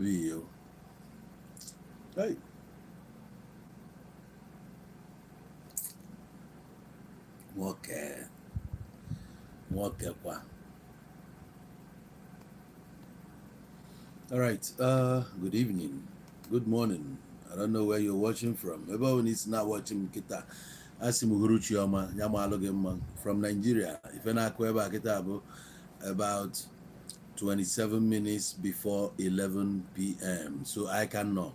Video. Hey. Okay. Okay. All right. Good evening. Good morning. I don't know where you're watching from. Everyone is not watching Kita. Asimu Huruchioma, Yamalogema from Nigeria. If you're not Kita, about 27 minutes before 11 p.m. So I can know.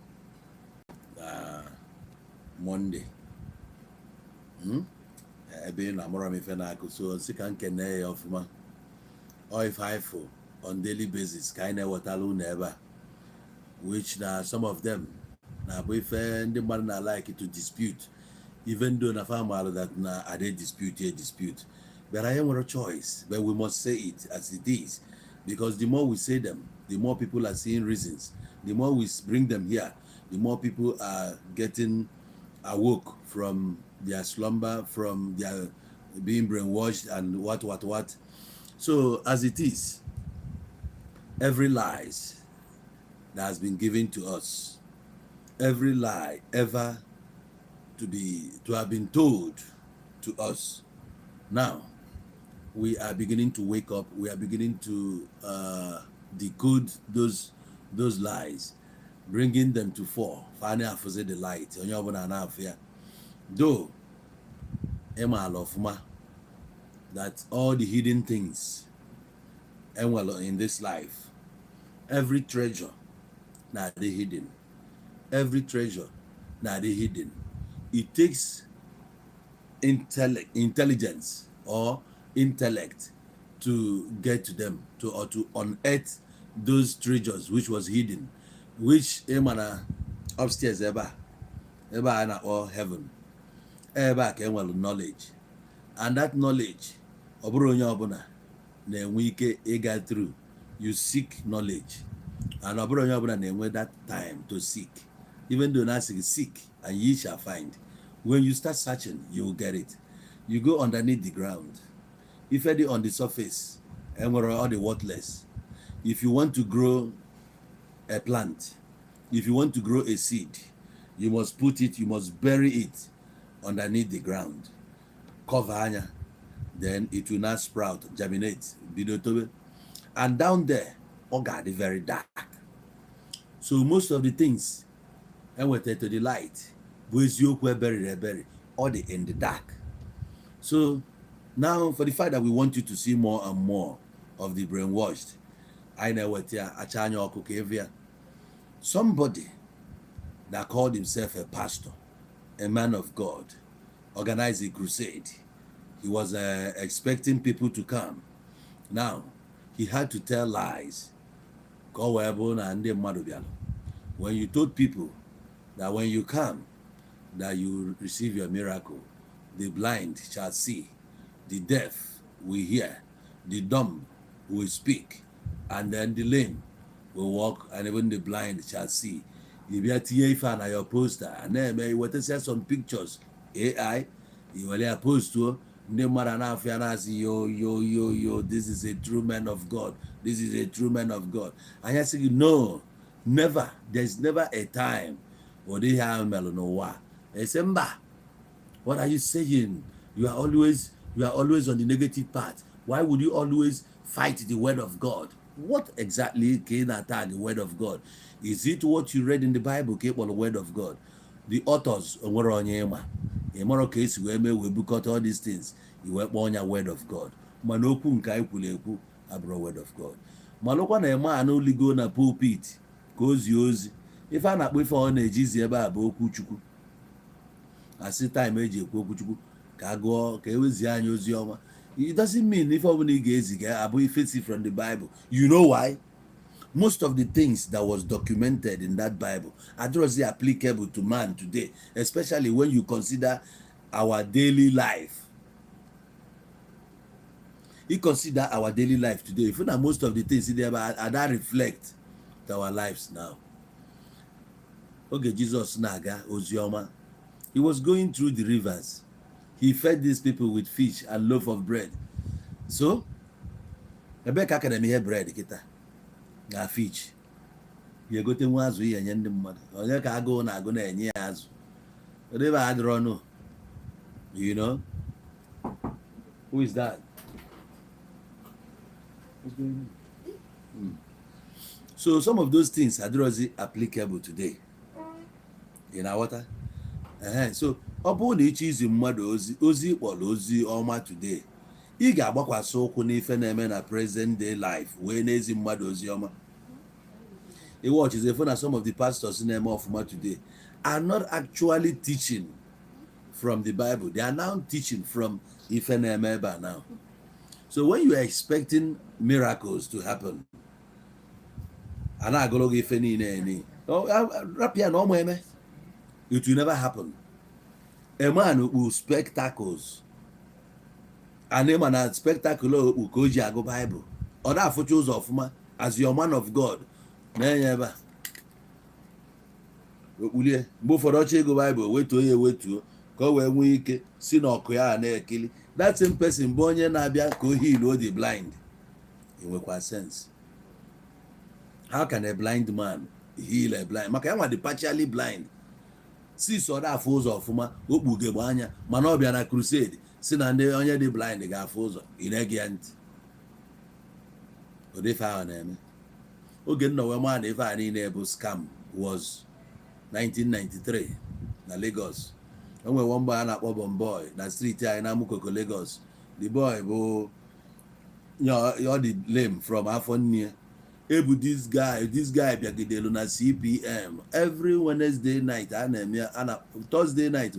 Monday. Ebe na amụrụ m ife na-akụ so nsị ka nkene ya ọfụma or if I feel on daily basis ka anyị na-ewetala unu ebe a which na some of them na-abụ ife ndị mmadụ na like to dispute even though na famalụ that na ade dispute but anyị nwere choice but we must say it as it is because the more we say them the more people are seeing reasons the more we bring them here the more people are getting awoke from their slumber, from their being brainwashed and what. So as it is, every lies that has been given to us, every lie ever to have been told to us, now we are beginning to wake up. We are beginning to decode those lies, bringing them to fore. Finally, I the light. Though Emma Lofuma, that all the hidden things in this life, every treasure now they hidden. Every treasure now they hidden. It takes intelligence or intellect to get to them, or to unearth those treasures which was hidden, which Emana upstairs ever or heaven. Ebe ka enwere knowledge and that knowledge ọ bụrụ onye ọbụla na-enwe ike ịga through you seek knowledge and ọ bụrụ onye ọbụla na-enwe that time to seek even though na seek and ye shall find. When you start searching you will get it. You go underneath the ground, if it on the surface enwere all the worthless. If you want to grow a plant, if you want to grow a seed, you must bury it underneath the ground, cover anya, then it will not sprout, germinate, and down there, got very dark. So most of the things, and we to the light, bury, or they in the dark. So now, for the fact that we want you to see more and more of the brainwashed, I know what somebody that called himself a pastor, a man of God, organized a crusade. He was expecting people to come. Now, he had to tell lies. When you told people that when you come, that you receive your miracle, the blind shall see, the deaf will hear, the dumb will speak, and then the lame will walk, and even the blind shall see. You be a Thier fan at your poster, and then you want to see some pictures. AI, you will post to no matter now. Yo, this is a true man of God. This is a true man of God. And I say, no, never. There's never a time where they have melonowa. They say, what are you saying? You are always on the negative part. Why would you always fight the word of God? What exactly came at the word of God? Is it what you read in the Bible came on the word of God? The authors were on Yema. Case we book out all these things. You were born your word of God. Manoku nkaipuleku abro word of God. Malokwa na ema only go na pulpit. Goes yours. If I not wait for on a jizi eba aboku chuku. I see time eji ekwu chuku. Ka go ka ewezi anya ozi ọma. It doesn't mean if only gazy abo ife from the Bible. You know why? Most of the things that was documented in that Bible are just applicable to man today, especially when you consider our daily life. You consider our daily life today. If not most of the things there that reflect our lives now. Okay, Jesus Naga Ozioma, he was going through the rivers. He fed these people with fish and loaf of bread. So, Rebecca can hear bread, kita. Na fish. ya egote nwa azụ ihe enye ndị mmadụ. Onye ka agụụ na-agụ na-enye ya azụ? Odebe adịrọ ọnụ. You know? Who is that? What's going on? So some of those things are really applicable today. You know what? So ọ bụrụ na ịchọ izi mmadụ ozi kpọrọ ozi ọma today, ị ga-agbakwasị ụkwụ n'ife na-eme na present day life wee na-ezi mmadụ ozi ọma. You watch is if some of the pastors in them of today are not actually teaching from the Bible. They are now teaching from Ifenemeba now. So when you are expecting miracles to happen, it will never happen. A man will spectacles. And a man spectacle will go to Bible. Or that photos of man as your man of God. Never. Mgbe ụfọdụ ọcha ego Bible wetuo ka o wee nwee ike si n'ọkụ ya na-ekili. That same person bụ onye na-abịa ka o heal the blind. Enwekwa sense. How can a blind man heal a blind? Maka ya nwa dị partially blind. Si so da afụ ụzọ ọfụma okpugegbe anya mana ọ bịa na crusade si na ndị onye dị blind ga-afụ ụzọ ị na-ege ya ntị. Odefe ahụ na-eme. Oge nna wee maa na ife a niile bụ scam was 1993 na Lagos. Enwe one boy a na-akpọ Bomboy na street anyị na Amukoko Lagos. The boy bụ ọ dị lame from afọ nne. Ebu this guy bịagidelu na CPM every Wednesday night a na-eme Thursday night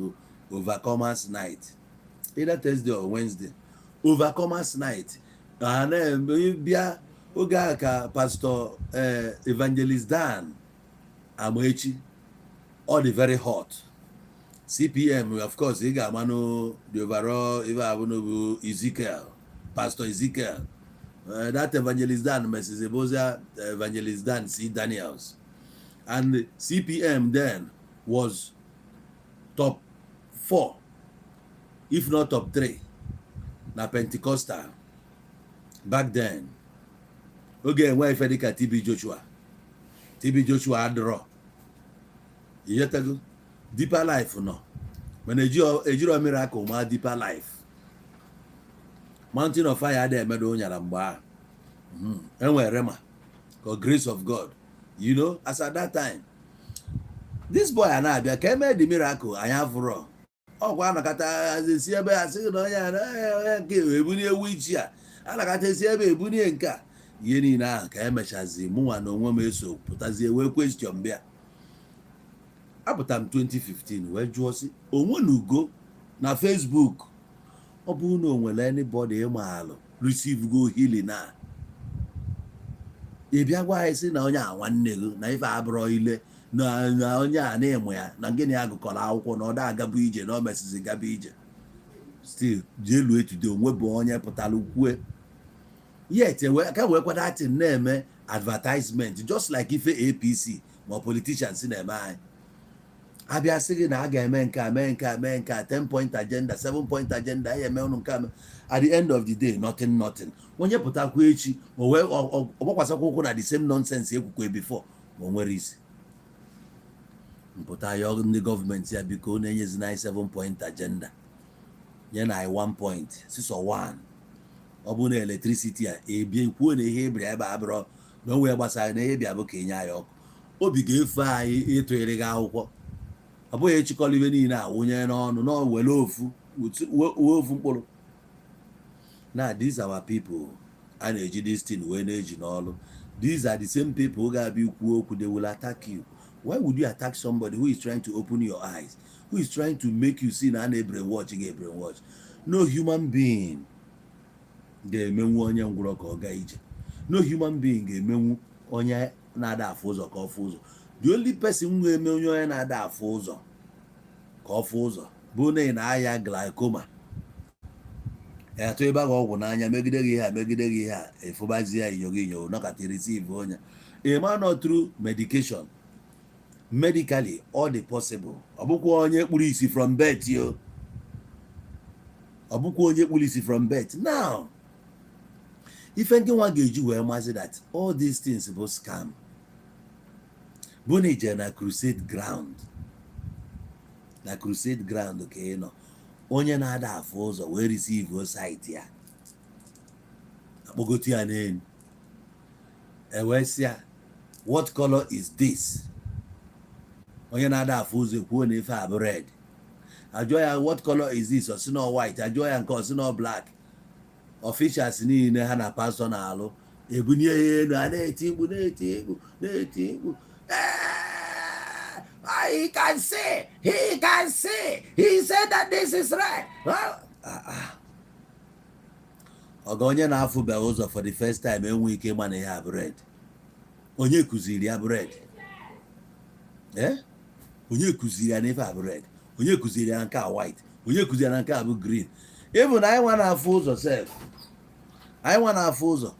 Overcomers night, either Thursday or Wednesday. Overcomers night a na-eme bịa oge a ka Pastor Evangelist Dan Amaechi all the very hot. CPM of course ị ga-amanụ the overall ife abụnụ Ezekiel, Pastor Ezekiel. That Evangelist Dan Mrs. Eboza, Evangelist Dan C. Daniels. And CPM then was top 4, if not top 3, na Pentecostal back then. Okay, where if I TB Joshua draw. You get to go deeper life no. When a miracle, my deeper life. Mountain of fire there made on Yaramba. And where Rema, God grace of God. You know, as at that time, this boy and I came the miracle I have raw. Oh, one kata as a CB, I said, no, yeah, a witch here. And I got a CB, Bunny and Ka. Yeni na Kamesh as the Mua no woman so, but as a well question bear. Up at 2015, where Josie, or one who go na Facebook. Ọ bụrụ na o nwere anybody ịmaalụ receive go healing na ị bịa gwa anyị sị na onye a nwanne gị na ife abụrọ ile na onye a na-emu ya na gịnị agụkọrọ akwụkwọ na ọ da agabụ ije na o mesizi gaba ije still jee lue today onwebụ onye pụtara kwue yet ka wee kwada atin na-eme advertisement just like ife APC ma politicians na-eme anyị abịa sị gị na a ga-eme nke a mee nke a 10-point agenda 7-point agenda ya eme ụnụ nke a at the end of the day nothing onye pụtakwa echi o wee ọgbakwasakwa ụkwụ na the same nonsense ekwukwe before ma o nwere isi mpụta ya ndị gọọmenti ya biko na-enyezi na 7-point agenda nye na 1 point 6 or 1 ọ bụ na electricity a ebie kwuo na ihe ebiri ebe abụrọ na onwe gbasara na ihe bịa bụ ka enye anyị ọkụ obi ga-efe anyị ịtụnyere gị akwụkwọ ọ bụghị echikọrọ ibe niile awụnye n'ọnụ na were ofu mkpụrụ. Now these are our people a na-eji this thing wee na-eji n'ọlụ. These are the same people who ga-abịa ikwu okwu, they will attack you. Why would you attack somebody who is trying to open your eyes, who is trying to make you see na a na-brainwash? No human being ga-emenwu onye ngwụrọ ka ọ gaa ije. No human being ga-emenwu onye na-ada afụ ụzọ ka ọ fụ ụzọ. The only person who eme onye na-ada afụ ụzọ ka ọ fụ ụzọ bụ na ị na-aya glaucoma. Atụ ebe ahụ ọgwụ n'anya megide gị ihe a efụbazi ya inyo nọkata receive onye. A man not through medication. Medically all the possible. Ọ bụkwa onye kpuru isi from birth yo. Ọ bụkwa onye kpuru isi from birth. Now, if anyone ga-eji wee mazi that all these things bụ scam. Bonije na crusade ground. Na crusade ground ka ị nọ. Onye na-ada afụ ụzọ wee receive o site ya. Akpọgotu ya n'elu. Ewesịa, what color is this? Onye na-ada afụ ụzọ kwuo na ife a bụ red. Ajụọ ya what color is this? Ọ sị na white. Ajụọ ya nke ọ sị na black. Officials niile ha na pastor na-alụ ebunye ya elu a na-eti mkpu na-eti mkpu na-eti mkpu. He can see, he can see, he said that this is right. Oga onye na-afụbe ụzọ for the first time enwe ike ịma na ihe a bread. Onye kụziri ya bread? Onye kụziri ya na ife a bread? Onye kụziri ya nke a white? Onye kụziri ya na nke a bụ green? Even na anyị nwa na-afụ ụzọ sef. Anyị nwa na-afụ ụzọ.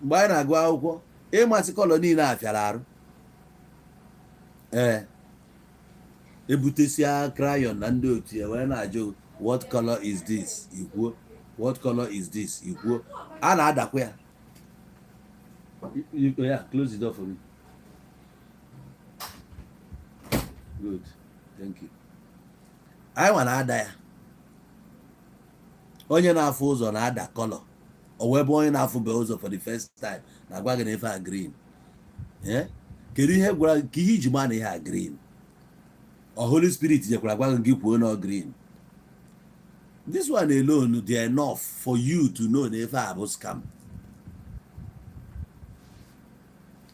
Mgbe anyị na-agụ akwụkwọ, ịmasị kọlọ niile a fịara arụ. Ebutesia crayon na ndị otu ya wee na-ajụ what color is this? Ikwuo. What color is this? Ikwuo. A na-adakwa ya. Yeah, close the door for me. Good. Thank you. Anyị nwa na-ada ya. Onye na-afụ ụzọ na-ada color. O wee bụ onye na-afụbe ụzọ for the first time na-agwa gị na ife a green. Kedu ihe gwara ka ihe iji maa na ihe a green? Holy Spirit jekwara gwa gị kwuo na green. This one alone they enough for you to know na ife a bụ scam.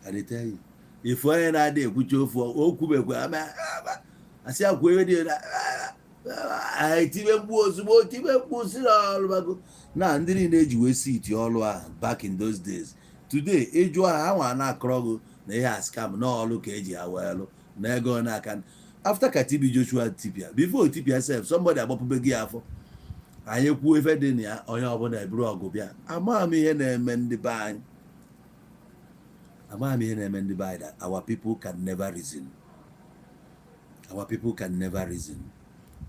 I dey tell you. If onye na-ada ekwucha okwubekwe asị akwụ ewe dị na tibe mgbu ozugbo tibe mgbu si n'ọrụ bago na ndị niile eji wee sit ọrụ ahụ back in those days. Today ịjụ ha nwa na-akọrọ gị na ihe a scam n'ọrụ ka eji ha wee lụ na ego n'aka. After Katibi Joshua tipia, before tipia self, somebody agbapụbe gị afọ. Anyị kwuo ife dị na ya onye ọbụla eburu ọgụ bịa. Ama m ihe na-eme ndị be anyị. Ama m ihe na-eme ndị be anyị that our people can never reason. Our people can never reason.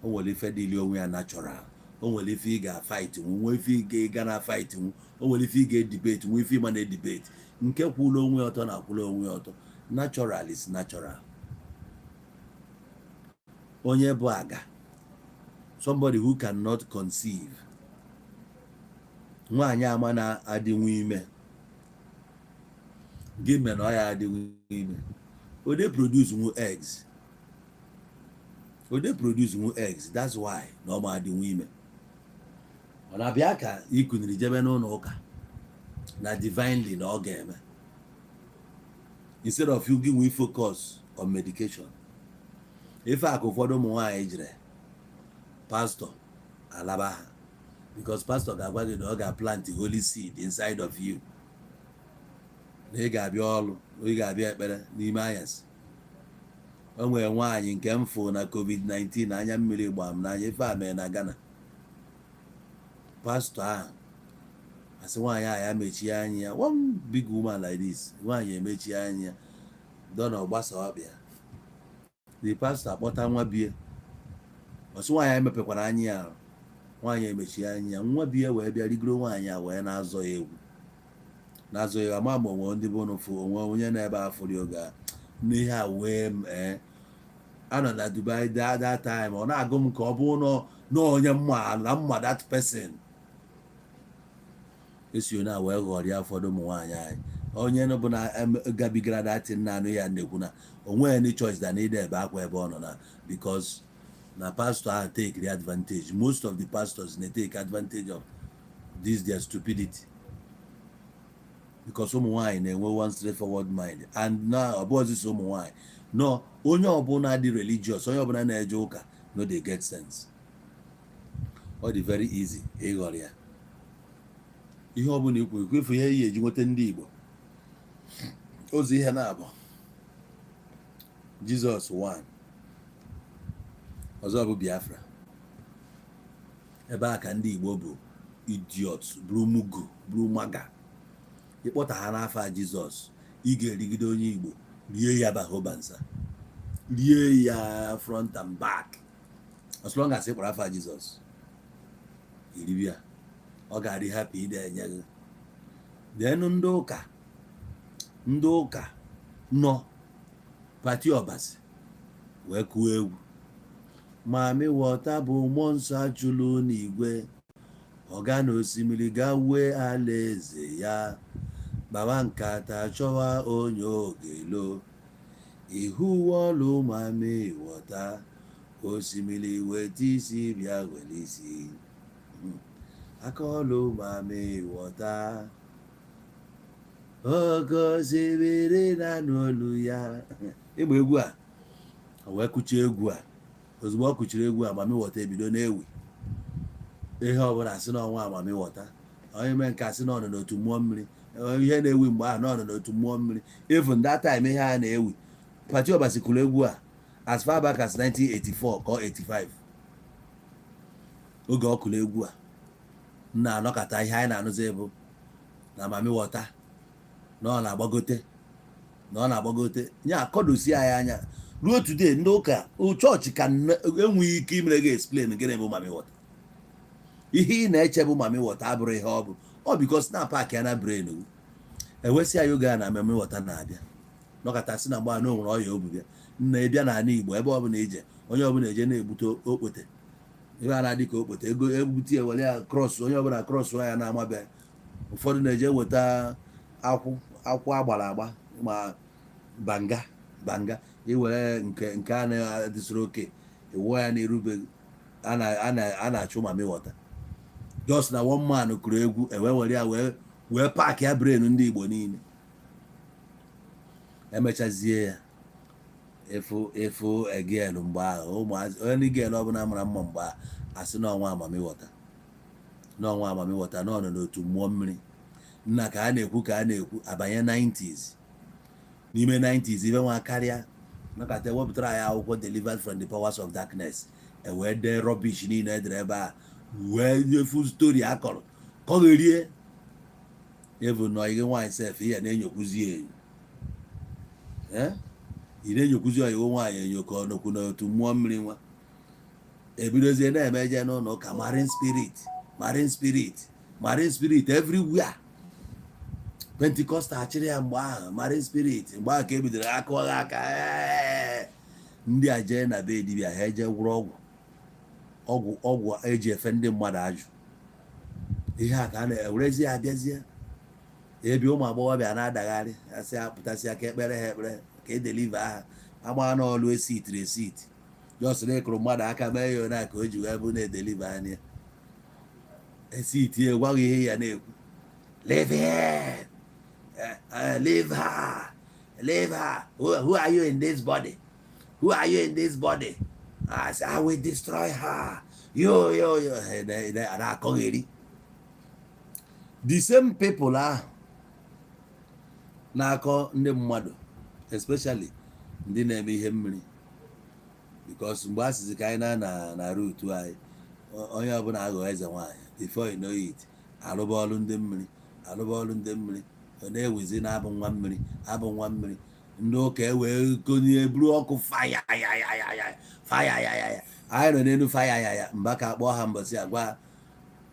O nwere ife dịli onwe ya natural. O nwere ife ị ga-fight nwe ife ị ga na fight nwe. O nwere ife ị ga-debate nwe ife ị ma na-debate. Nke kwụrụ onwe ọtọ na kwụrụ onwe ọtọ. Natural is natural. Onye bụ aga. Somebody who cannot conceive. Nwaanyị ama na adịnwu ime. Gị me na ọ ya adịnwu ime. O dey produce nwu eggs. O dey produce nwu eggs. That's why na ọ ma adịnwu ime. Ọ na-abịa ka ikuniri jebe n'ụlọ ụka na divinely na ọ ga-eme. Instead of you giving focus on medication. Ife akụ ụfọdụ ụmụ nwaanyị jire pastor alaba ha because pastor ga-agwa gị na ọ ga-plant the holy seed inside of you na ị ga-abịa ọrụ ị ga-abịa ekpere n'ime anyasị. O nwere nwaanyị nke m fụ na COVID-19 anya mmiri gbaa m n'anya ife a mee na Ghana. Pastor ahụ asị nwaanyị a ya mechie anya ya, one big woman like this, nwaanyị emechie anya ya dọna ọgbasa ọbịa. The pastor akpọta nwa bie ọsị nwaanyị emepekwara anya ya, nwaanyị emechie anya ya, nwa bie wee bịa rigoro nwaanyị a wee na-azọ ya egwu na-azọ ya ama ma onwe ndị bụ n'ụfụ onwe onye na-ebe afụri oge a n'ihe a wee anọ na Dubai that time ọ na-agụ m ka ọ bụ na onye mma that person. Esi na wee ghọrịa ụfọdụ ụmụ nwaanyị anyị onye bụ na gabigara datin na anụ ya na-ekwu na onwe any choice that need ebe akwa ebe ọ nọ na because na pastor ahụ take the advantage. Most of the pastors they take advantage of this their stupidity because ụmụ nwaanyị na-enwe one straightforward mind and na ọ bụ ọzịsa ụmụ nwaanyị no onye ọbụla dị religious onye ọbụla na-eje ụka no dey get sense. Ọ dị very easy ịghọrọ ya ihe ọbụla ikwu ifu ihe eji nweta ndị Igbo ozi ihe na-abụ Jesus one ọzọ bụ Biafra. Ebe a ka ndị Igbo bụ idiot buru mugu buru maga ịkpọta ha n'afọ a Jizọs ị ga-erigide onye Igbo rie ya bahobansa rie ya front and back as long as ịkpọrọ afọ a Jizọs iribia ọ ga-adị happy ide enye gị. Then ndị ụka nọ pati ọbasi wee kụọ egwu mami wọta bụ mmụọ nsọ ajụlụ n'igwe ọga na osimiri ga wee alaeze ya baba nkata chọwa onye ogelo ihu ọlụ mami wọta osimiri weta isi bịa were isi aka ọlụ mami wọta oke osimiri na n'olu ya ịgba egwu a wee kụchie egwu a ozugbo ọ kụchiri egwu a mami wọta ebido na-ewi ihe ọbụla asị n'ọnwa amami wọta onye mee nke asị n'ọnụ n'otu mmụọ mmiri ihe na-ewi mgbe ahụ n'ọnụ n'otu mmụọ mmiri even that time ihe a na-ewi pati ọbasi kụrụ egwu a as far back as 1984 ka 85 oge ọ kụrụ egwu a na-anọkọta ihe anyị na-anụzi bụ na mami wọta na ọ na-agbagote nye akọdosi anyị anya ruo today ndị ụka chọọchị ka enweghị ike imere gị explain gịnị bụ mami wọta ihe ị na-eche bụ mami wọta abụrụ ihe ọ bụ ọ bikos na paakị ya na brain ewesị ya oge a na mami wọta na-abịa nọkọta si na mgbe na onwere ọya obu bịa nna ịbịa n'ala Igbo ebe ọbụla ije onye ọbụla eje na-egbute okpote ebe a na-adị ka okpote ego egbute ya were ya krọs onye ọbụla krọs ya na-amabeghị ụfọdụ na-eje weta akwụ agbara agba ma banga iwere nke a na-adịsịrị oke iwụọ ya na-erubeghị a na-achụ mami wọta just na one man kụrụ egwu ewe were ya wee paakị ya brain ndị Igbo niile emechazie ya efu egel mgbe ahụ ụmụazị onye ndị gel ọbụla mara mma mgbe ahụ asị n'ọnwa amami wọta n'ọnụ n'otu mmụọ mmiri nna ka a na-ekwu abanye 90s n'ime 90s ibe nwa karịa nakata ewepụtara ya akwụkwọ delivered from the powers of darkness ewee dee rubbish niile edere ebe a wee nyefu stori akọrọ kọgherie evu nọ ihe nwaanyị sef ihe na-enyokwuzi enyo ị na-enyokwuzi oyiwo nwaanyị enyo ka ọ nọkwu n'otu mmụọ mmiri nwa ebidozie na-emeje n'ụlọ ụka marine spirit everywhere Pentecostal achịrị ya mgbe ahụ marine spirit mgbe ahụ ka ebidoro akụwaghị aka ndị a jee na be dibịa ha eje gwụrụ ọgwụ eji efe ndị mmadụ ajụ ihe a ka a na-ewerezi ya abịazie ebe ụmụ agbọghọbịa na-adagharị asị apụtasị aka ekpere ha ekpere ka edeliva ha agba n'ọlụ esitiri jos na-ekụrụ mmadụ aka mee ya ona ka o ji wee bụ na-edeliva anya esitie gwaghị ihe ya na-ekwu leave her who are you in this body I say I will destroy her yo na-akọgheri the same people ahụ na-akọ ndị mmadụ especially ndị na-eme ihe mmiri because mgbe asịsị ka anyị na ruutu anyị onye ọbụla aghọ eze nwaanyị before you know it alụba ọlụ ndị mmiri ọ na-ewezi na abụ nwa mmiri ndị ụka ewee konye buru ọkụ faya anyị nọ n'elu faya ya mba ka akpọọ ha mbọsị agwa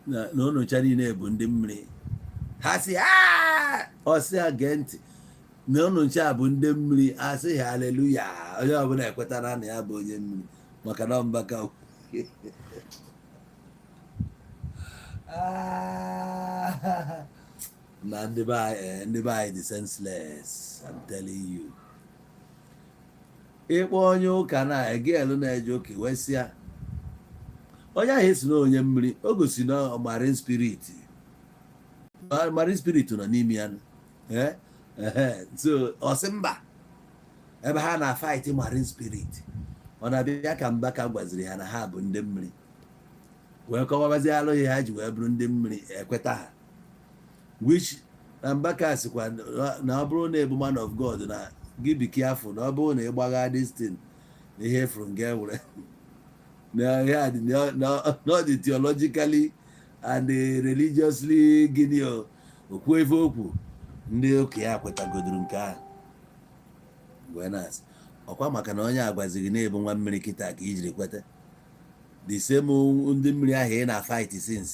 na ụnụcha niile bụ ndị mmiri ha si ọsị a gee ntị na ụnụcha bụ ndị mmiri asị ha haleluya onye ọbụla ekwetara na ya bụ onye mmiri maka na mbaka na ndị be anyị dị senseless I'm telling you ịkpọ onye ụka na egelu na-eje oke wesịa onye ahụ esi na onye mmiri o gosi na marine spirit nọ n'ime ya so ọsị mba ebe ha na fight marine spirit ọ na-abịa ka Mbaka gwaziri ha na ha bụ ndị mmiri wee kọwabazi alụghị ha ji wee bụrụ ndị mmiri ekweta ha which na Mbaka sịkwa na ọ bụrụ na ebu man of God na gị be careful na ọ bụrụ na ịgbagha destin na ihe fụrụ nga ewere na ọ dị theologically and religiously gịnị okwu efe okwu ndị ụka ya kwetagodoro nke ahụ wee na-asị ọkwa maka na onye agwazighị na-ebu nwa mmiri kịta ka ijiri kweta the same ndị mmiri ahụ ị na fight since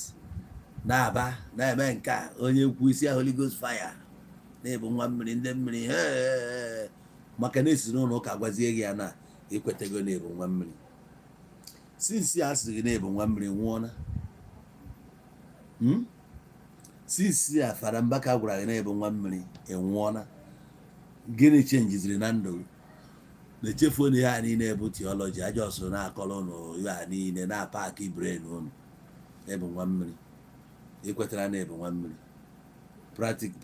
na-aba na-eme nke a onye kwu isi Holy Ghost fire na-ebu nwa mmiri ndị mmiri maka na esi n'ụlọ ụka gwazie gị ya na ekwetego na ebu nwa mmiri. Since a sị gị na ebu nwa mmiri nwụọna. Since a Fada Mbaka gwara gị na ebu nwa mmiri enwụọna. Gịnị chenjiziri na ndụ gị? Na-echefuo na ihe a niile bụ theology, aja ọsọ na-akọrọ ụnụ ihe a niile na-apaki brain ụnụ. Ebu nwa mmiri, ekwetara na ebu nwa mmiri.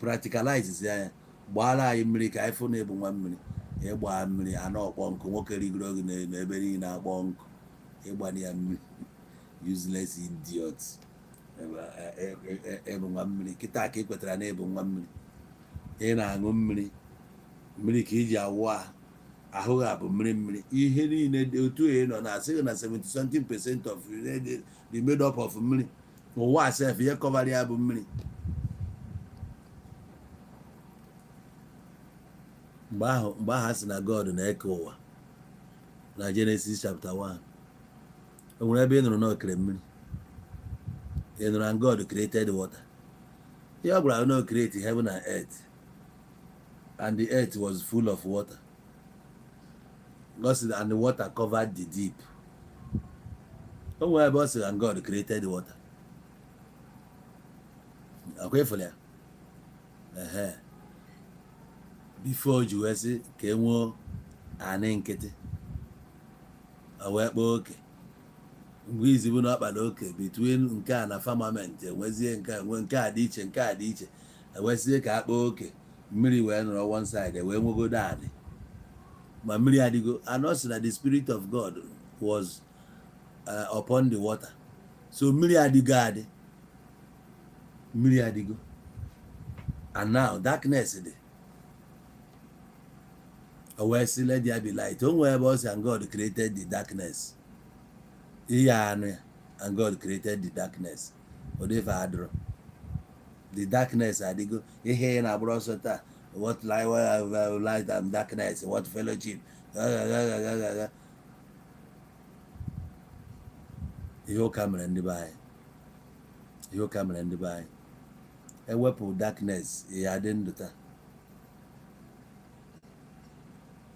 Practicalize ya, gbara anyị mmiri ka anyị fụ na ebu nwa mmiri. Ịgba mmiri ana ọkpọ nkụ, nwoke rigoro gị n'ebe niile akpọ nkụ, ịgbana ya mmiri. Useless idiot. Ebu nwa mmiri kịta ka ekwetara na ebu nwa mmiri. Ị na-aṅụ mmiri, mmiri ka iji awụ ahụ ha bụ mmiri. Ihe niile otu ị nọ na-asị na 70% of the made up of mmiri. Ụwa sef ihe kọvara ya bụ mmiri. Mgbe ahụ a sị na God na-eke ụwa na Genesis chapter 1, o nwere ebe ị nụrụ na o kere mmiri? Ị nụrụ and God created water? Ihe ọ gwara na o create heaven and earth, and the earth was full of water. God said, and the water covered the deep. O nwere ebe ọ sị and God created the water. Akwa ifụla ya? Before ji wee sị ka enwee anị nkịtị, o wee kpaa oke. Mgbe izibu na ọkpala oke between nke a na firmament, enwezie nke a dị iche, nke a dị iche, ewezie ka akpa oke. Mmiri wee nọrọ one side, wee nwegodo anị. Ma mmiri adịgo, and also that the spirit of God was upon the water. So mmiri adịgo adị. Mmiri adịgo. And now darkness dị. O wee sị let there be light. O nwere ebe ọ sị and God created the darkness. Ihe anụ ya, and God created the darkness. O defe adịrọ. The darkness adịgo. Ihe na agbụrụ ọsọ taa. What light and darkness, what fellowship. Ihe ụka mere ndị be anyị. Ihe ụka mere ndị be anyị. Ewepụ darkness, ihe adị ndụ taa.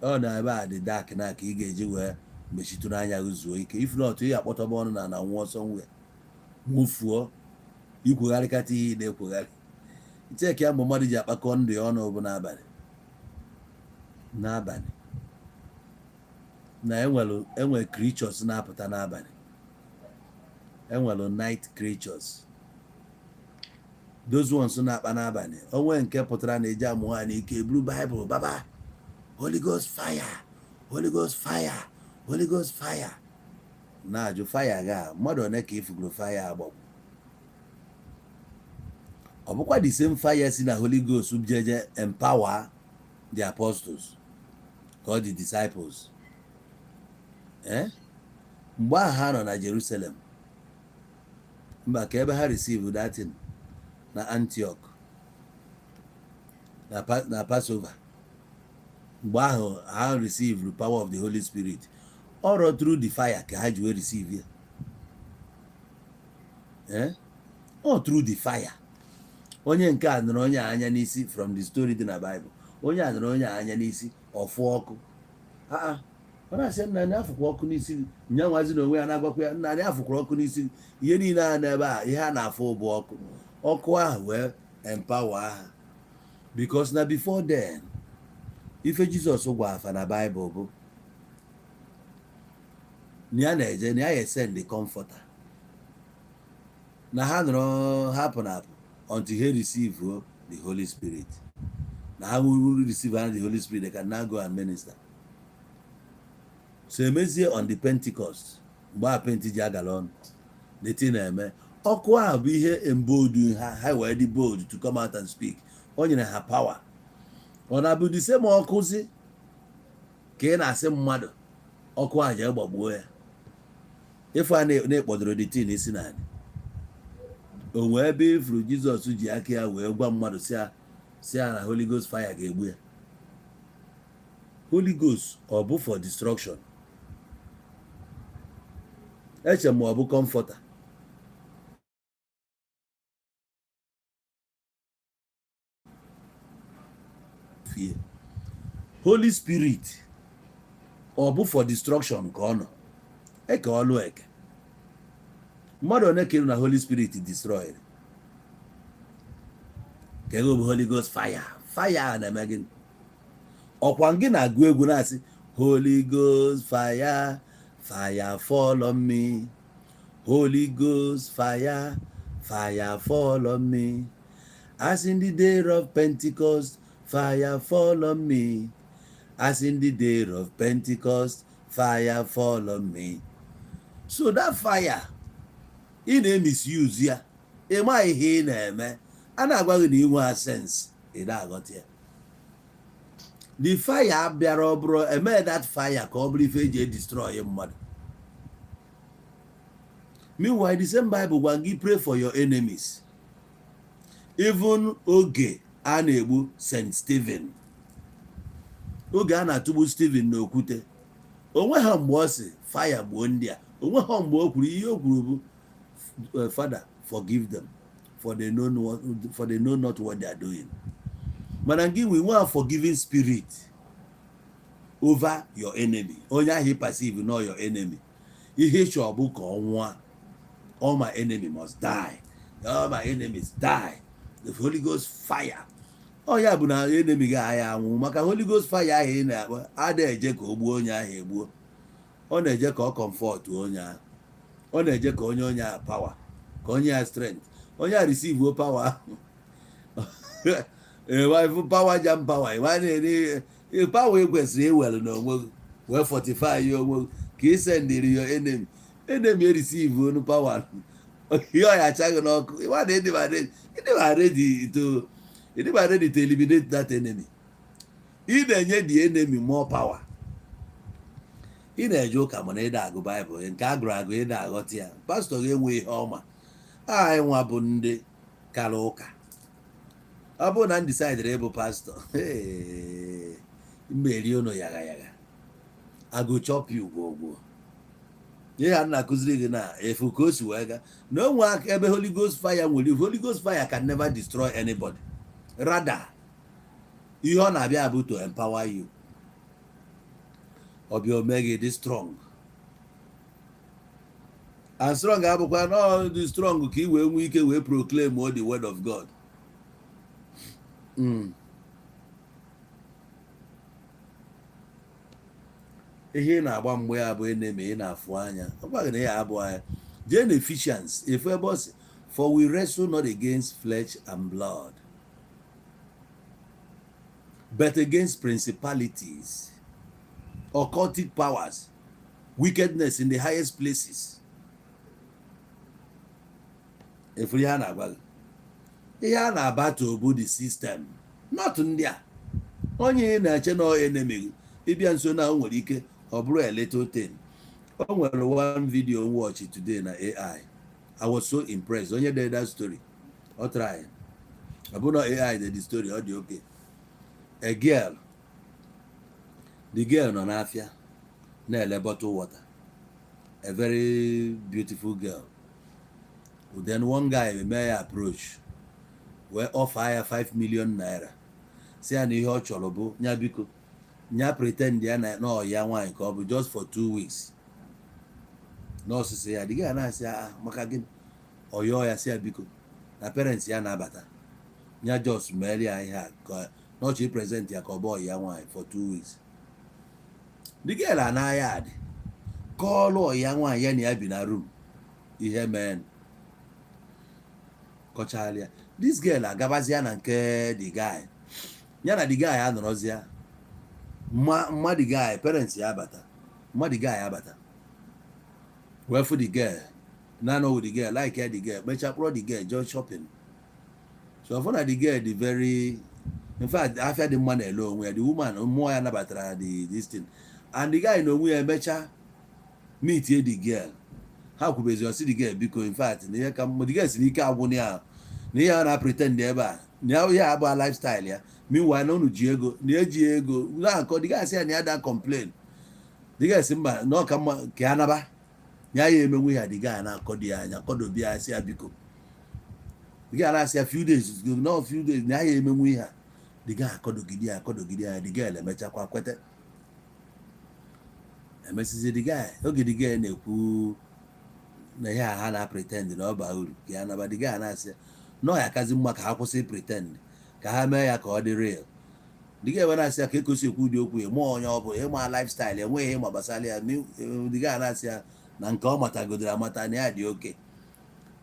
Ọ na ebe a dị dark na ka ị ga-eji wee mechitu n'anya gị zuo ike. If not, ị akpọtọba ọnụ na nwụọ ọsọ nwe nwụfuo, ikwegharịkata ihe ị na-ekwegharị. Icheke ya mgbe mmadụ ji akpakọ ndụ ya ọnụ bụ n'abalị. Na enwere creatures na-apụta n'abalị. Enwere night creatures. Those ones na-akpa n'abalị. Onwe nke pụtara na eji amụ ha n'ike, buru Bible baba, Holy Ghost fire, Holy Ghost fire, Holy Ghost fire. Na-ajụ fire ga mmadụ one ka ifugoro fire agbagbo. Ọ bụkwa the same fire si na Holy Ghost jeje empower the apostles called the disciples. Mgbe ahụ ha nọ na Jerusalem, mba ka ebe ha receive that thing na Antioch na Passover. Mgbe ahụ ha receive the power of the Holy Spirit. All through the fire ka ha ji wee receive ya. All through the fire. Onye nke a nụrụ onye anya n'isi from the story dị na Bible. Onye a nụrụ onye anya n'isi ọfụ ọkụ. Ọ na-asị nna anyị afụkwa ọkụ n'isi. Nyanwazi na onwe ya na-agwakwa ya nna anyị afụkwara ọkụ n'isi. Ihe niile a n'ebe a, ihe a na-afụ bụ ọkụ. Ọkụ ahụ wee empower ha. Because na before then, ife Jesus gwa afa na Bible bụ na ya na-eje na ya send the comforter. Na ha nọrọ hapụ na apụ until he receive the Holy Spirit. Na ha will receive the Holy Spirit, they can now go and minister. So emezie on the Pentecost, mgbe a Pentecost ji agala ọnụ, the thing na-eme. Ọkụ ahụ bụ ihe embolden ha wee dị bold to come out and speak. O nyere ha power. Ọ na-abụ the same ọkụzi ka ị na-asị mmadụ ọkụ ahụ jee gbagbuo ya. Ife a na-ekpọdoro the thing isi n'ala. O nwee ebe ifuru Jizọs ji aka ya wee gwa mmadụ si ya na Holy Ghost fire ga-egbu ya. Holy Ghost ọ bụ for destruction? Eche ma ọ bụ comforter? Fear. Holy Spirit ọ bụ for destruction ka ọ nọ eke ọlụ eke mmadụ one kere na Holy Spirit destroyed ka ego bụ Holy Ghost fire na-eme gịnị ọkwa gị na-agụ egwu na-asị Holy Ghost fire fall on me, Holy Ghost fire fall on me, as in the day of Pentecost fire fall on me, as in the day of Pentecost fire fall on me. So that fire ị na-emisuse ya ịma ihe ị na-eme a na-agwa gị na inwe sense ị na-aghọta ya. The fire bịara ọ bụrụ eme that fire ka ọ bụrụ ife eji destroy mmadụ. Meanwhile, the same Bible gwa gị pray for your enemies. Even oge a na-egbu St. Stephen, oge a na-atụgbu Stephen n'okwute, onwe ha mgbe ọ sị fire gbuo ndị a, onwe ha mgbe o kwuru ihe o kwuru bụ Father, forgive them for they know not what they are doing. Mana gị we want a forgiving spirit over your enemy. Onye ahụ perceive not your enemy. Ihe chọọ bụ ka ọ nwụọ. All my enemy must die. All my enemies die. The Holy Ghost fire. Oh ya bụ na enemy gị agha anwụ maka Holy Ghost fire ahụ ị na-akpọ ada eje ka o gbuo onye ahụ egbuo. Ọ na-eje ka ọ comfort onye ahụ. Ọ na-eje ka onye ahụ power, ka onye ahụ strength. Onye ahụ receive power. Power jam power. Power ekwesịrị iwere n'onwe wee fortify ya onwe ka ị sendịrị your enemy. Enemy receive no power. You are charging no. You are ready to eliminate that enemy. He na-enye the enemy more power. Ị na-eje ụka mana ị na-agụ Bible nke agụrụ agụ ị na-aghọta ya. Pastor ga-enwe ihe ọma. Anyị nwa bụ ndị kara ụka. Ọ bụ na m decide ịbụ pastor. Mmeri unu yaga. I go chop you go. Yeah, I'm not accusing na if you go to no one ebe Holy Ghost fire will leave. Holy Ghost fire can never destroy anybody. Rather, you are not be able to empower you. Or be omega this strong. And strong abukwa no the strong ki we proclaim all the word of God. Ihe na-agba mgbe ya bụ enemy ị na-afụ anya ọ gwaghị na ya abụ anya jee na Ephesians efebos for we wrestle not against flesh and blood but against principalities, occultic powers, wickedness in the highest places. If we are not battle bụ the system, not ndị a onye na-eche na enemy ịbịa nso na nwere ike ọ bụrụ a little thing. O nwere one video watch today na AI. I was so impressed. Onye did that story. I'll try. I put on AI did the story. Audio okay. A girl. The girl on Afia. Near bottle water. A very beautiful girl. Then one guy may approach. We offer 5 million naira. Say an ihe cholobo nyabiko. Nya pretend ya na no ya wine ka ọ just for 2 weeks. No say ya diga na say maka gin oyo ya say biko. Na parents ya na abata. Nya just merely I had not she present ya ka boy ya wine for 2 weeks. The girl na yard. Call ya wine ya na ya bi na room. Ihe men. Kochalia. This girl agabazia na nke the guy. Ya na the guy anọrọzia. The guy, parents ya bata. The guy abata. Well for the girl. Now with the girl, like the girl. But I brought the girl just shopping. So I found the girl the very, in fact, after the money alone, where the woman more than about this thing. And the guy we are better meet here the girl. How could you see the girl? Because in fact, the girl is the car one year. Near pretend never. Now we have a lifestyle, yeah. Meanwhile, no Diego, near Diego, the guy say any other complain. The guy Simba, no come Canaba. Yeah, we had the guy now Kodia and Kodobia, I say Abiko. The guy last a few days, no a few days, now we have. the guy akọdogide the girl emechakwa kwete emesizi the guy oge the girl na-ekwu na ihe ha na pretend na ọ baa uru ka ya naba the guy na-asị nọ ya akazi mma ka ha kwụsị pretend ka ha mee ya ka ọ dị real the guy na-asị ya ka ekosi ekwu dị okwu ịma onye ọ bụ ịma lifestyle enweghị ịma gbasara ya the guy na-asị ya na nke ọ matagodoro amata na ya dị oke.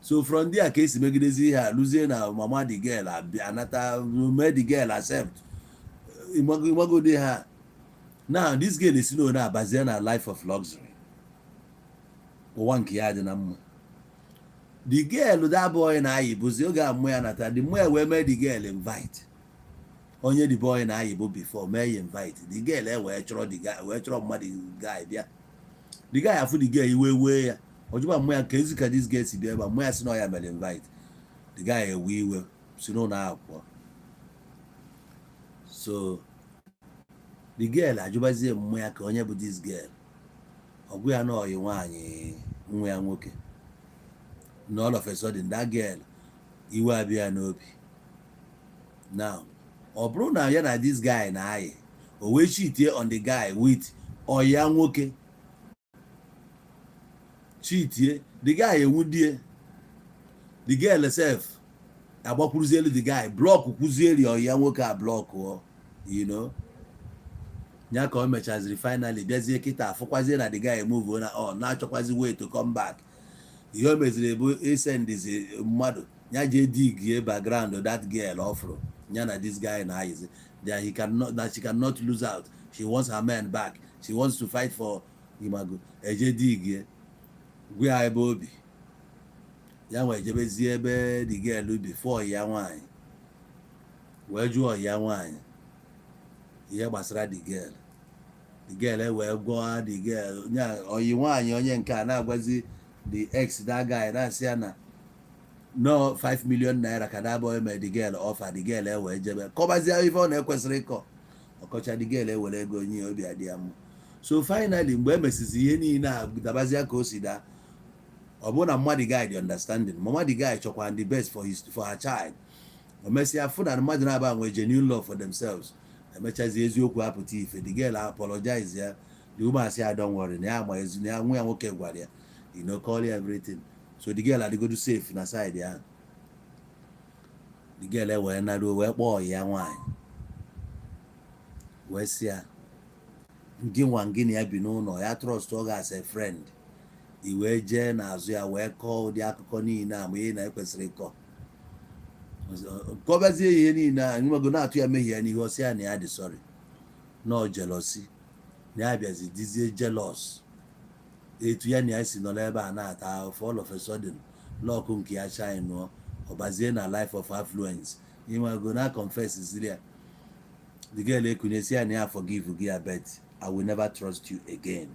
So from there ka esi megidezi ihe a lụzie na mama the girl anata mee the girl accept imagode ha. Now this girl esi na abazie na life of luxury ụwa nke ya dị na mma. The girl that boy na-ayị bụzi oge amụ ya nata the boy wee mee the girl invite onye the boy na-ayị bụ before mee ya invite the girl wee chọrọ the guy wee chọrọ mmadụ guy bịa the guy afụ the girl iwe wee ya ojuba mmụ ya ka ezi ka this girl si bịa ebe mmụ ya si na ya mere invite the guy ewe iwe si n'ụlọ akwụkwọ. So the girl ajụbazie mmụ ya ka onye bụ this girl ọgwụ ya na ọyị nwaanyị nwa ya nwoke na all of a sudden that girl iwe abịa n'obi. Now ọ bụrụ na ya na this guy na-ayị o wee cheatie on the guy with ọya nwoke cheatie the guy enwudie the girl self agbakwuruzielu the guy block kwuzieli ọya nwoke a block you know nya ka o mechaziri finally bịazie kịta afụkwazie na the guy move na ọ na-achọkwazi way to come back. Ihe o meziri bụ isendizi mmadụ nya je dig background that girl ọfụrụ nya na this guy na-ayịzi that she cannot lose out, she wants her man back, she wants to fight for imago eje dig gwe ya ebe obi ya nwee jebezie ebe the girl before ya nwaanyị wee jụọ ya nwaanyị ihe gbasara the girl wee gwa the girl nya oyi nwaanyị onye nke a na-agwazi the ex that guy na-asị ya na no 5 million naira ka that boy mee the girl offer the girl wee jebe kọbazie ife ọ na-ekwesịrị ịkọ ọkọcha the girl were ego nye obi adị ya mma. So finally mgbe emesizi ihe niile a dabazie ka o si daa ọ bụrụ na mmadụ guy dị understanding mama the guy chọkwa the best for her child o mesịa fụ na mmadụ na-aba nwee genuine love for themselves emechazi eziokwu apụta ife the girl apologize ya the woman say I don't worry na ya ma ezi na ya nwa ya nwoke gwara ya you know call everything. So the girl adịgodu safe na side ya the girl wee naruo wee kpọọ ya nwaanyị wee sị ya gị nwa gịnị ya bi n'ụlọ ya trust ọ ga as a friend i wee jee n'azụ ya wee kọọ ụdị akụkọ niile a ma ihe na-ekwesịrị ịkọ kọbazie ihe niile a nwego na-atụ ya mehie ya n'ihe ọsị ya na ya dị sorry no jealousy na ya bịazi dizie jealous etu ya na ya si nọ n'ebe a na-ata ahụ all of a sudden lọkụ nke ya shine nụọ ọbazie na life of affluence nwego na confess ziri ya the girl ekunyesi ya na ya forgive gị ya bet I will never trust you again.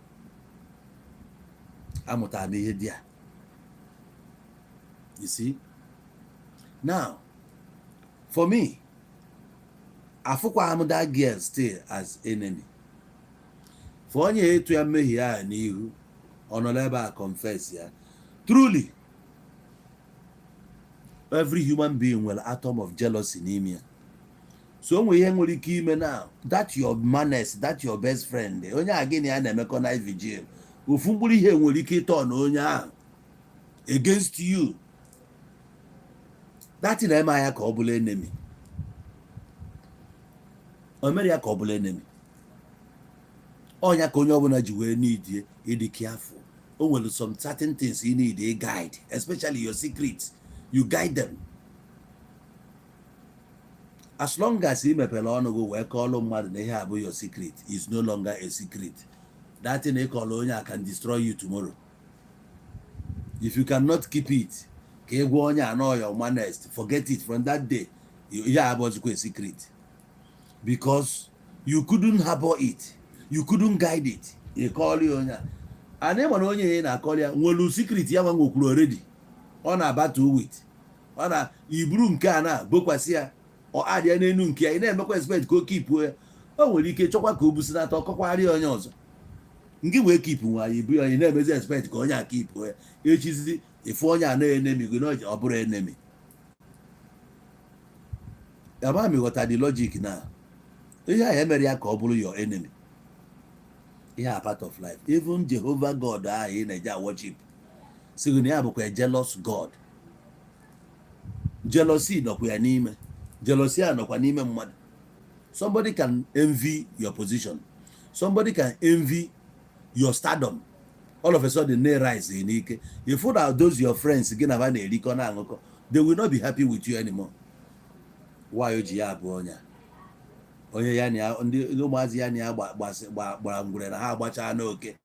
Amụtara m ihe dị a. You see? Now, for me, afụkwa m that girl still as enemy. For onye etu ya mmehie ya n'ihu, ọ nọ ebe a confess ya. Truly, every human being nwere atom of jealousy n'ime ya. So onwe ihe nwere ike ime now, that your manners, that your best friend, onye a gịnị ya na-emekọ night vigil, ofu mkpụrụ ihe nwere ike ịtọ na onye ahụ against you. That na-eme ya ka ọ bụla enemy. O mere ya ka ọ bụla enemy. Onya ka onye ọbụla ji wee need ịdị careful. O nwere some certain things you need a guide, especially your secrets. You guide them. As long as you mepere ọnụ go wee call mmadụ na ihe abụ your secret, is no longer a secret. That thing they call onye can destroy you tomorrow. If you cannot keep it, ka egwu onye anọ your manners, forget it from that day. Ya abụzikwa a secret. Because you couldn't harbor it. You couldn't guide it. You call you onye. And then when onye na call ya, nwelu secret ya nwa nwokwuru already. Ọ na battle with. Ọ na iburu nke a na bokwasị ya. Ọ adịa n'enu nke ya, ị na-emekwa expect ka o keepu ya. O nwere ike chọkwa ka o businata ọkọkwarị onye ọzọ. Nke wee keep nwa ya ibu onye na-emezi expect ka onye a keep ya. Echizi ifu onye a na enemy go no ọ bụrụ enemy. Ama me got the logic now. Ihe a emere ya ka ọ bụrụ your enemy. Ihe a part of life. Even Jehovah God in a worship. So you have a jealous God. Jealousy nọkwa ya n'ime. Jealousy nọkwa n'ime mmadụ. Somebody can envy your position. Somebody can envy your stardom. All of a sudden they rise in ike. You find out those your friends they will not be happy with you anymore. Why you ya bụ onya? Onye ya na ndị ụmụazị ya na gbara ngwere na ha agbacha n'oke.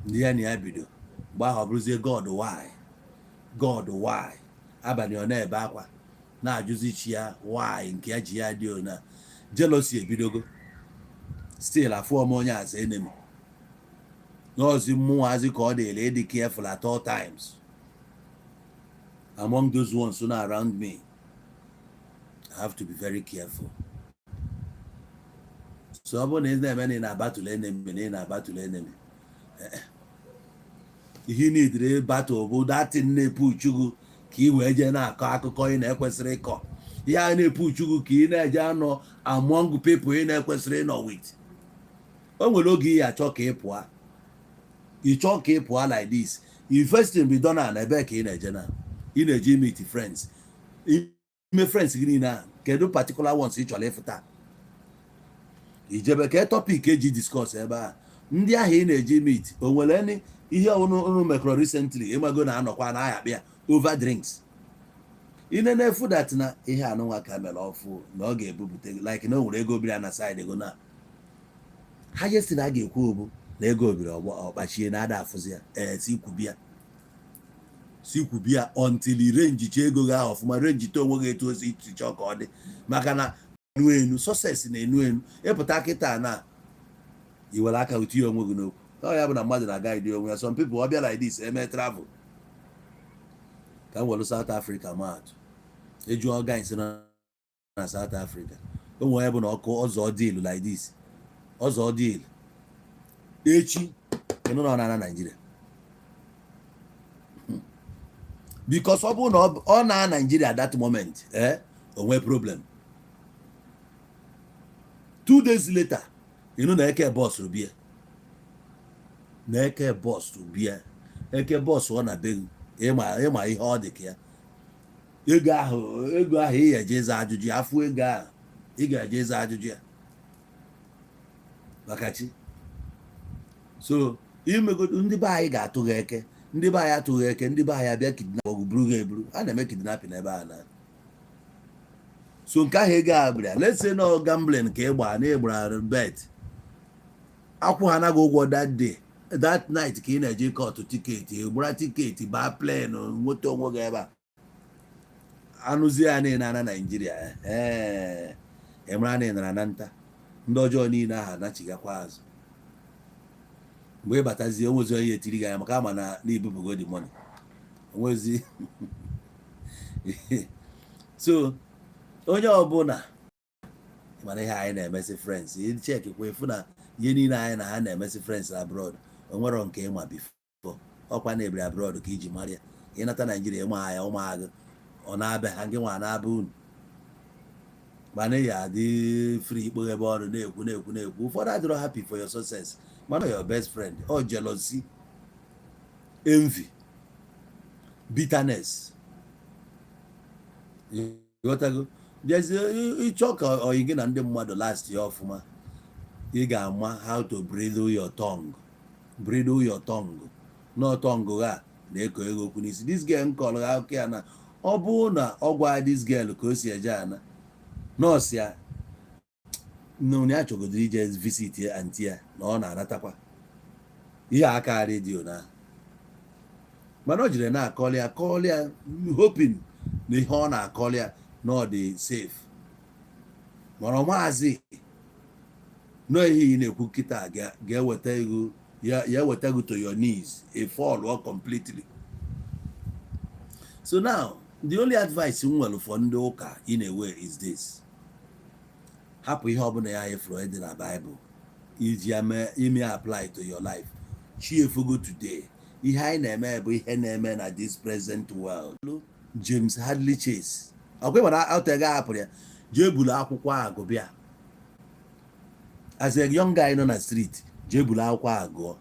Ndị ya na ya bido. Gba ha bụrụzie God why? God why? Abalị ọ na-ebe akwa na-ajụzi chi ya why nke ya ji ya dị ona. Jealousy ebidogo. Still afọ m onye as enemy. N'ozi mmụazị ka ọ dị dị careful at all times. Among those ones who are around me, I have to be very careful. So ọ bụ na ị na-battle enemy. Ihe needre battle bụ that thing na-epuchu gị ka ị wee jee na-akọ akụkọ ị na-ekwesịrị ịkọ. Ihe a na-epuchu gị ka ị na-eje anọ among people ị na-ekwesịrị ịnọ with. O nwere oge ị achọ ka ị pụọ. Ị chọọ ka ị pụọ like this. You first thing be done na ebe ka ị na-eje na. Ị na-eje meet friends. Ime friends gị niile kedu particular ones ị chọrọ ịfụta. Ijebe ka topic eji discuss ebe a. Ndị ahụ ị na-eje meet o nwere ihe unu mekọrọ recently ịmago na anọkwa na aya bịa over drinks. Ị na-efu that na ihe anụnwa ka mere ọfụ na ọ ga-ebupute like na o nwere ego biri na side ego na highest na a ga-ekwu obu na ego obiri ọkpachie na ada afụzi ya sikwubia until range chi ego ga ọfụma range to onwe ga-etu ozi ichichọ ka ọ dị maka na enu success na enu ịpụta kịta na iwere aka uti onwe gị n'okwu. Ọ ya bụ na mmadụ na-aga ide onwe ya. Some people ọ bịa like this eme travel ka m welu South Africa maatụ eju guys na South Africa o nwere bụ na ọkụ ọzọ deal like this ọzọ deal echi ịnụ na Nigeria because ọ bụ na ọ na Nigeria at that moment onwe problem. 2 days later ịnụ na eke boss rubie eke boss ọ na be ịma ihe ọ dị ka ya ego ahụ ị ga-eje eze ajụjụ afụ ego ahụ ị ga-eje eze ajụjụ ya maka chi. So imegodo ndị be anyị ga-atụ eke ndị be anyị atụghị eke ndị be anyị abịa kidnap ọgụ buru ha eburu a na-eme kidnapping ebe a na. So nke ahụ ego a bịara let's say no gambling ka ịgba na ịgbara bet akwụ ha anaghị ụgwọ that night ka ị na-eje kọtụ tiketi gbara tiketi baa plane nweta onwe gị ebe a anụzie ya niile na Naịjirịa emara na ịnara na nta ndị ọjọọ niile ahụ anachigakwa azụ mgbe ịbatazie onwezi onye etiri gị anya maka ama na ibubugo the money onwezi so onye ọbụla mana ihe anyị na-emesi friends cheki kwa efu na ihe niile anyị na ha na-emesi friends abroad onwero nke ịma before ọkwa na-ebiri abroad ka iji mara ya ịnata Naijiria ịma ya ụmụagụ ọ na-abịa ha nke nwa na-abịa unu mana ya adị free ikpoghe ebe ọrụ na-ekwu ụfọdụ adịrọ happy for your success mana your best friend or jealousy envy bitterness ịghọtago ịchọ ka oyi gị na ndị mmadụ last ya ọfụma ị ga-ama how to bridle your tongue no tongue ha na-eko ego okwu n'isi. This girl nkọrọ ha akụkọ ya na ọ bụ na ọ gwa this girl ka o si eje ana nọọsụ ya nne ya chọgodoro ije visit ya anti ya na ọ na-anatakwa ihe aka redio na mana o jiri na-akọli ya hoping na ihe ọ na-akọli ya na ọ dị safe mana maazị no ihe ị na-ekwu kịta ga-eweta ego ya eweta go to your knees a fall or completely. So now the only advice m nwere for ndị ụka in a way is this: hapụ ihe ọbụla ya efuru dị na Bible iji ime apply to your life. Chi efugo today ihe anyị na-eme bụ ihe na-eme na this present world. James Hadley Chase ọkwa mana otega hapụrụ ya jee bulu akwụkwọ agụ bịa as a young guy nọ na street jee bulu akwụkwọ agụọ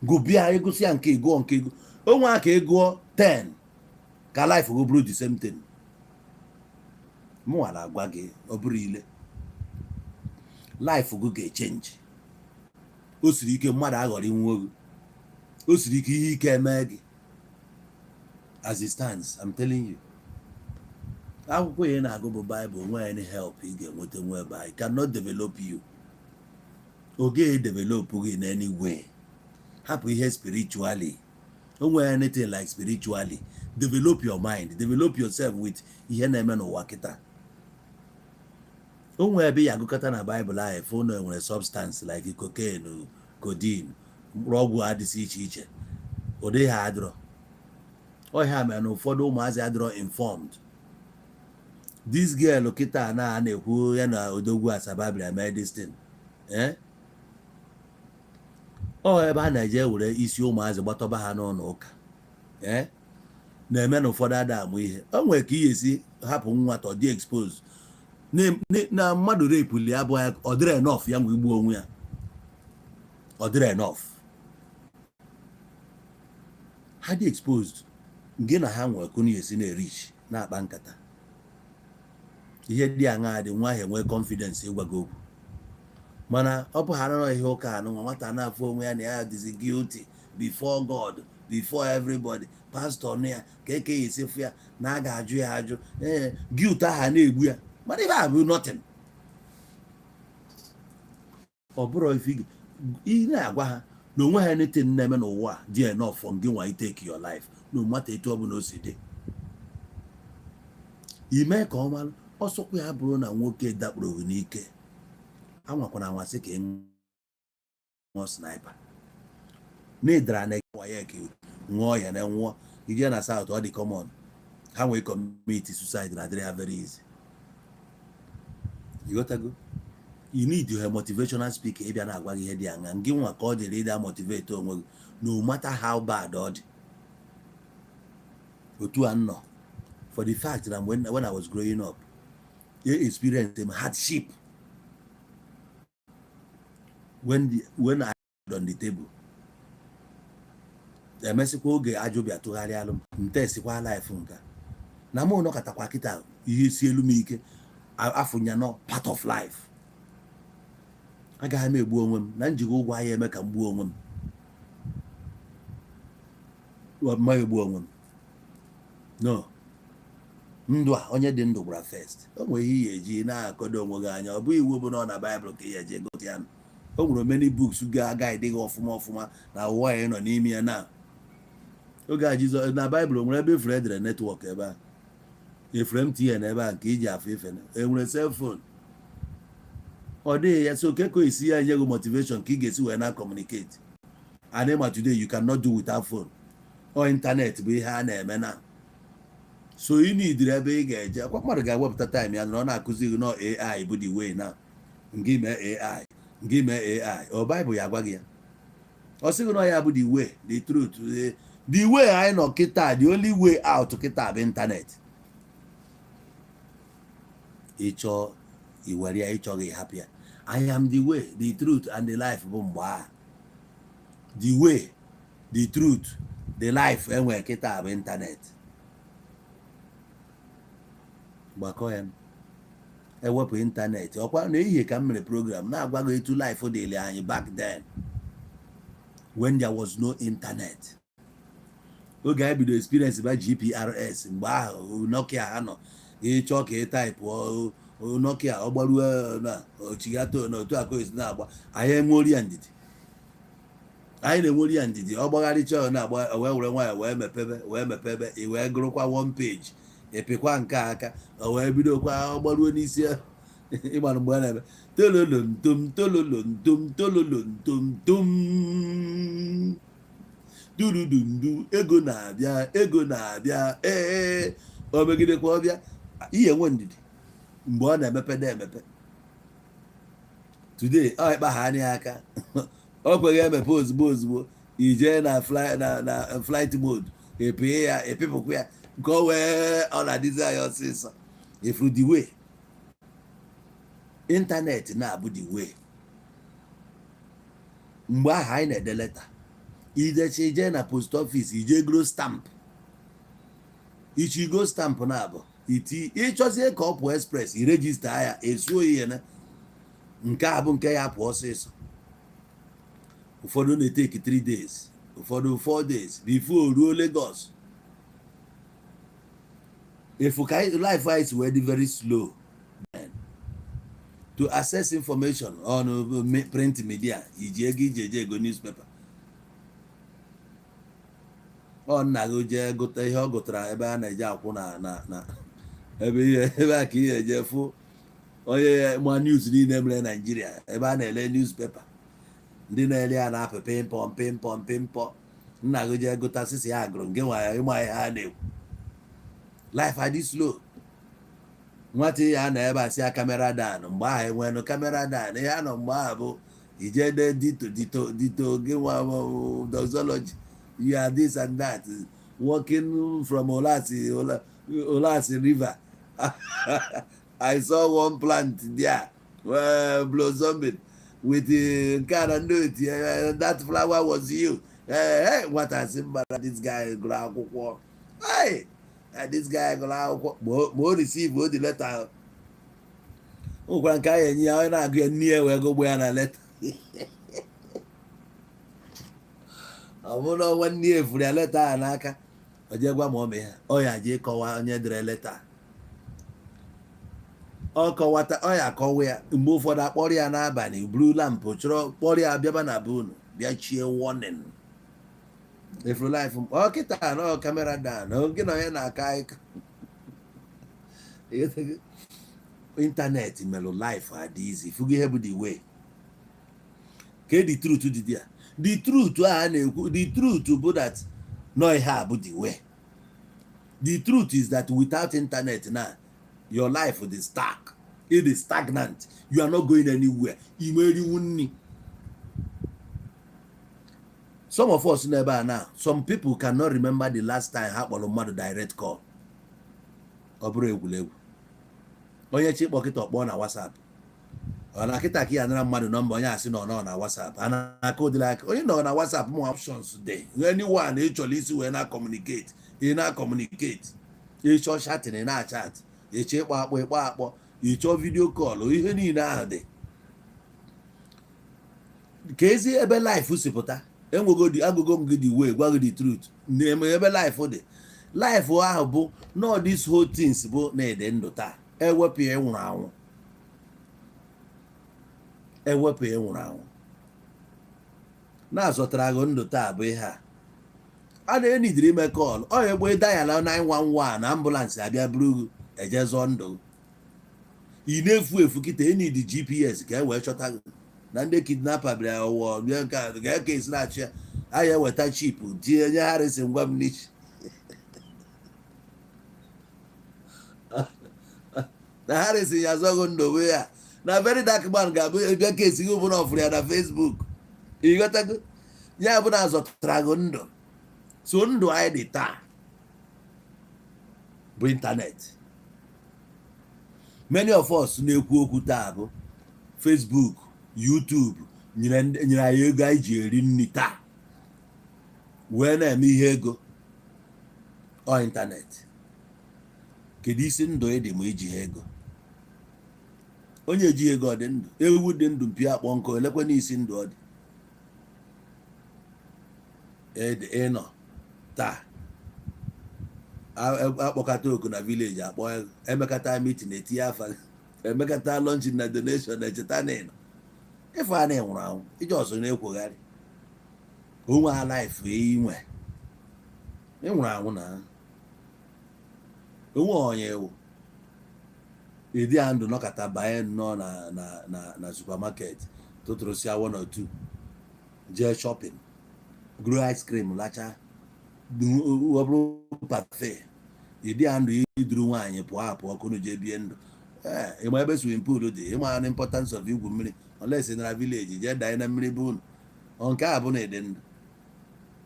gụbịa ịgụsị ya nke ịgụọ nke ịgụ onwe aka ịgụọ 10 ka life go bụrụ the same thing. Mụnwa na-agwa gị ọ bụrụ ile life go ga-echenji. O siri ike mmadụ aghọrọ inwe oge, o siri ike ihe ike eme gị. As it stands, I'm telling you, akwụkwọ ihe na-agụ bụ Bible nwere any help ị ga-enweta nwe ebe I cannot develop you. Oge develop gị in any way. Hapụ ihe spiritually. Don't wear anything like spiritually. Develop your mind. Develop yourself with ihe na-eme n'ụwa kịta. O nwere ebe ya agụkọta na Bible ahụ efu na nwere substance like cocaine, codeine, ọgwụ adịsị iche iche. Ụdị ha adịrọ. Ọ ha mere na ụfọdụ ụmụazị adịrọ informed. This girl kịta na-ekwu ya na odogwu Asababria mee this thing. Ọ ebe a na-eje were isi ụmụazị gbatọba ha n'ụlọ ụka. Na-eme na ụfọdụ ada amụ ihe. O nwere ka ihe esi hapụ nwa tọ dị expose na mmadụ repuli abụọ ọ dịrị enough ya nwe igbu onwe ya. Ọ dịrị enough. Ha dị exposed gị na ha nwere kunu esi na-erich na-akpa nkata. Ihe dị aṅa dị nwa ahụ enwe confidence ịgwa gị okwu. Mana ọ bụ ha nọ ihe ụka anụ nwata na-afụ onwe ya na ya dịzi guilty before God, before everybody. Pastor nọ ya ka eke ya esefu ya na a ga-ajụ ya ajụ. Guilt aha na-egbu ya. Mana ibe a bụ nothing. Ọ bụrụ ife ị na-agwa ha na onwe ha anything na-eme n'ụwa dị enough for gị nwa take your life no matter etu ọ bụla o si dị. Ime ka ọ malụ ọsọkwa ya bụrụ na nwoke dakpuru n'ike. Anwakwana anwasị ka nwụọ sniper. N'ịdara na ya ka nwụọ ya na nwụọ. Ije na South ọ dị common. Ha nwee commit suicide na adịrị ha very easy. You got to go. You need your motivational speaker ịbịa na-agwa gị ihe dị aṅa. Ngị nwa ka ọ dịrị ịda motivate onwe gị no matter how bad ọ dị. Otu a nọ. For the fact that when I was growing up, I experienced hardship. When I on the table, the Mexico oge ajobia tụgharị alụ ntesikwa life nka na mụ nọ katakwa kịta ihe si elu m ike afụnya nọ part of life. Agaghị m egbu onwe m na njigo ụgwọ ahịa eme ka m gbuo onwe m. Ma egbu onwe m. No. Ndụ a onye dị ndụ gbara first. O nwere ihe eji na-akọdo onwe gị anya. Ọ bụ iwu bụ na Bible ka ihe eji gote ya. O nwere many books ga-agaghị gị ọfụma na ụwa ya nọ n'ime ya na oge a Jizọs na Bible nwere ebe efere edere netwọk ebe a efere Thier na ebe a nke iji afọ ife enwere cell phone. Ọ dịghị ya so keko isi ya nye gị motivation ka ị ga-esi wee na communicate. And ma today you cannot do without phone or internet bụ ihe a na-eme na. So ị need ebe ị ga-eje akwa mmadụ ga-ewepụta time ya na ọ na-akụzi gị na AI bụ the way na ngị mee AI ngị mee AI ọ Bible ya agwa gị ya. Ọ sị gị na ya bụ the way, the truth, the way anyị nọ kịta, the only way out kịta bụ internet. Ịchọ iwere ya ịchọ gị hapụ ya. I am the way, the truth and the life bụ mgbe a. The way, the truth, the life enwere kịta bụ internet. Gbakọ ya ewepụ internet ọkwa na ihe ka m mere program na-agwa gị etu life dịrị anyị back then when there was no internet. Oge anyị bido experience ba GPRS mgbe ahụ Nokia ha nọ ịchọ ka ị taịpụ Nokia ọ gbaruo na ochigato na otu akọ esi na-agba anyị enweri ya ndidi. Anyị na-enweri ya ndidi ọ gbagharịcha na-agba wee were nwayọ wee mepebe i wee gụrụkwa one page epekwa nke aka o wee bidokwa ọ gbaruo n'isi ịgbara mgbe a na-eme tololontom tololontom tololontom durudundu ego na-abịa o megidekwa ọbịa ihe nwe ndidi mgbe ọ na-emepede emepe. Today ọ ịkpa ha anya aka ọ kweghị emepe ozugbo ije na flight mode epee ya epipụkwa ya go where all of these are your sister. If you the way internet na-abụ the way mgbe ahụ anyị na-ede leta ideche ije na post office ije gro stamp ichigo stamp na-abụ iti ịchọzie ka ọ pụọ express irejista ya esuo ihe na nke a bụ nke ya pụọ ọsịsọ ụfọdụ na-eteki 3 days ụfọdụ 4 days before ruo Lagos if life is very very slow to access information on print media iji ego newspaper ọ nna gị jee gụta ihe ọ gụtara ebe a na-eje akwụ na ebe a ka ihe eje fụ onye ma news niile mere Nigeria ebe a na-ele newspaper ndị na-ele ya na-apị pimpọ nna gị jee gụta sisi ya agụrụ nke nwa ya ịma ihe ha na-ekwu life adị slow nwata ya na ebe a si ya kamera dan mgbe ahụ enwenụ kamera dan ihe anọ mgbe ahụ bụ ije de dito gị nwa doxology you are this and that walking from Olasi river I saw one plant there blossoming with that flower was you. Hey, what I say about this guy gụrụ akwụkwọ. Hey, this guy gụrụ akwụkwọ ma o receive o the letter. O gwara nke anyị enyi ya ọ na-agụ ya nne ya wee gụgbo ya na leta. Ọ bụrụ na nwanne ya efuru ya leta a n'aka o jee gwa ma ọ mee ha ọ ya jee kọwaa onye dere leta ọ kọwata ọ ya akọwa ya mgbe ụfọdụ akpọrọ ya n'abalị buru lampụ chọrọ kpọrọ ya bịaba na be unu bịa chie warning efuru life ọ kịta na kamera dan gị na onye na-aka ịka ịntanetị melụ life adị easy fugo ihe bụ the way ke the truth dị there the truth a na-ekwu the truth bụ that no ihe a bụ the way the truth is that without internet now your life is stuck. It is stagnant. You are not going anywhere. Some of us never now. Some people cannot remember the last time happened mmadụ direct call. Ọ bụrụ egwuregwu. Onye chi kpọkịta ọkpọ na WhatsApp. Ọ na kịta ka ya nara mmadụ nọmba onye asị nọ na WhatsApp. Ana akọdịla aka onye nọ na WhatsApp more options dey. Anyone ị chọrọ isi wee na communicate. Ị na communicate. Ị chọọ chatting na chat. Eche ịkpọ akpọ ịchọ vidio kọlụ ihe niile ahụ dị ka ezi ebe life si pụta enwegodi agụgo m gị the way gwa gị the truth na-eme ebe life dị life ahụ bụ no this whole things bụ na-ede ndụ taa ewepụ ya nwụrụ anwụ na-azọtara gị ndụ taa bụ ihe a na-enidiri ime kọlụ ọ egbe dayala 911 na ambụlansị abịa buru ejezọ ndụ ị na-efu efu kịta enyi dị GPS ka e wee chọta gị na ndị kidnapper bịara ọwụwa bịa nke a ga-eke esi na-achị ya anyị eweta chip tinye nye harịsị ngwa m n'ichi na harịsị ya azọghị ndụ onwe ya na very dark man ga-abụ bịa ka esighị ụbụ na ọfụrụ ya na Facebook ịghọtago ya bụ na azọtara gị ndụ so ndụ anyị dị taa bụ ịntanetị many of us na-ekwu okwu taa bụ Facebook YouTube nyere anyị ego anyị ji eri nri taa wee na-eme ihe ego ọ ịntanetị kedu isi ndụ ị dị ma iji ha ego onye ejighị ego ọ dị ndụ ewu dị ndụ mpi akpọ nkụ elekwe n'isi ndụ ọ dị ịnọ taa akpọkọta oku na village akpọ emekata meeting etinye afa emekata lunch na donation echeta na ịnọ ife a na-enwụrụ anwụ ije ọzọ na-ekwogharị onwe ha life inwe ịnwụrụ anwụ na onwe onye ewu ịdị ya ndụ nọkọta banye nnọọ na supermarket tụtụrụsịa 1 or 2 jee shopping grow ice cream lacha ọ bụrụ parfait ịdị ya ndụ iduru nwaanyị pụọ apụ ọkụnụ jee bie ndụ ịma ebe swimming pool dị ịma na importance of igwu mmiri unless na village jee danye na mmiri bụ unu nke a bụ na ịdị ndụ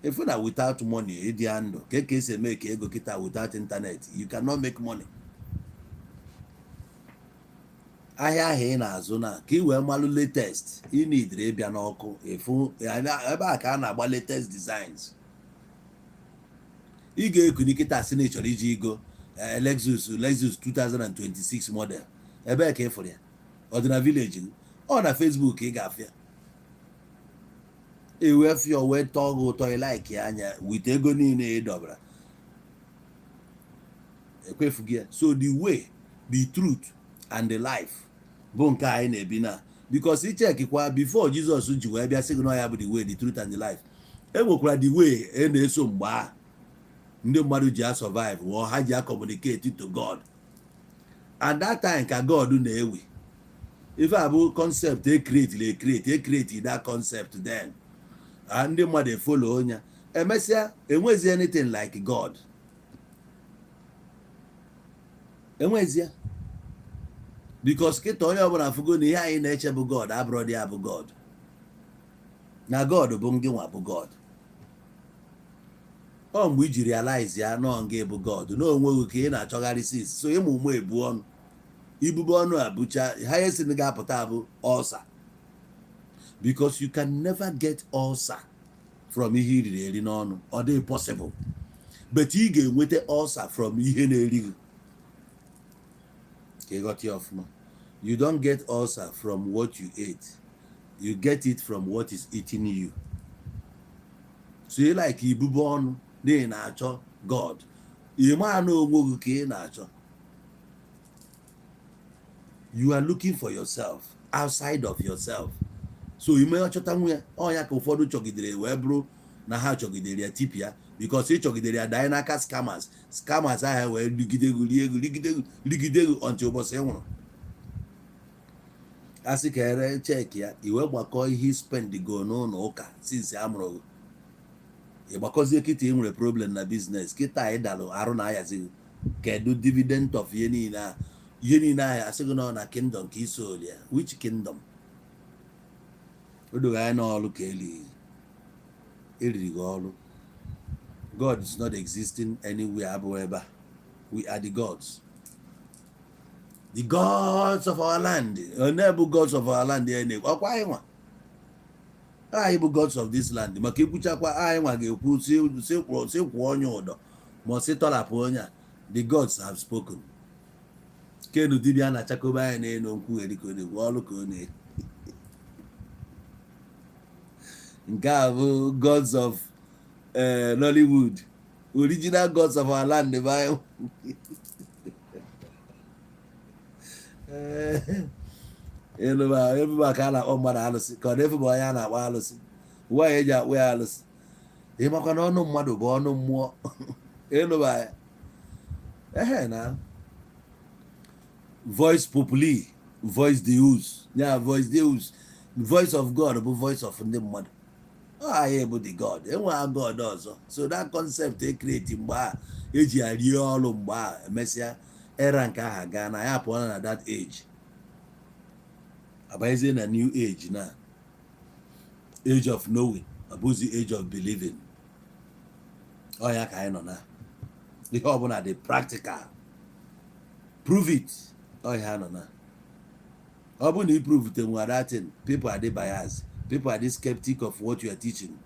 If you are without money, Ediando, KK make ego kita without internet, you cannot make money. Ahịa ahụ ị na-azụ na ka ị wee malụ latest ị nidiri ịbịa n'ọkụ efu ebe a ka a na-agba latest designs. Ị ga-ekuni kịta si na ị chọrọ iji igo Lexus 2026 model ebe ka ịfụrụ ya ọ dị na village ọ na Facebook ị ga-afịa ewefịa wee tọọ gị ụtọ ịlaiki anya wit ego niile ị dọbara ekwefughị ya. So the way, the truth and the life bụ nke anyị na-ebi na, because ichekikwa before Jizọs ji wee bịa sị gị na ya bụ the way, the truth and the life, enwekwara the way e na-eso mgbe a ndị mmadụ ji a survive or ha ji a communicate to God, and that time ka God na-ewi ife abụ concept e create that concept then ndị mmadụ follow onye emesịa enwezi anything like God, enwezia, because kịta onye ọbụla afụgo na ihe anyị na-eche bụ God abụrụ dị abụ God, na God bụ ngị nwa bụ God. Ọ mgbe iji realize ya nọ ngị bụ God na onweghị ka ị na-achọgharị sis, so ịmụ ụmụ ebu ọnụ ibube ọnụ abụcha ha esi na ga-apụta bụ ulcer, because you can never get ulcer from ihe iriri eri n'ọnụ, ọ dị possible, but ị ga-enweta ulcer from ihe na-eri gị. You don't get ulcer from what you ate, you get it from what is eating you. So you like ibube ọnụ na na-achọ God, ịma na onwe gị ka ị na-achọ. You are looking for yourself outside of yourself. So ime ọchọta nwe ọnya ka ụfọdụ chọgidere wee bụrụ na ha chọgidere ya tipịa, because ị chọgidere ya danye n'aka scammers ahụ wee rigide ego until ụbọchị ị nwụrụ. Asị ka ere cheki ya iwe gbakọ ihe spend go n'ụlọ ụka since amụrụ gị, ịgbakọzie kịta ị nwere problem na business kịta ị dalụ arụ na ayazi kedu dividend of ihe niile ahụ asị gị nọ na kingdom ka iso ya. Which kingdom? Odoghị anya n'ọlụ ka eriri gị ọlụ. God is not existing anywhere abụọ ebe a. We are the gods. The gods of our land. Onye bụ gods of our land ya na-ekwu ọkwa anyị nwa anyị bụ gods of this land, maka ekwuchakwa anyị nwa ga-ekwu si kwụọ onye ụdọ ma si tọrapụ onye a. The gods have spoken. Kenu dibịa na-achakobe anyị n'elu nkwugherikode ọlụ ka ọ na-eri. Nke a bụ gods of Nollywood, original gods of our land. Ebe ka a na-akpọ mmadụ alụsị ka ọ na-efu bụ onye a na-akpọ alụsị, nwaanyị eji akpọ ya alụsị. Ịmakwa na ọnụ mmadụ bụ ọnụ mmụọ. Ịnụba ya na voice populi, voice deus, ya voice deus, voice of God bụ voice of ndị mmadụ. Anyị bụ the God, enweghị God ọzọ. So that concept e create mgbe a eji arie ọrụ mgbe a emesịa era nke aha gaa na ya pụọ na that age, abazie na new age, na age of knowing abụzi age of believing. Ọ ya ka anyị nọ na ihe ọbụla dị practical, prove it. Ọ ya nọ na ọ bụ na i prove te nwa that thing, people are biased, people are skeptic of what you are teaching,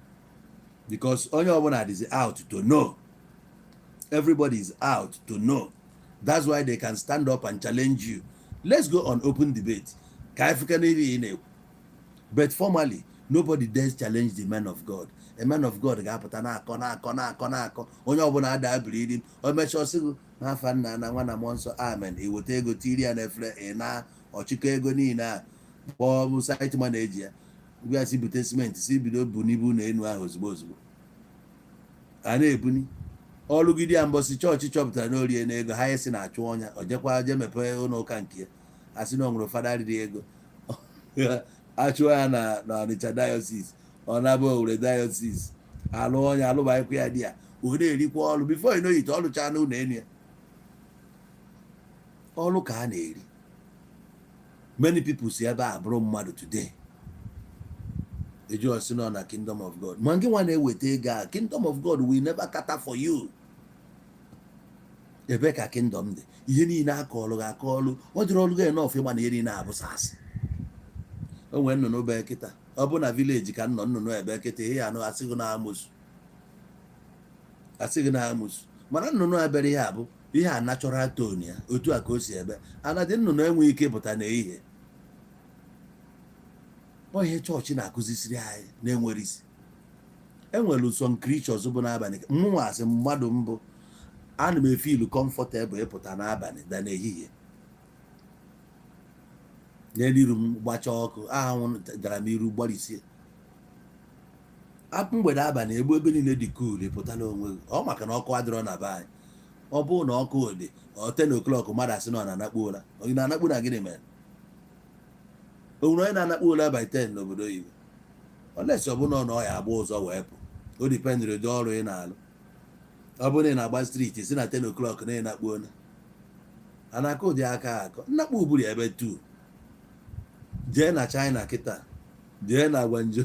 because onye ọbụla is out to know. Everybody is out to know. That's why they can stand up and challenge you. Let's go on open debate. But formally, nobody dares challenge the man of God. A man of God ga-apụta na-akọ onye ọbụla ada bleeding o mechaa sị na afa nna na nwa na mmụọ nsọ amen, iweta ego tiri ya n'efere na ọchịkọ ego niile a kpọọ site manager ya bịa si bute simenti si bido bu n'ibu na enu ahụ ozugbo a na-ebuni ọlụgide ya mbọsị chọọchị chọpụtara na orie na ego ha esi na-achụ ọnya o jekwa je mepee ụlọ ụka nke ya asị na ọ nwere fada riri ego achụọ ya na Ọnịcha diocese, ọ na-abụ Owere diocese, alụ ọnya alụbaịkwa ya di ya o na-erikwa ọlụ. Before you know it, ọlụcha na ụlọ enu ya ọlụ ka a na-eri. Many people si ebe a bụrụ mmadụ today. eji osi nọ na kingdom of God ma gị nwa na-eweta ego a kingdom of God will never cater for you. ebe ka kingdom dị ihe niile akọọlụ gị akọọlụ ọ jụrụ ọlụ gị enough ịgba na ihe niile abụsa asị. O nwere nnụnụ be kịta ọ bụ na vileji ka nnụnụ ebe kịta ihe anụ asịghị na amusu mana nnụnụ abịara ihe abụ ihe a natural tone ya otu a ka o si ebe anadị nnụnụ enweghị ike pụta n'ehihie. Ọ ihe chọọchị na-akụzisiri anyị na-enwere isi. Enwere some creatures bụ n'abalị mụnwa asị mmadụ mbụ ana m efilu comfortable ịpụta n'abalị da n'ehihie n'eliru m gbacha ọkụ anwụ dara m iru gbarisie apụ mgbede abalị egbu ebe niile dị cool ịpụtala onwe gị ọ maka na ọkụ adịrọ na be anyị. Ọ bụrụ na ọkụ dị 10 o'clock mmadụ asị na ọ na-anakpu ụra onye na-anakpu na gịnị mere onwere onye na-anakpu ụra by 10 n'obodo oyibo olesi ọ bụla ọ ya agba ụzọ wee pụ o dipendịrị ụdị ọrụ ị na-alụ. Ọ bụrụ na ị na-agba streeti si na 10 o'clock na ịnakpu ona a na-aka ụdị aka akọ nnakpu uburu ebe 2 jee na China kịta jee na Gwanjo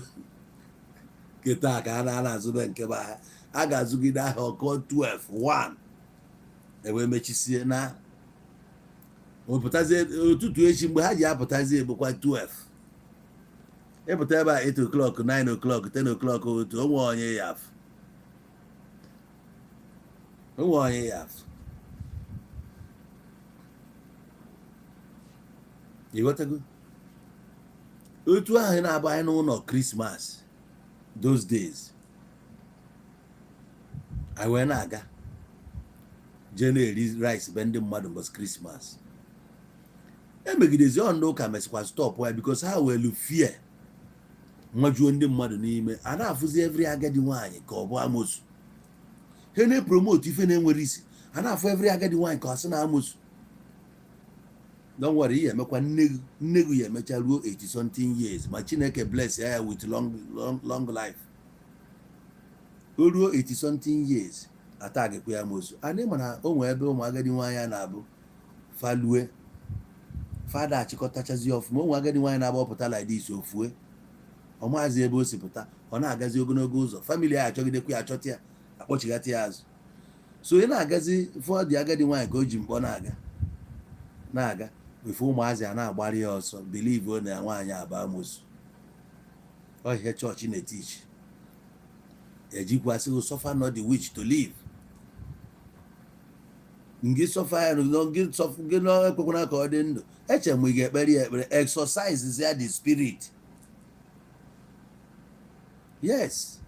kịta ka a na-azụbe nke be ha a ga-azụgide ahịa ọkụ 12 1 ewee mechisie na pụtazie ụtụtụ echi mgbe ha ji apụtazi ebukwa 12 ịpụta ebe a 8 o'clock 9 o'clock 10 o'clock otu onwe onye ya afụ ịghọtago otu ahụ na-abụ anyị n'ụlọ Christmas those days anyị wee na-aga jee na-eri rice be ndị mmadụ mbọchị Christmas emegidezi ndị ụka mesịkwa stop ya because ha welu fear nwajuo ndị mmadụ n'ime a na-afụzi every agadi nwaanyị ka ọ bụ amosu he na-epromote ife na-enwere isi a na-afụ every agadi nwaanyị ka ọ sị na amosu. Don't worry, ihe emekwa nne gị ya emecha ruo 80 something years ma Chineke bless ya with long life o ruo 80 something years atagịkwa ya amosu. Anyị mana o nwee ebe ụmụ agadi nwaanyị a na-abụ falue fada achịkọtachazi ọfụma ụmụ agadi nwaanyị na-agbapụta like this ofue ọ maazi ebe o si pụta ọ na-agazi ogologo ụzọ famili ya achọgidekwa ya achọta ya akpọchighata ya azụ. So ị na-agazi fọdụ agadi nwaanyị ka o ji mkpọ na-aga ife ụmụazị a na-agbara ya ọsọ believe na nwaanyị aba amosu. Ọ ihe chọọchị na-etichi ejikwasị suffer not the witch to live. Ngị sọfa ya gị na-ekwekwara ka ọ dị ndụ eche m ị ga-ekpere ya ekpere exercise ya the spirit. Yes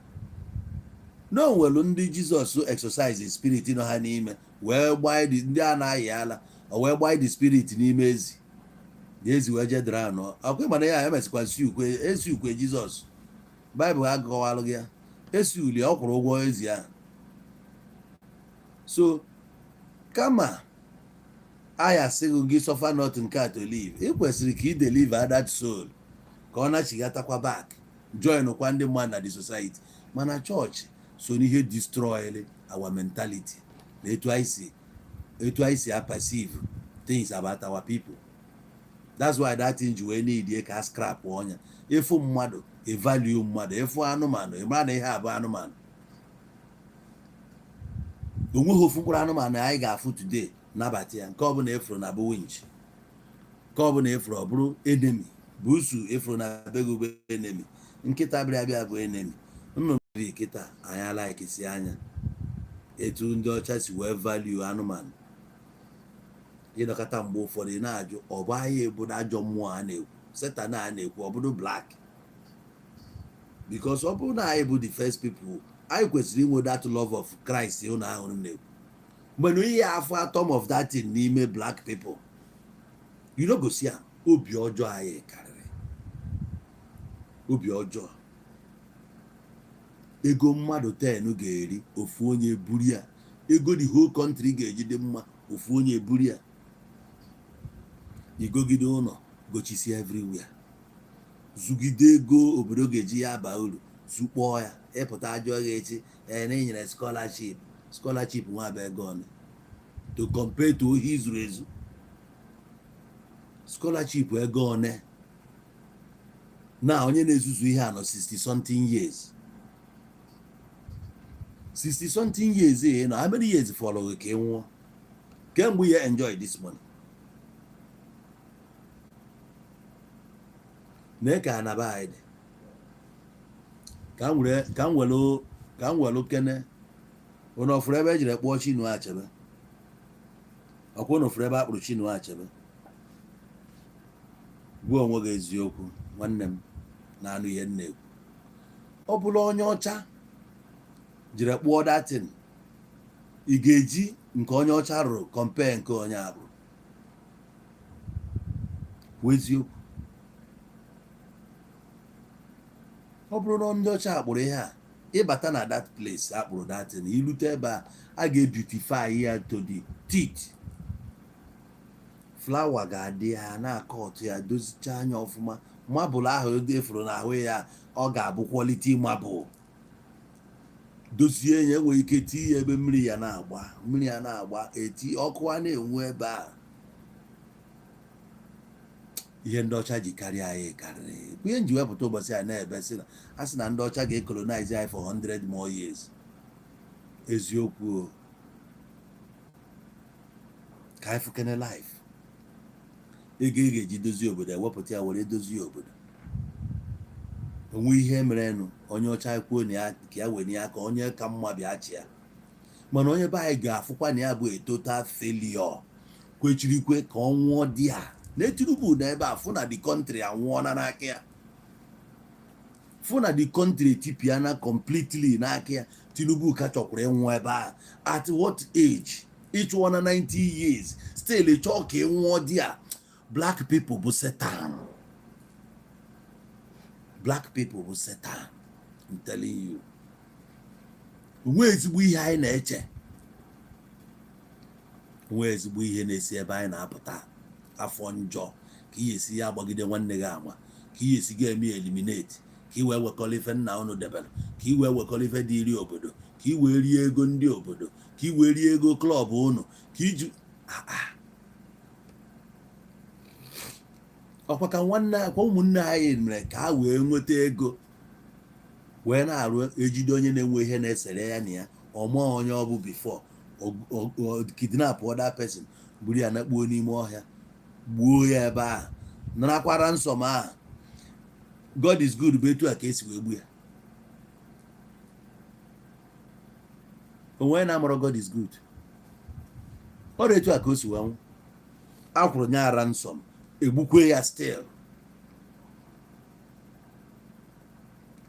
no nwelu ndị Jizọs exercise spirit nọ ha n'ime wee gbaa ndị a na-ayị ala o wee gbaa the spirit n'ime ezi ezi wee jedere anọ akwụ mana ya emesịkwa esi ukwe Jizọs Baịbụl agọwalụ gị ya esi uli ọ kwụrụ ụgwọ ezi ahụ. So kama aya sịghị gị suffer not nke a to live ị kwesịrị ka ị deliver that soul ka ọ na-achịgatakwa back join kwa ndị mmadụ na the society. Mana chọọchị so n'ihe destroy our mentality na etu anyị si perceive things about our people. That's why that thing ji wee need ka scrap ọnya ịfụ mmadụ evalue mmadụ ịfụ anụmanụ ịmara na ihe abụ anụmanụ onweghị ofu mkpụrụ anụmanụ anyị ga-afụ today nabata ya nke ọbụla efuru na bụ winch nke ọbụla efuru ọ bụrụ enemy bụ usu efuru na bego ube enemy nkịta bịa bụ enemy nnụnụ bi kịta anyị alaikisi anya etu ndị ọcha si wee value anụmanụ. Ịdọkọta mgbe ụfọdụ na-ajụ ọ bụ anyị ebudo ajọ mmụọ a na-ekwu Satan a na-ekwu ọ bụrụ black because ọ bụrụ na anyị bụ the first people anyị kwesịrị inwe that love of Christ ụnụ ahụrụ na-ekwu mgbe na ihe afọ atom of that thing n'ime black people you know gosi ya obi ọjọọ anyị karịrị obi ọjọọ. Ego mmadụ 10 ga-eri ofu onye buru ya ego the whole country ga-eji dị mma ofu onye buru ya igogide ụlọ gochisi everywhere zugide ego obodo ga-eji ya aba uru zukpọọ ya ịpụta ajọ ya echi na enyere scholarship nwa bụ ego ọnụ to compare to ohi zuru ezu scholarship ego one na onye na-ezuzu ihe a nọ 60 something years 60 something years no, how many years follow ka ị nwụọ kemgbe ya enjoy this money na ka anaba anyị ka m welu kene onye ofuru ebe ejiri kpọọ Chinua Achebe ọkwa na ofuru ebe akpụrụ Chinua Achebe gbuo onwe gị eziokwu nwanne m na-anụ ihe nna ekwu ọ bụla onye ọcha jiri kpụọ datin ị ga-eji nke onye ọcha rụrụ compare nke onye abụ eziokwu ọ bụrụ na ndị ọcha akpụrụ ihe a ịbata na that place akpụrụ datin ilute ebe a ga-ebutify ya to the teeth flawa ga-adị ya na-akọ ọtụ ya dozicha anya ọfụma mabụl ahụ efuru n'ahụ ya ọ ga-abụ quality mabụl dozie ya enwere ike tii ya ebe mmiri ya na-agba eti ọkụ a na-enwu ebe a ihe ndị ọcha ji karịa anyị karịrị ihe nji wepụta ụbọchị a na-ebe sị na a sị na ndị ọcha ga-ekolonize anyị for 100 more years eziokwu ka anyị fụkene life ego ị ga-eji dozie obodo ewepụta ya were dozie obodo onwe ihe merenụ onye ọcha kwuo na ya ka ya were ya ka onye ka mma bịa chi ya mana onye be anyị ga-afụkwa na ya bụ total failure kwechirikwe ka ọ nwụọ dị ya na-etinubu na ebe a fụ na the country anwụọna n'aka ya fụ na the country tipiana completely n'aka ya Tinubu ka chọkwara ịnwụ ebe a at what age ịchụọ na 90 years still ịchọ ka ịnwụọ dị ya black people bụ Satan. Black people bụ Satan. I'm telling you. Onwe ezigbo ihe anyị na-eche. Onwe ezigbo ihe na-esi ebe anyị na-apụta afọ njọ ka ihe esi ya agbagide nwanne gị ama ka ihe esi ga-eme eliminate ka i wee wekọrọ ife nna unu debere ka i wee wekọrọ ife dị iri obodo ka i wee rie ego ndị obodo ka i wee rie ego klọb unu ka iji ọkwa ka ụmụnne anyị mere ka ha wee nweta ego wee na-arụ ejide onye na-enwe ihe na-esere ya na ya ọma onye ọ bụ before kidnap other person buru ya na kpuo n'ime ọhịa gbuo ya ebe a narakwara nsọm ahụ God is good bụ etu a ka esi wee gbu ya onwe na-amụrụ God is good ọ dị etu a ka o si wee nwụ akwụrụ nye ara nsọm egbukwe ya still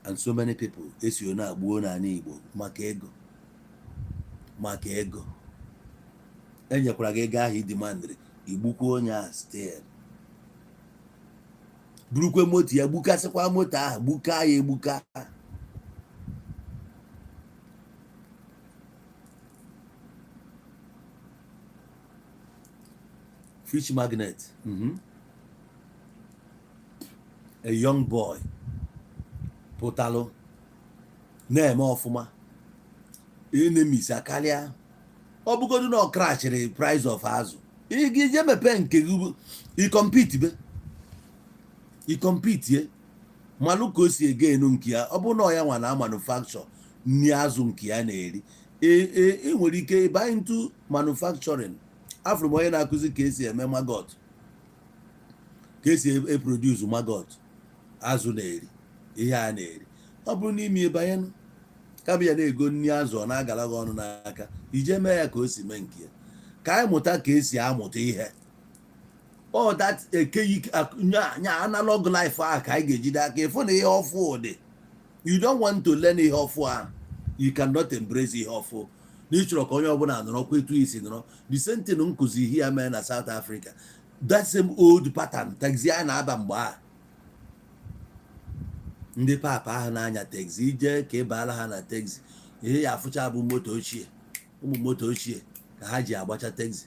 and so many people esi na agbuo n'ala Igbo maka ego enyekwara gị ego ahụ idimandịrị igbukwe onye a still burukwe moto ya gbukasịkwa moto ahụ gbuka ya egbuka fish magnet a young boy pụtalụ na-eme ọfụma enemies akarịa ọ bụgodu na ọ krachiri price of azụ ị ga-eje mepe nke gị ikompiti malụ ka o si ege enu nke ya ọ bụ na ya nwa na manufacture nri azụ nke ya na-eri ị nwere ike buy into manufacturing afụrụ m onye na-akụzi ka esi eme maggot ka esi produce maggot azụ na-eri ihe a na-eri ọ bụrụ n'ime banye kabụ ya na-ego nri azụ ọ na-agala gị ọnụ n'aka ije mee ya ka o si mee nke ya ka anyị mụta ka esi amụta ihe that nya analog life ahụ ka anyị ga-ejide aka ịfụ na ihe ọfụ dị you don't want to learn ihe ọfụ ahụ you cannot embrace ihe ọfụ n'ịchọrọ ka onye ọbụla nọrọkwa etu isi nọrọ the same thing nkụzi ihe ya mee na South Africa that same old pattern taxi a na-aba mgbe a ndị papa ahụ na-anya taxi ije ka ịbaala ha na taxi ihe ya afụcha bụ ụmụ moto ochie ka ha ji agbacha taxi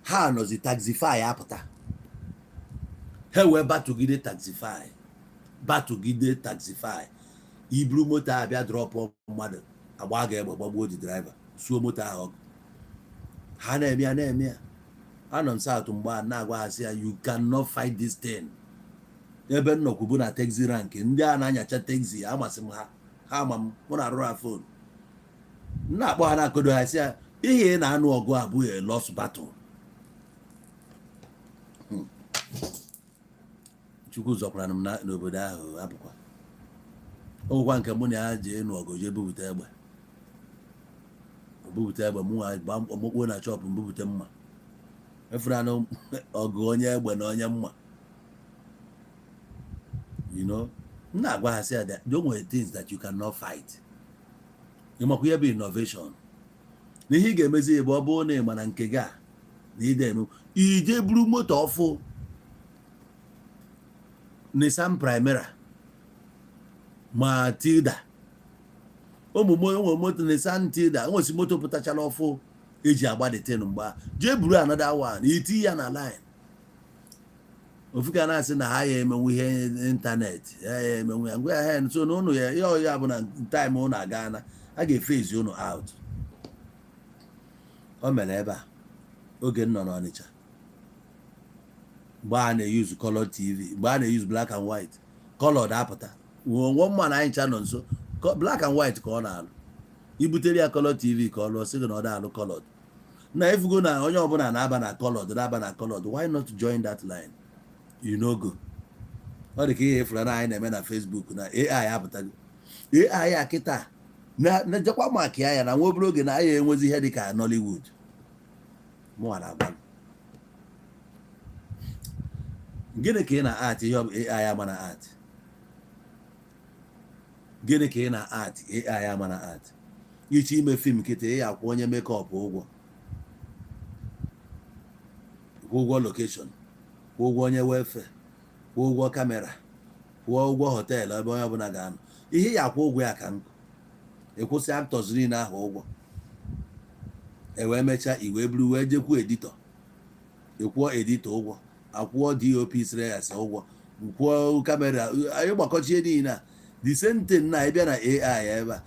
ha nọzi taxify apụta ha wee batụgide taxify iburu moto a bịa drọpụ mmadụ agba ga egbe gbagbuo di driver suo moto ahụ ọkụ ha na-eme ya anọ m South mgbe a na-agwa ha sị ya you cannot fight this thing ebe nnọkwu bụ na taxi rank ndị a na-anyacha taxi amasị m ha ama m mụ na arụrụ phone na-akpọ ha na-akodo ha sị ya ihe ị na-anụ ọgụ abụghị lost battle. Chukwu zọkwara m n'obodo ahụ abụkwa ọgwụkwa nke mụ na ya jee nụ ọgụ jee bupụta egbe mụ ọmụkpuo na chọpụ mbupụta mma efere anụ ọgụ onye egbe na onye mma. You know, na-agwa ha sị ya don't were things that you cannot fight. Ịmakwa ihe bụ innovation na ihe ị ga-emezi ebe ọ bụrụ na ị ma na nke gị a na ide eme ije buru moto ọfụ Nissan Primera ma Tilda ụmụ moto Nissan Tilda nwesi moto pụtachala ọfụ eji agba detin mgbe jee buru another one iti ya na line. Ofu ka na-asị na ha ya emenwu ihe ịntanetị ya emenwu ya ngwa ya hen so na ụnụ ya ihe ọya bụ na time ụnụ aga na a ga-efezi ụnụ out. O mere ebe a oge m nọ n'Ọnịcha mgbe a na-eyuzu color TV mgbe a na-eyuzu black and white color da-apụta nwa mma na anyị ncha nọ nso black and white ka ọ na-alụ ibutere ya color TV ka ọ lụọ sị gị na ọ da-alụ colored na efugo na onye ọbụla na-aba na colored why not join that line? You know go ọ dị ka ihe efere na anyị na-eme na Facebook na AI apụtago AI a kịta na jekwa maka ya na nwa obere oge na anyị enwezi ihe dị ka Nollywood mụnwa na-agwa gịnị ka ị na-art ihe ọ bụ AI ama na art? Gịnị ka ị na-art AI ama na art? Ichi ime fim kịta ị akwụ onye makeup ụgwọ location, kwụọ ụgwọ onye welfare, kwụọ ụgwọ kamera, kwụọ ụgwọ họteelụ ebe onye ọbụla ga-anọ. Ihe ya akwụ ụgwọ ya ka nkụ ịkwụsị actors niile ahụ ụgwọ ewee mechaa iwe buru wee jekwu editọ ịkwụọ editọ ụgwọ akwụọ DOP sịrị ya sị ụgwọ kwụọ kamera anyị gbakọchie niile a the same thing na ịbịa na AI ebe a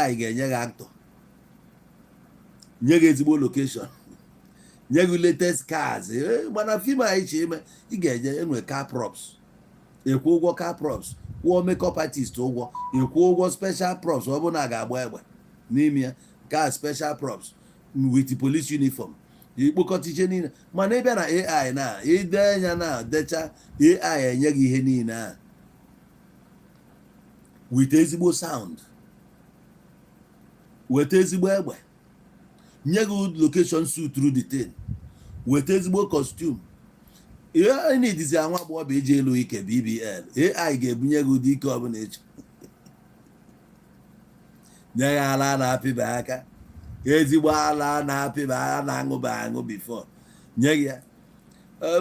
AI ga-enye gị actor nye gị ezigbo location nye gị latest cars mana fim anyị chi eme ị ga-eje enwe car props ịkwụ ụgwọ car props kwụọ makeup artist ụgwọ ịkwụ ụgwọ special props ọ bụ na ga-agba egbe n'ime ya car special props with police uniform ikpokọta iche niile mana ịbịa na AI na ide anya na decha AI enye gị ihe niile a with ezigbo sound weta ezigbo egbe nye gị location suit through the thing weta ezigbo costume ihe anyị na-edizi anwa agbọghọ iji elu ike BBL AI ga-ebunye gị ụdị ike ọbụla echi nye ya ala na-apịba aka ezigbo ala na-apịba a na-aṅụba aṅụ before nye gị ya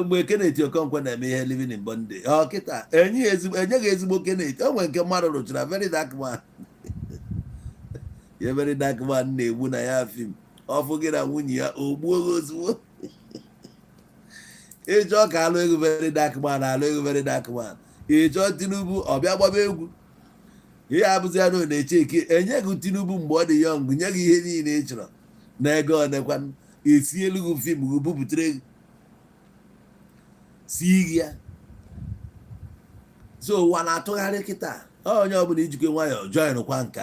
mgbe Kenneth Okonkwo na-eme ihe living in bondage ọ kịta enye gị ezigbo Kenneth o nwere nke mmadụ rụchara very dark man ya very dark man na-egbu na ya fim ọfụ gị na nwunye ya o gbuo gị ozugbo ịchọ ka alụ ego very dark man alụ ego very dark man ịchọ Tinubu ọbịa gbaba egwu ihe abụzi ya na ọ na-eche eke enye gị Tinubu mgbe ọ dị yọng nye gị ihe niile ị chọrọ na ego onekwa esi elu gị fim gị bupụtere gị si gị ya so ụwa na-atụgharị kịta onye ọbụla ijikwa nwayọọ join kwa nke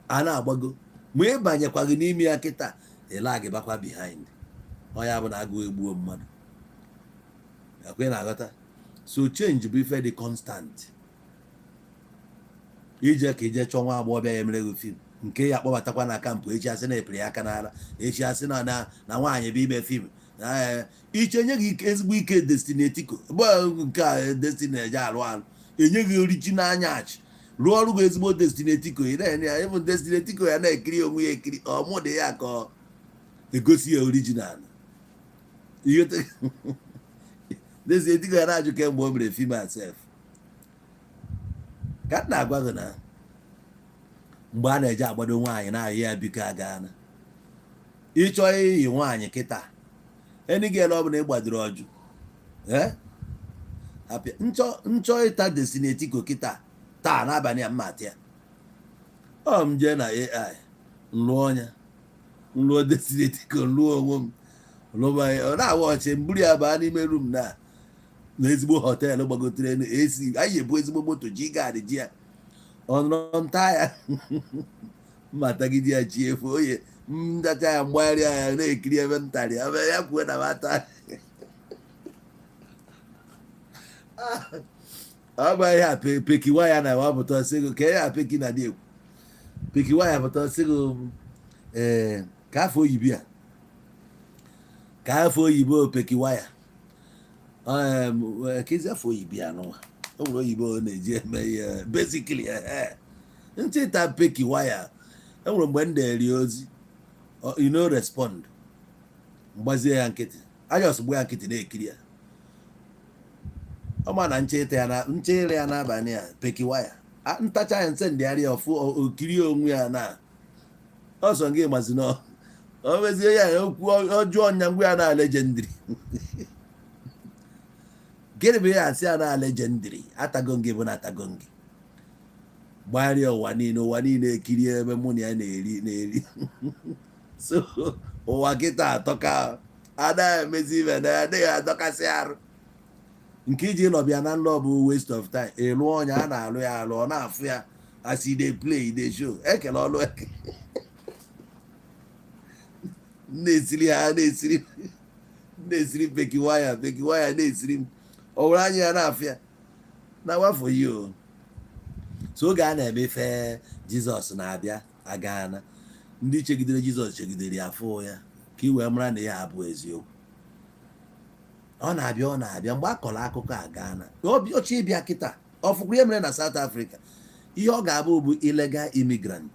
a na-agbago ma ị banyekwa gị n'ime ya kịta ịla gị bakwa behind onye bụ na agụ egbuo mmadụ akwe na-aghọta so change bụ ife dị constant ije ka ije chọọ nwa agbọghọbịa ya emere gị fim nke ya akpọbatakwa na kampụ echi asị na epere ya aka n'ala echi asị na nwaanyị bụ ime fim iche nye gị ezigbo ike Destiny Etiko bụ nke a Destiny eje alụ enye gị oriji n'anya achị rụọ ọrụ gị ezigbo Destiny Etiko ị na-enye ya ịbụ Destiny Etiko ya na-ekiri onwe ya ekiri ọmụ dị ya ka ọ egosi ya original Destiny Etiko ya na-ajụ kemgbe o mere fim asef ka m na-agwa gị na mgbe a na-eje agbado nwaanyị na-ahụ ya biko agana ịchọ iyi nwaanyị kịta enigele ọ bụla ị gbadoro ọjụ nchọ ịta Destiny Etiko kịta taa n'abalị a mmatị ya ọ m jee na AI nlụọ Destiny Etiko nlụọ onwe m ọ na-awa ọchị mburu ya baa n'ime rum na na ezigbo họteelụ gbagotere elu esi anyị ebu ezigbo moto ji gaadị ji ya ọnọrọ nta ya mmatagide ya ji efu oye ndacha ya mgbagharị anya na-ekiri ebe ntarị ebe ya kwuo na mata ọ bụ ihe a pekiwa ya na wapụta ọsịgo ka ya peki na dị egwu pekiwa ya pụta ọsịgo ka afọ oyibo ya ka afọ oyibo pekiwa ya kezi afọ oyibo ya n'ụwa o nwere oyibo na-eji eme ihe basically nchịta pekiwa ya enwere mgbe m na-eri ozi you know respond mgbazie ya nkịtị anya ọsụgbo ya nkịtị na-ekiri ya ọ ma na nchịrị ya n'abalị a pekiwa ya ntacha ya nse ndịgharị ya ọfụ okiri onwe ya na ọsọ gị mazi na o mezie ya okwu ọjọọ nyangwa ya na legendary gịnị bụ ya asị ya na legendary atago ngị bụ na atago ngị gbagharịa ụwa niile ekiri ebe mụ na ya na-eri so ụwa kịta atọka anaghị emezi ibe na ya adịghị adọkasị arụ nke iji nọbịa na nlọ bụ waste of time ịlụ ọnya a na-alụ ya alụ ọ na-afụ ya as i dey play dey show ekele ọlụ eke na-esiri ha na-esiri pekiwa ya na-esiri m ọ were anya ya na-afụ ya na wafọ yi o so oge a na-emefe Jizọs na-abịa agana ndị chegidere Jizọs chegidere ya afọ ya ka i wee mara na ya abụ eziokwu ọ na-abịa mgbe a kọrọ akụkọ a Ghana ọchị ịbịa kịta ọfụkwụ ihe mere na South Africa ihe ọ ga-abụ bụ illegal immigrant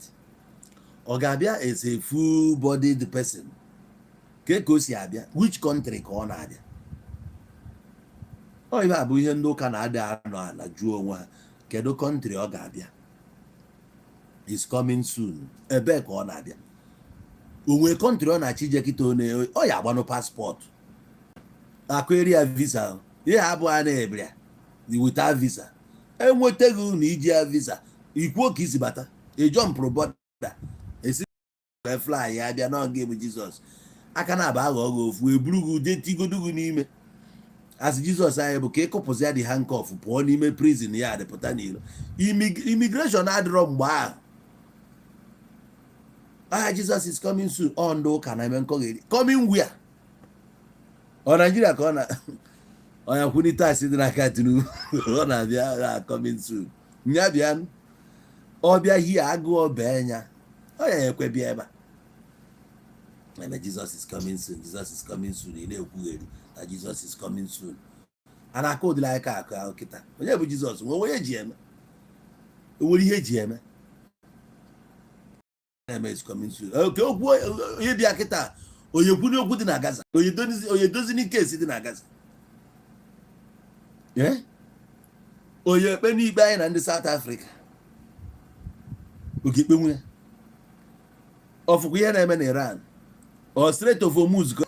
ọ ga-abịa as a full-bodied person ka o si abịa which country ka ọ na-abịa ọ ibe abụ ihe ndị ụka na-adị anọ ala jụọ onwe ha kedu country ọ ga-abịa is coming soon ebee ka ọ na-abịa onwe country ọ na-achị ije kịta ọ ya agbanụ paspọtụ akụ eri ya visa ihe abụọ a na-ebere without visa enwetaghị na iji ya visa ikwuo ka isi bata ejọmpụrụ bọda esi fly ya bịa n'oge bụ Jizọs aka na-aba aghọ ofu eburughị ude tigodugu n'ime asị Jizọs anyị bụ ka ịkụpụzi ya dị handcuff pụọ n'ime prison ya adịpụta n'ilo immigration adịrọ mgbe ahụ Jizọs is coming soon ọ ndị ụka na-eme nkọgheri coming where ọ Naijiria ka ọ na ọnya kwunite asị dị n'aka Tinubu ọ na-abịa coming soon nya bịa ọ bịa hie agụọ bee nya ọ ya ekwebịa ebe a Jesus is coming soon ị na-ekwugheri na Jesus is coming soon a na-aka ụdịrị aka akụ kịta onye bụ Jizọs nwere ihe eji eme na-eme is coming soon oke okwu onye bịa kịta onye kwu n'okwu dị na Gaza onye dozi n'ike esi dị na Gaza onye ekpe n'ikpe anyị na ndị South Africa oke ikpe nwunye ọfụkwa ihe na-eme na Iran ọ Strait of Hormuz ka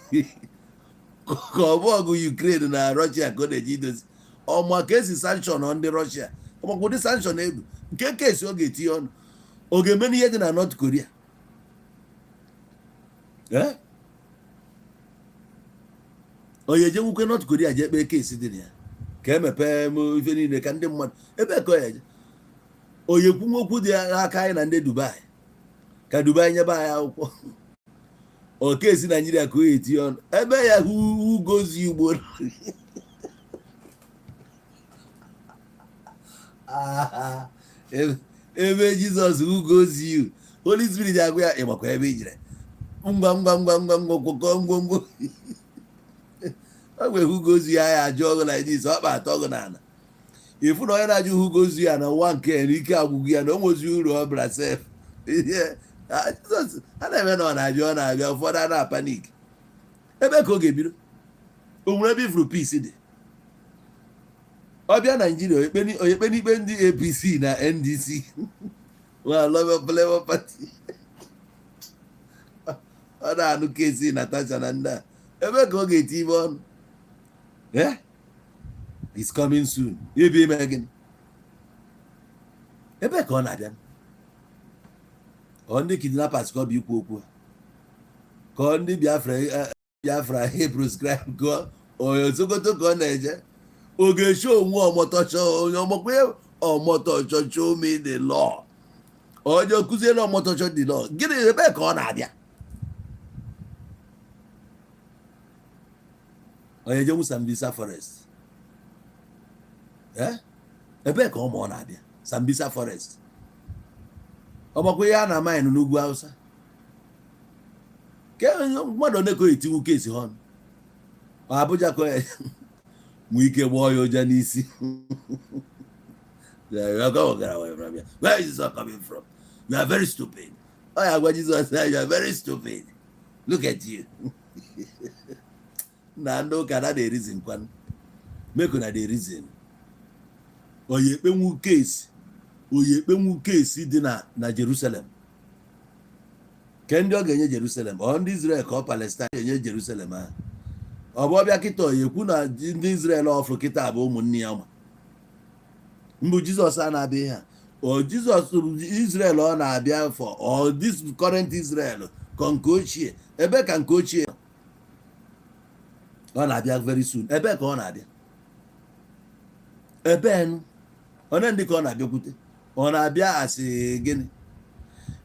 ọ bụ ọgụ Ukraine na Russia ka ọ na-eji idozi ọma ka esi sanction ndị Russia ọmakwa ụdị sanction egwu nke kesi ọ ga-etinye ọnụ ọ ga-eme n'ihe dị na North Korea onye eje nwukwe North Korea je kpee kesi dị na ya ka emepee ife niile ka ndị mmadụ ebe ka ọ ya eje onye kwu nwokwu dị aka anyị na ndị Dubai ka Dubai nyebe anyị akwụkwọ okesi Naijiria ka o etinye ọnụ ebe ya ugozi ugbo ebe Jizọs ugozi Holy Spirit agwa ya ịmakwa ebe ijire ngwangwangwangwangwangwangwo ọ gwe ugozi ya ajụ ọgụ na Jizọs ọkpa atọ ọgụ n'ala ifu na onye na-ajụ ugozi ya na nwa nke n'ike agwụgwụ ya na o nwezi uru ọ bịara sef a na-eme na ọ na-abịa ụfọdụ a na-apanik ebe ka ọ ga-ebido o nwere ebe ifuru peace dị ọ bịa Naijiria oyekpe n'ikpe ndị APC na NDC Labour Party ọ na-anụ kesi Natasha na ndị a ebe ka ọ ga-eti ibe ọnụ it's coming soon ebe ime gịnị ebe ka ọ na-abịa ọ ndị kidnappers ka ọ bụ ikwu okwu ka ọ ndị Biafra he proscribe ka onye Sokoto ka ọ na-eje oge show nwa ọmọtọchọ onye ọmọkwe ọmọtọchọ show me the law. Onye okuziela ọmọtọchọ the law. Gịnị ebe ka ọ na-abịa? Onye jenwu Sambisa forest. Ebe ka ọ na-abịa? Sambisa forest. Ọmọkwe ya na mine n'ugwu Hausa. Ke mmadụ oneko etinwu kesi họn. Abuja ko mụ ike gbọọ ya ụja n'isi. Where is this all coming from? You are very stupid. Oh yeah, what Jesus said, you are very stupid. Look at you. Na no kana dey reason kwan. Make una dey reason. Oye ekpenwu case dị na Jerusalem. Ke ndị ọ ga-enye Jerusalem? Ọ ndị Israel ka ọ Palestine enye Jerusalem ahụ? Ọ bụ ọbịa kịta oyekwu na ndị Israel ọfụ kịta bụ ụmụnne ya ma mbụ Jizọs a na-abịa ha o Jizọs Israel ọ na-abịa for or this current Israel ka nke ochie ebe ka nke ochie ọ na-abịa very soon ebe ka ọ na-abịa ebe onye ndị ka ọ na-abịakwute ọ na-abịa asị gịnị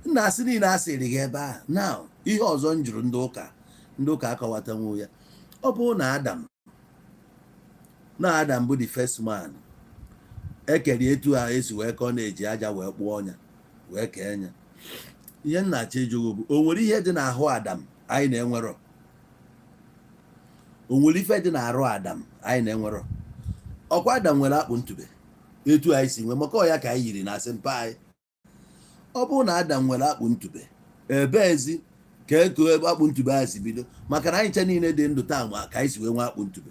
nna asị niile asịrị gị ebe a now ihe ọzọ m jụrụ ndị ụka akọwatanwu ya ọ bụ na Adam bụ the first man ekere etu ha esi wee ka ọ na-eji aja wee kpụọ ọnya wee kee nya ihe nna-achọ ịjụgo bụ o nwere ihe dị n'ahụ Adam anyị na-enwerọ? O nwere ife dị n'arụ Adam anyị na-enwerọ? Ọkwa Adam nwere akpụ ntube etu anyị si nwee maka ọ ya ka anyị yiri na asị mpa anyị. Ọ bụ na Adam nwere akpụ ntube ebeezi ka ebe akpụ ntube ahụ si bido maka na anyị nche niile dị ndụ taa ma ka anyị si wee nwee akpụ ntube.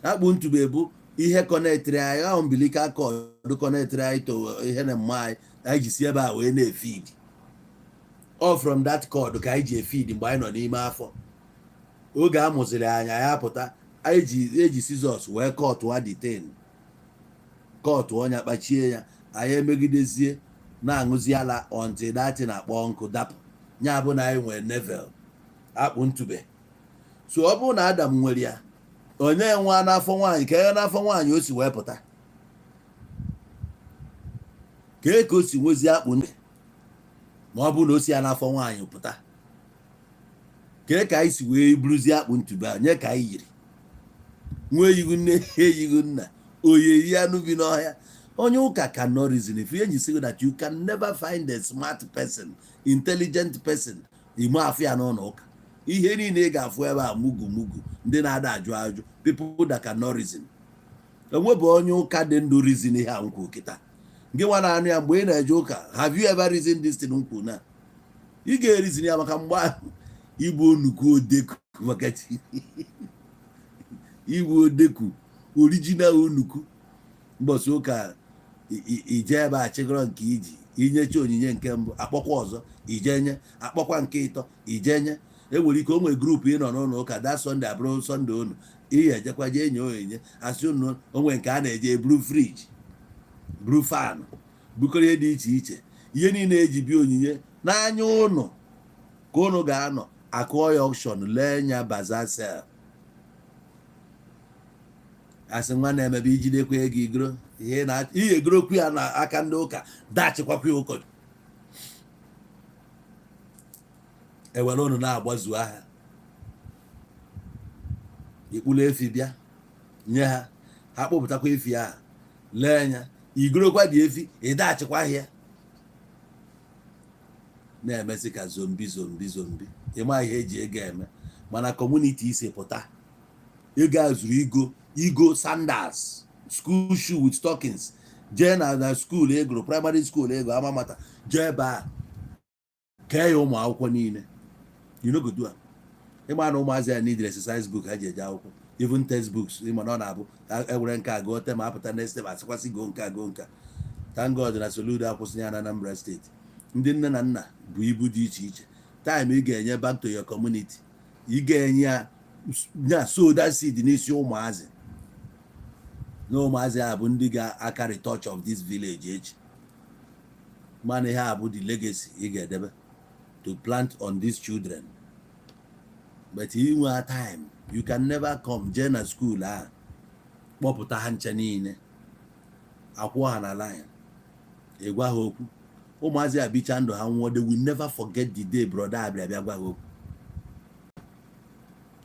Akpụ ntube bụ ihe kọnetrị anyị ahụ umbilical cord kọnetrị anyị to ihe na mma anyị ji si ebe a wee na-efid. All from that cord ka anyị ji efid mgbe anyị nọ n'ime afọ. Oge a mụziri anyị apụta eji scissors wee kọtụọ detain kọtụ ọnya kpachie ya anyị emegidezie na-aṅụzi ala until that na-akpọ nkụ dapụ nya bụ na anyị nwere nevel akpụ ntube. So ọ bụrụ na Adam nwere ya onye nwa n'afọ nwaanyị ka ya n'afọ nwaanyị o si wee pụta ka o si nwezi akpụ ntube ma ọ bụrụ na o si ya n'afọ nwaanyị pụta ka anyị si wee buruzie akpụ ntube a nye ka anyị yiri nwa eyighị nne eyighị nna oyeyi anụ bi n'ọhịa. Onye ụka cannot reason. If you say that you can never find a smart person, intelligent person, ime afọ ya n'ụlọ ụka ihe niile ị ga-afụ ebe a mugu ndị na-ada ajụ people that cannot reason. Enwebụ onye ụka dị ndụ reason ihe a nkwu kịta gị nwa na-anụ ya mgbe ị na-eje ụka. Have you ever reasoned this thing nkwu na ị ga-erizin ya maka mgbe ahụ igbu onuku odeku maka igbu odeku original onuku mbọsị ụka ije ebe a chịgọrọ nke iji inyecha onyinye nke mbụ akpọkwa ọzọ ijenye akpọkwa nke ịtọ ijenye enwere ike o nwere grupu ị nọ n'ụlọ ụka that Sunday abụrụ Sunday unu ihe ejekwa jee enye onyinye asị unu onwe nke a na-eje buru friji buru fan bukọrọ ihe dị iche iche ihe niile eji bịa onyinye n'anya ụnụ ka ụnụ ga-anọ akụọ ya auction lee nya baza sel asị nwa na-emebe ijidekwa ego igoro ihe egorokwu ya n'aka ndị ụka dachikwakwa ya ụkọ ewere ụnụ na-agbazu aha ikpulu efi bịa nye ha kpọpụtakwa efi ahụ lee nya igorokwa dị efi ịdachikwa ahịa na-emesi ka zombi ịma ihe eji ego eme mana kọmuniti isi pụta ego a zuru igo sandals school shoe with stockings jee na school ego primary school ego amamata jee ebe a kee ya ụmụ akwụkwọ niile you know go do am. Ịma na ụmụazị ya need exercise book ha ji eje akwụkwọ even textbooks ịma na ọ na-abụ ewere nke a gụọ tem apụta next step asịkwasị go nka thank God na Soludo akwụsị ya na Anambra steeti. Ndị nne na nna bụ ibu dị iche iche time ị ga-enye back to your community ị ga-enye ya sow that seed n'isi ụmụazị na ụmụazị a bụ ndị ga-akarị touch of this village echi mana ihe a bụ the legacy ị ga-edebe to plant on these children. But inwe time you can never come jee na school ahụ kpọpụta ha nche niile akwụ ha na line ịgwa ha okwu ụmụazị abicha ndụ ha nwụọ they will never forget the day brother abịa gwa ha okwu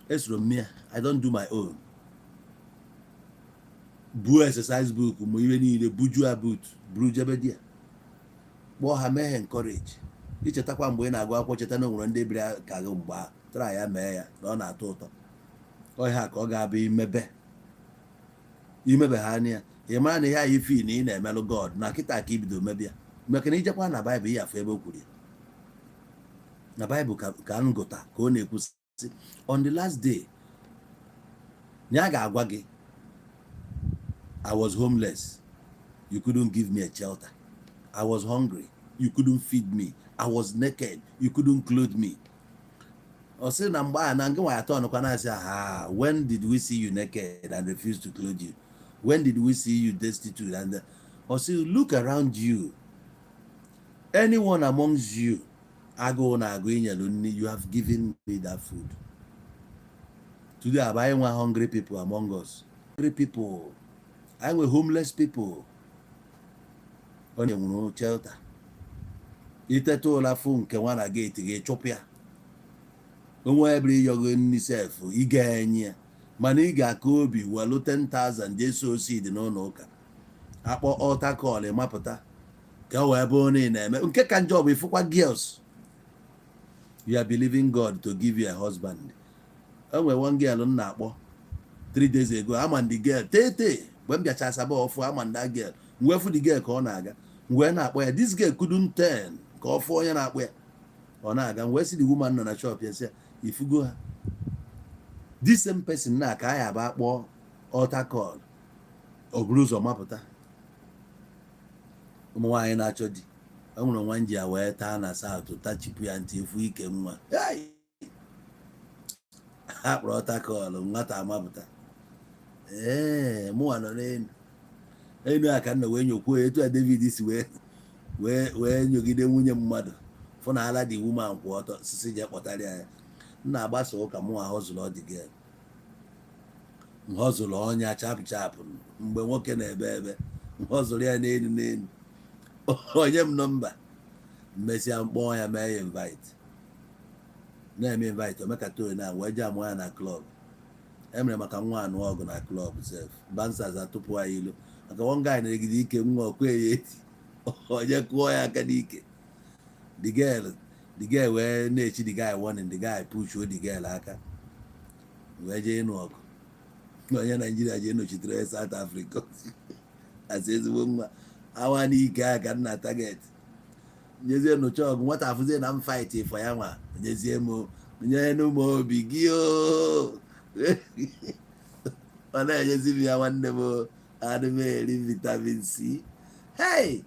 esoro m ya I don't do my own buo exercise book ma ihe niile buju abut buru jebe dia kpọọ ha mee ha encourage ichetakwa mgbe ị na-agụ akwụkwọ cheta na onwere ndị bịara ka gị mgbe tara ya mee ya na ọ na-atọ ụtọ ọhịa ka ọ ga-abụ imebe ha anya ị mara na ihe anyị fi na ị na-emelụ God na kịta ka ibido mebe ya maka na ijekwa na Baịbụl ihe afọ ebe o kwuru ya na Baịbụl ka m gụta ka ọ na-ekwusi on the last day ya ga-agwa gị I was homeless you couldn't give me a shelter. I was hungry you couldn't feed me. I was naked you couldn't clothe me. Ọ sị na mgbe a na nke nwa atọ ọnụkwa na-asị ha when did we see you naked and refuse to clothe you? When did we see you destitute? And or say look around you. Anyone amongst you, you have given me that food. Today I buy one hungry people among us. Hungry people. I were homeless people. Only no shelter. Iteto la phone ke wana gate ge chopia. Onwe every yogo ni self iga enye. Mana ị ga-aka obi welu 10,000 jeso seed n'ụlọ ụka akpọ altar call mapụta ka o wee bụ onye na-eme nke ka njọ bụ ifụkwa girls you are believing God to give you a husband. Enwe one girl m na-akpọ 3 days ago ama the girl tete mgbe m bịacha Asaba ọfụ ama that girl mwefu the girl ka ọ na-aga mgbe na-akpọ ya this girl couldn't turn ka ọ fụ onye na-akpọ ya ọ na-aga mgbe si the woman nọ na shop ya sị ifugo ha this same person na ka ya ba akpọ altar call o buru ụzọ mapụta ụmụ nwaanyị na-achọ di enwere nwa nji ya wee taa na South tachipu ya ntị efu ike nwa akpọrọ altar call nwata amapụta mụnwa nọ n'elu aka nna wee nyokwuo etu a David si wee nyogide nwunye mmadụ fụ na ala dị woman kwụ ọtọ sisi je kpọtara ya nna agbasa ụka mụnwa hozụlụ ọ dị gị nhọzụlụ ọnya chapụ mgbe nwoke na-ebe ebe nhọzụlụ ya n'elu onye m nọmba mmesịa mkpọ ya mee ya invite na-eme invite omekata onye na wee je amụ ya na klọb emere maka nwa anụ ọgụ na klọb sef bansas atụpụ ya ilu maka one guy na-egide ike nwa okwe ya eti onye kụọ ya aka n'ike the girl wee na-echi the guy warning the guy push the girl aka wee jee ịnụ ọgụ onye Naijiria jee nọchitere South Africa asị ezigbo nwa awa n'ike aka nna target nyezie nụcha ọgụ nwata afụzie na m fight ifọ ya nwa nyezie m nye n'ụmụ obi gị ọ na-enyezi m ya nwanne m adịmeri vitamin C. Hey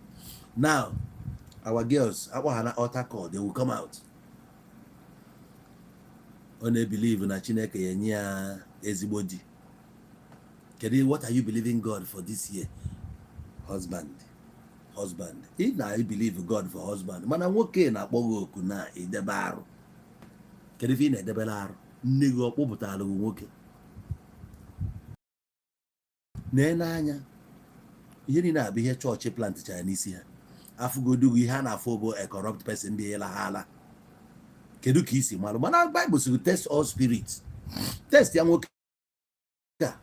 now our girls akpọ ha na altar call they will come out ọ na-ebelieve na Chineke ya nye ya ezigbo di. Kedu what are you believing God for this year? Husband. If na you believe God for husband mana nwoke na-akpọ gị oku na idebe arụ kedu ife ị na-edebere arụ nne gị ọkpụpụtara gị nwoke n'anya ihe niile abụ ihe chọọchị plantichara n'isi ha afụgodugo ihe a na-afụ bụ a corrupt person dị ịla ha ala kedu ka isi malụ mana Bible siri test all spirits test ya nwoke ka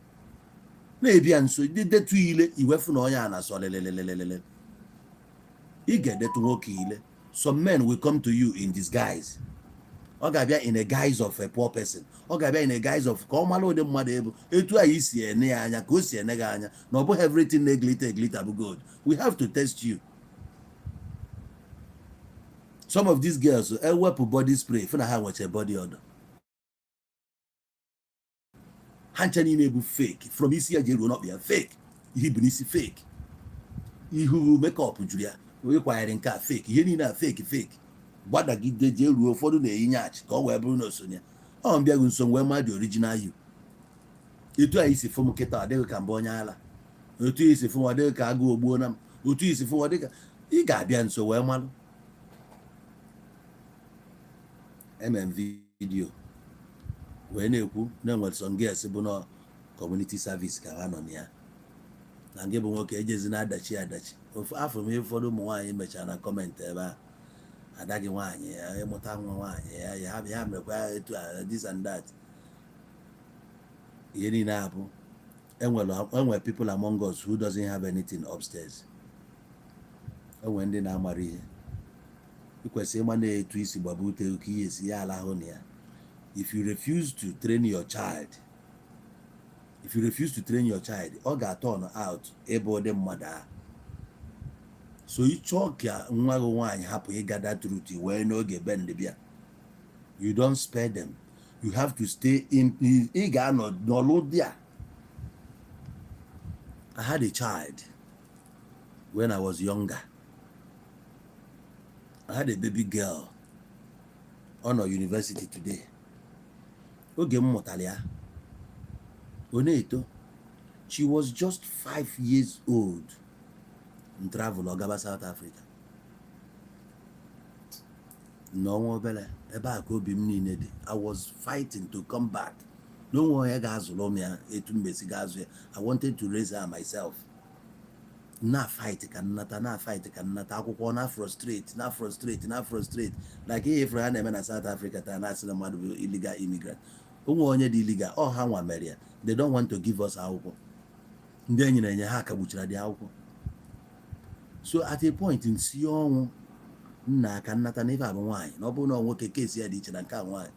na-ebi ya nso detu ile iwefu na onye a na-asọ lelelelelele ị ga-edetu nwoke ile some men will come to you in disguise ọ ga-abịa in a guise of a poor person ọ ga-abịa in a guise of ka ọ mara ụdị mmadụ ebu etu anyị si ene ya anya ka o si ene gị anya na ọ bụghị everything na-eglita bụ gold. We have to test you. Some of these girls ewepụ body spray fụ na ha nwecha body odor ha ncha niile bụ fake from isi ya jeruo n'ọkpụ ya fake ihe bụ n'isi fake ihu makeup juru ya onye kwanyere nke a fake ihe niile a fake gbadagide jee ruo ụfọdụ na-eyinye achị ka ọ wee bụrụ na osonye ọ mbịaghị nso wee mmadụ original you etu a isi fụ m kịta ọ dịghị ka mbụ onye ala otu isi fụ ọ dịghị ka agụ ogbuo na m otu isi fụ ọ dịghị ị ga-abịa nso wee malụ vidio wee na-ekwu na enwere some girls bụ na community service ka ha nọ na ya na nke bụ nwoke ejezi na-adachi afọ m ihe ụfọdụ ụmụ nwaanyị mechara na kọmentị ebe a ada gị nwaanyị ya ịmụta nwa nwaanyị ya merekwa etu this and that. Ihe niile abụ enwere people among us who doesn't have anything upstairs. Enwere ndị na-amara ihe ikwesịrị ịma na-etu isi gbaba ute ka ihe esi ya ala ahụ na ya. If you refuse to train your child, ọ ga-turn out ebe ụdị mmadụ ahụ. So ịchọ ka nwa gị nwaanyị hapụ ịgada truth wee n'oge bend bịa, you don't spare them. You have to stay in. Ị ga-anọ n'ọlụ dị a. I had a child when I was younger. I had a baby girl on a university today. Oge m mụtara ya, ọ na-eto. She was just 5 years old. Travel ọgaba South Africa. N'ọnwa obere ebe a ka obi m niile dị. I was fighting to come back. No one onye ga-azụrụ m ya etu mbesi ga-azụ ya. I wanted to raise her myself. Na fight ka nnata akwụkwọ na frustrate like ihe ifere ha na-eme na South Africa taa na-asị na mmadụ bụ illegal immigrant. Onwe onye dị illegal ọ ha nwa mere ya. They don't want to give us akwụkwọ. Ndị enyi na-enye ha kagbuchara dị akwụkwọ. So at a point nsi ọnwụ nna aka nnata n'ife abụ nwaanyị na ọ bụrụ na nwoke kesi ya dị iche na nke a nwaanyị.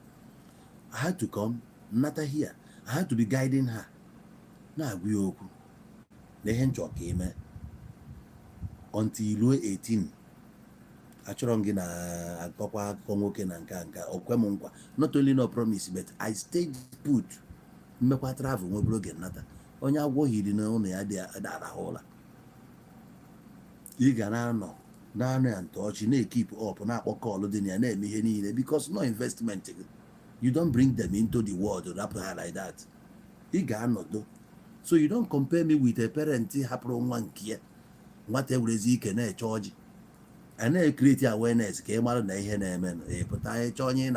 I had to come nnata here. I had to be guiding her. Na-agwa ya okwu na ihe nchọ ka ime until iluo 18. Achọrọ m gị na akọkwa akụkọ nwoke na nka okwe m nkwa. Not only no promise but I stayed put. Mmekwa travel nweburu oge nnata. Onye agwọ hiri na ụlọ ya dị arahụ ụla. Ị ga na-anọ ya ntọọchị na-ekip up na-akpọ kọlụ dị na ya na-eme ihe niile because no investment. You don't bring them into the world rapụ ha like that. Ị ga-anọdo. So you don't compare me with a parent hapụrụ nwa nke ya nwata ewerezi ike na-eche ọjị. A na-ekreti awareness ka ị mara na ihe na-eme ịpụta ịchọ onye ị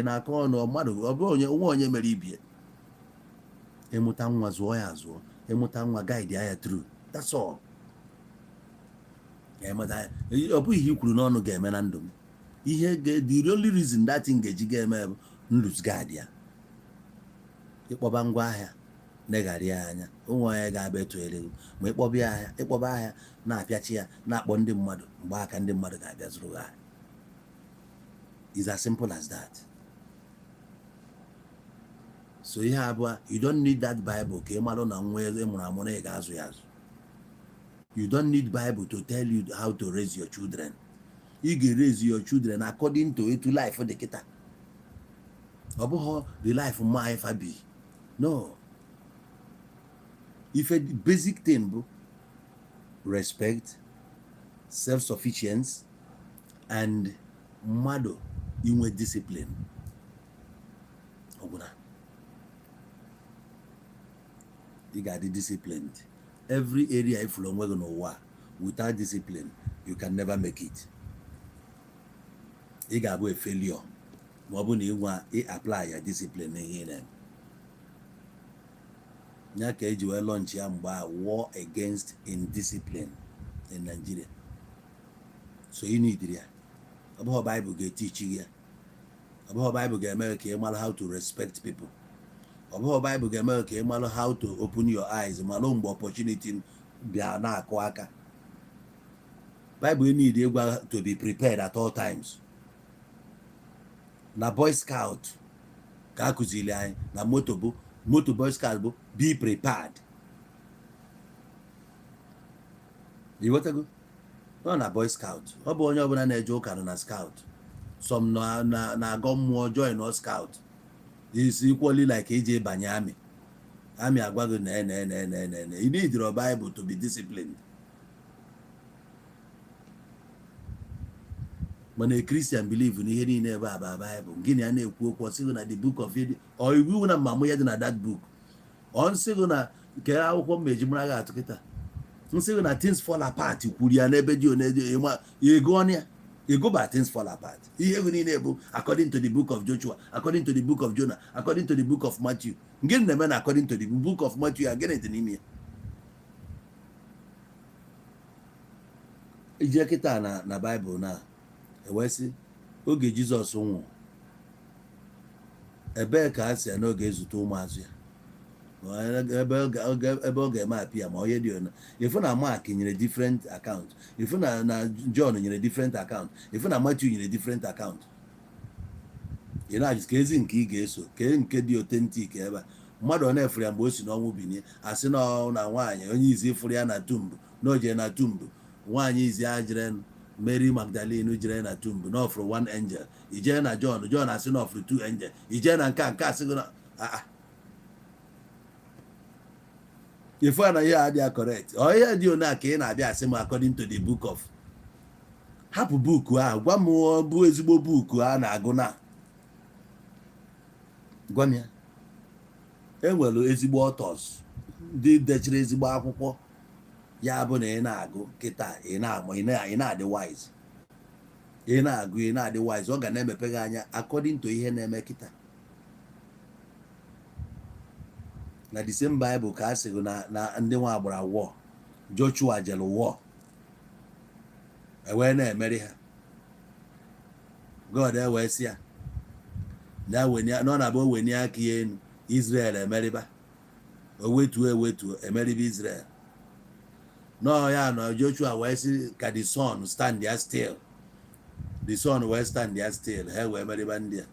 na-akọ ọnụ mmadụ ọ bụrụ onye mere ibie. Ịmụta nwa zụọ ya azụọ, ịmụta nwa guide ya through. That's all. Ọ bụghị ihe kwuru n'ọnụ ga-eme na ndụ m. The only reason that thing ga-eji ga-eme bụ nlụs guard ya. Ịkpọba ngwa ahịa negharị ya anya. Onwe onye ga-abịa etoere ma ịkpọba ahịa na-apịachi ya na-akpọ ndị mmadụ mgbe aka ndị mmadụ ga-abịa zụrụ ha. It's as simple as that. So ihe abụọ, you don't need that Bible ka ị marụ na nwa ịmụrụ amụ na ị ga-azụ ya azụ. You don't need Bible to tell you how to raise your children. You can raise your children according to life for the kita. About the life of my FAB. No. If a basic thing, respect, self-sufficiency, and mado in discipline. You got the disciplined. Every area if you don't know without discipline, you can never make it. You got a failure. Mobile you want apply your discipline in them. Nyaka eji we launch ya mgba war against indiscipline in Nigeria. So you need it. About Bible get teach you. About Bible get America how to respect people. About Bible get America how to open your eyes. Malong opportunity bia na akwaka. Bible need to be prepared at all times. Na Boy Scout ka akuzili anyị na moto Boy Scout bụ be prepared. You want to go? No, na Boy Scout. Ọ bụ onye ọbụla na-eje ụka na Scout. Some na-agọ mmụọ join or Scout. It's equally like AJ Banyami. Army agwago na. You need your Bible to be disciplined. When a Christian believe in ihe niile about Bible, gini a na-ekwu okwu ọsịgo na the book of it, or iwu na mama ya dị na that book. Ọsịgo na ke akwụkwọ mmeji mara ga atụ kịta. Nsịgo na things fall apart kwuru ya n'ebe dị onye ịma ego ọnya. Ego ba things fall apart. Ihe niile bụ according to the book of Joshua, according to the book of Jonah, according to the book of Matthew. Gini na-eme na according to the book of Matthew again dị n'ime ya. ije kịta na Baịbụl na ewesị oge Jizọs nwụrụ ebee ka a sị n'oge ezute ụmụazụ ya ebe ọ ga-eme apịa ma onye dị ona ifu na Mark nyere different account, ifu na John nyere different account, ifu na Matthew nyere different account. ị na-ajụ ka ezi nke ị ga-eso kee nke dị authentic ebe a mmadụ ọ na-efuru ya mgbe o si n'ọnwụ binie asị na nwaanyị onye izi fụrụ ya na tumbu na o jee na tumbu nwaanyị izi a jere Mary Magdalene jere na tumbu na ọfụrụ one angel, ijee na John asị na ọfụrụ two angel, ijee na nke asị gị na ifu na ihe adịghị correct ọ ihe dị one ka ị na-abịa asị m according to the book of. Hapụ buku ahụ gwa m bụ ezigbo buku a na-agụ na gwa m ya. Enwere ezigbo authors ndị dechiri ezigbo akwụkwọ ya bụ na ị na-agụ kịta ị na-amụ ị na-adị wise, ị na-agụ ị na-adị wise, ọ ga na-emepe gị anya according to ihe na-eme kịta. Na the same Bible ka a sịrị na ndị nwa agbara war, Joshua jere war ewee na-emeri ha. God ewee sị ya nọ na bụ owenye aka ya enu Israel emeriba, owetuo emeriba Israel. No ya no Joshua wee sị ka the sun stand there still, the sun wee stand there still, ha wee emeriba ndị a.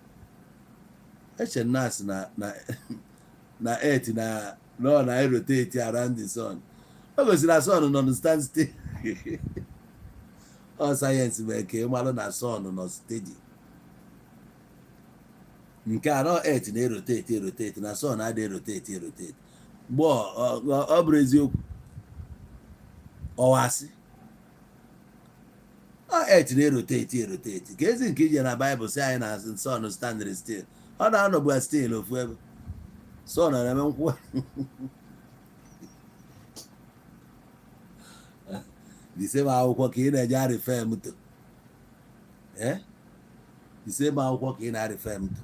Eche nas na earth na rotate around the sun. O gosiri na sun nọ stand still. Ọ sayensị mee ka ịmalụ na sun nọ steady. Nke a nọ earth na-erotate na sun adịghị rotate. Mgbe ọ bụrụ eziokwu ọwasị earth na-erotate ka ezi nke ije na Bible sị anyị na sun stand still, ọ na-anọbu still ofu ebe. Sun na-eme nkwụ the same akwụkwọ ka ị na-eje arife moto, the same akwụkwọ ka ị na-arife moto.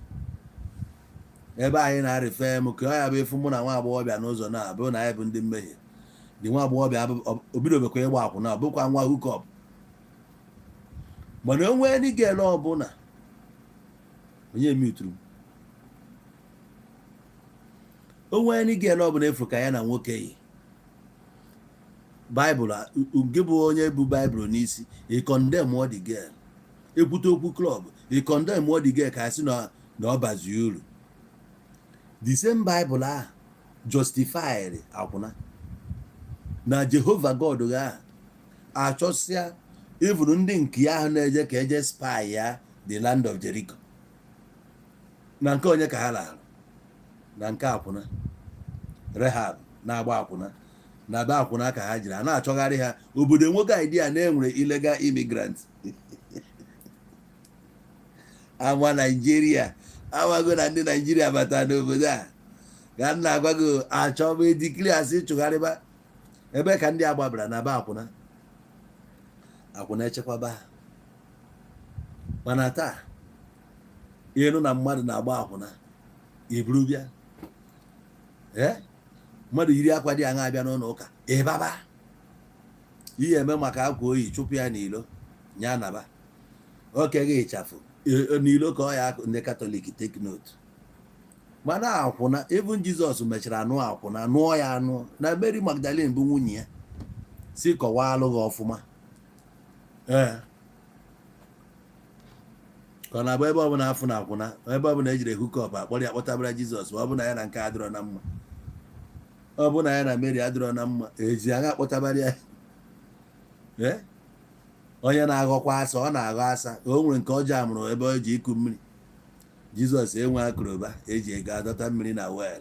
Ebe anyị na-arife m ka ọ ya bụ efu mụ na nwa agbọghọbịa n'ụzọ na-abụ na anyị bụ ndị mmehie. Dị nwa agbọghọbịa obidobekwa ịgba akwụna, ọ bụkwa nwa hookup. Mana o nwee ndị ga-ele ọbụla onye mituru, o nwee ndị ga-ele ọbụla efu ka ya na nwoke yi Baịbụl gị bụ onye bụ Baịbụl n'isi, ị condemn the girl. Ekwute okwu klọb, ị condemn the girl ka asị na ọ bazi uru. The same Bible ahụ justified akwụna na Jehova God ga achọsịa even ndị nke ahụ na-eje ka eje spy ya the land of Jericho. Na nke onye ka ha lara? Na nke akwụna Rehab na-agba akwụna na be akwụna ka ha jiri a na-achọgharị ha obodo nwoke idea na-enwere illegal immigrant. Ama Nigeria amago na ndị Naijiria bata n'obodo a ga na-agwa gị achọba edikiri asị chụgharịba ebe ka ndị agbabara na be akwụna echekwaba ha. Mana taa ịnụ na mmadụ na-agba akwụna iburu bịa mmadụ yiri akwa dị aṅa abịa n'ụlọ ụka ịbaba ihe eme maka akwa oyi chụpụ ya n'ilo nya naba oke gị ịchafụ n'ilo ka ọ ya ndị Katọlik take note. Mana akwụna even Jizọs mechara anụ akwụna nụọ ya anụ na Mary Magdalene bụ nwunye ya si kọwaa alụ gị ọfụma. Ka ọ na-abụ ebe ọbụla afụ na akwụna, ebe ọbụla ejiri hookup akpọrọ ya kpọtabara Jizọs, ọ bụ na ya na nke adịrọ na mma, ọ bụ na ya na Mary adịrọ na mma, eji agha kpọtabara ya. Onye na-aghọkwa asa ọ na-aghọ asa. O nwere nke ọjọọ amụrụ ebe o ji iku mmiri. Jizọs enwe akụrụba eji ego adọta mmiri na wel.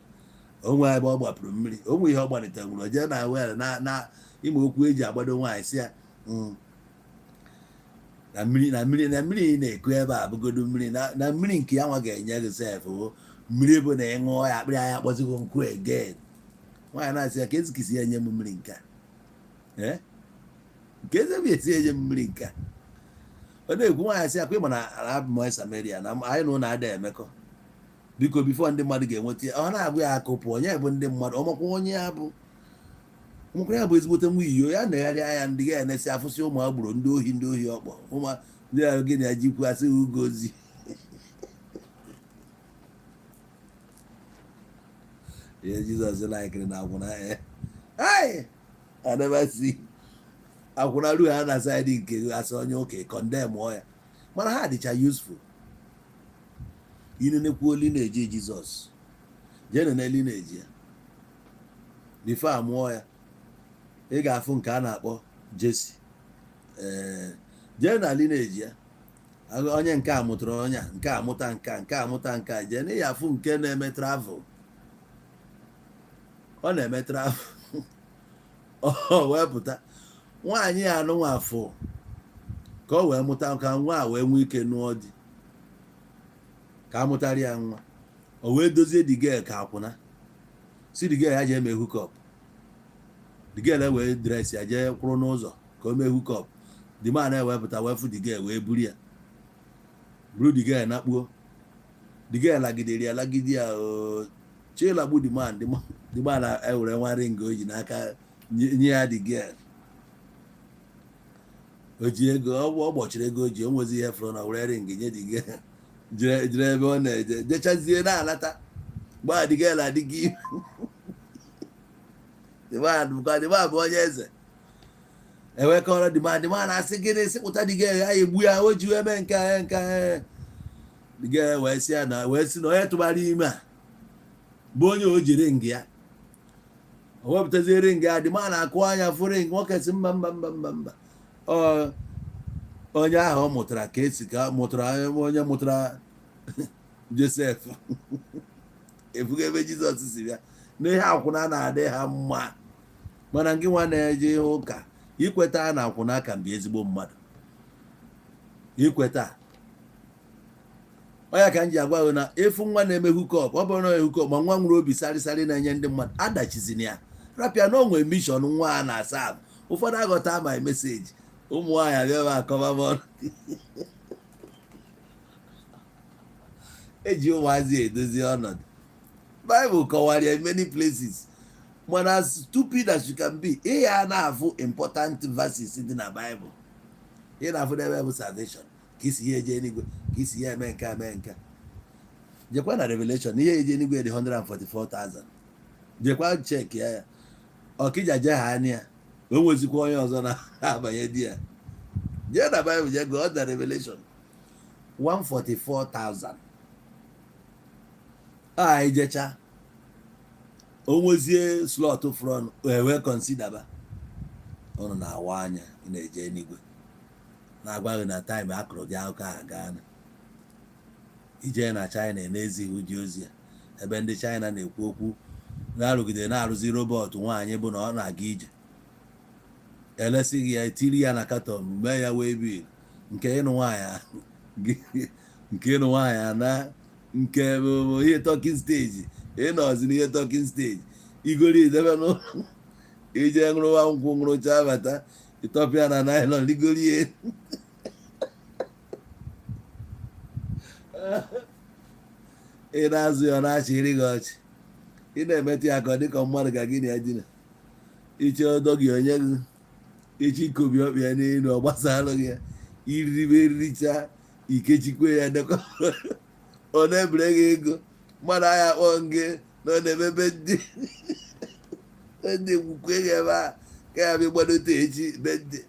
O nwee ebe ọ gbapụrụ mmiri, o nwee ihe ọ gbalite nwụrụ, o jee na wel na ime okwu eji agbado nwaanyị si ya na mmiri na-eku ebe a bụgodo mmiri na mmiri nke ya nwa ga-enye gị sef mmiri bụ na ịṅụọ ya akpịrị anya kpọzigo nkụ again. Nwaanyị na-asị ya ka ezikisi ya nye m mmiri nke a nke eze m esi enye m mmiri nke a. Ọ na-ekwu nwaanyị sị ya kwa ịma na abụ m Samaria na anyị na ụlọ ada emekọ biko bifo ndị mmadụ ga-enweta ya. Ọ na-agụ ya akụpụ onye bụ ndị mmadụ ọmakwa onye ya bụ ụmụkwara ya bụ ezigbote nwa iyo ya na-egharị anya ndị ga na-esi afụsị ụmụ agbụrụ ndị ohi ọkpọ ndị ahụ gị na-ejikwu asị ugozi ihe Jizọs laikiri na akwụna ya I never see akwụna ru ha na saịdị nke asị onye ụka kọndem ya mana ha dịcha useful inenekwu lineji Jizọs jee na lineji ya bifo amụọ ya ị ga-afụ nke a na-akpọ Jesi jee na lineji ya onye nke a mụtara onye nke amụta nke amụta nke a jee na ya afụ nke na-eme travel ọ na-eme travel ọ wee pụta nwaanyị ya anụnwa afọ ka ọ wee mụta ka nwa a wee nwee ike nụọ di ka a mụtara ya nwa o wee dozie the girl ka akwụna si the girl ya jee mee hookup the girl wee dress ya jee kwụrụ n'ụzọ ka o mee hookup the man ewepụta wee fụ the girl wee buru ya buru the girl nakpuo the girl lagidere ya lagide ya chilagbu the man ewere nwa ring o ji n'aka nye ya the girl o ji ego ọ gbọchiri ego o ji o nwezi ihe fọrọ na were ring nye the girl jire ebe ọ na-eje jechazie na-alata gbaa the girl adịghị the man bụ onye eze ewekọrọ the man na-asị gịnị sịpụta the girl ya egbu ya o ji wee mee nke the girl wee sị na onye tụbara ime a bụ onye o ji ring ya o wepụtazie ring ya the man na-akụ anya fụ ring nwoke si mba onye ahụ ọ mụtara ka esi ka mụtara onye mụtara Josef efuga ebe Jizọs si bịa n'ihe akwụna na-adị ha mma mana nke nwa na-eje ụka ikweta na akwụna aka mgbe ezigbo mmadụ ikweta ọya ka m ji agwa gị na efu nwa na-eme hukọp ọ bụrụ na hukọp ma nwa nwere obi sarịsarị na-enye ndị mmadụ adachizina ya rapịa na o nwere mishọn nwa a na-asa ụfọdụ aghọta my meseji ụmụ nwaanyị abịa akọba ọnụ eji ụmụazị edozi ọnọdụ Bible kọwara ya many places mana as stupid as you can be ị ya na-afụ important verses dị na Bible ị na-afụ n'ebe bụ salvation ka isi ya eje eluigwe ka isi ya eme nke jekwa na Revelation ihe eje eluigwe dị 144,000 jekwa chek ya ọkija je ha anya o nwezikwa onye ọzọ na-abanye di ya jee na Bible jee gụọ na Revelation 144,000 ijecha o nwezie slot front wee consider ọnụ na-awa anya ị na-eje n'igwe na-agwaghị na time akụrụ gị akụkọ a gaa ije na China na-ezighị ụdị ozi ya ebe ndị China na-ekwu okwu na-arụgide na-arụzi robọt nwaanyị bụ na ọ na-aga ije elesighị ya etiri ya na katọn mgbe ya wee bil nke ịnụ nwaanyị na nke ihe talking stage ịnọzi n'ihe talking stage igori idebe n'ụlọ ije ṅụrụwa nkwụ ṅụrụcha bata ịtọpịa na nylon ligorie ị na-azụ ya ọ na-achịrị gị ọchị ị na-emetụ ya ka ọ dịka mmadụ ga gị na ya dina iche ọdọ gị onye gị iche ikobi ọkpịa n'elu ọ gbasalụ gị ya iriribe eriricha ikechikwe ya dekọ ọ na-ebere gị ego mmadụ agha kpọọ gị na ọ na-emebe ndị gwukwe gị ebe a ka ya bịa gbadote echi bedde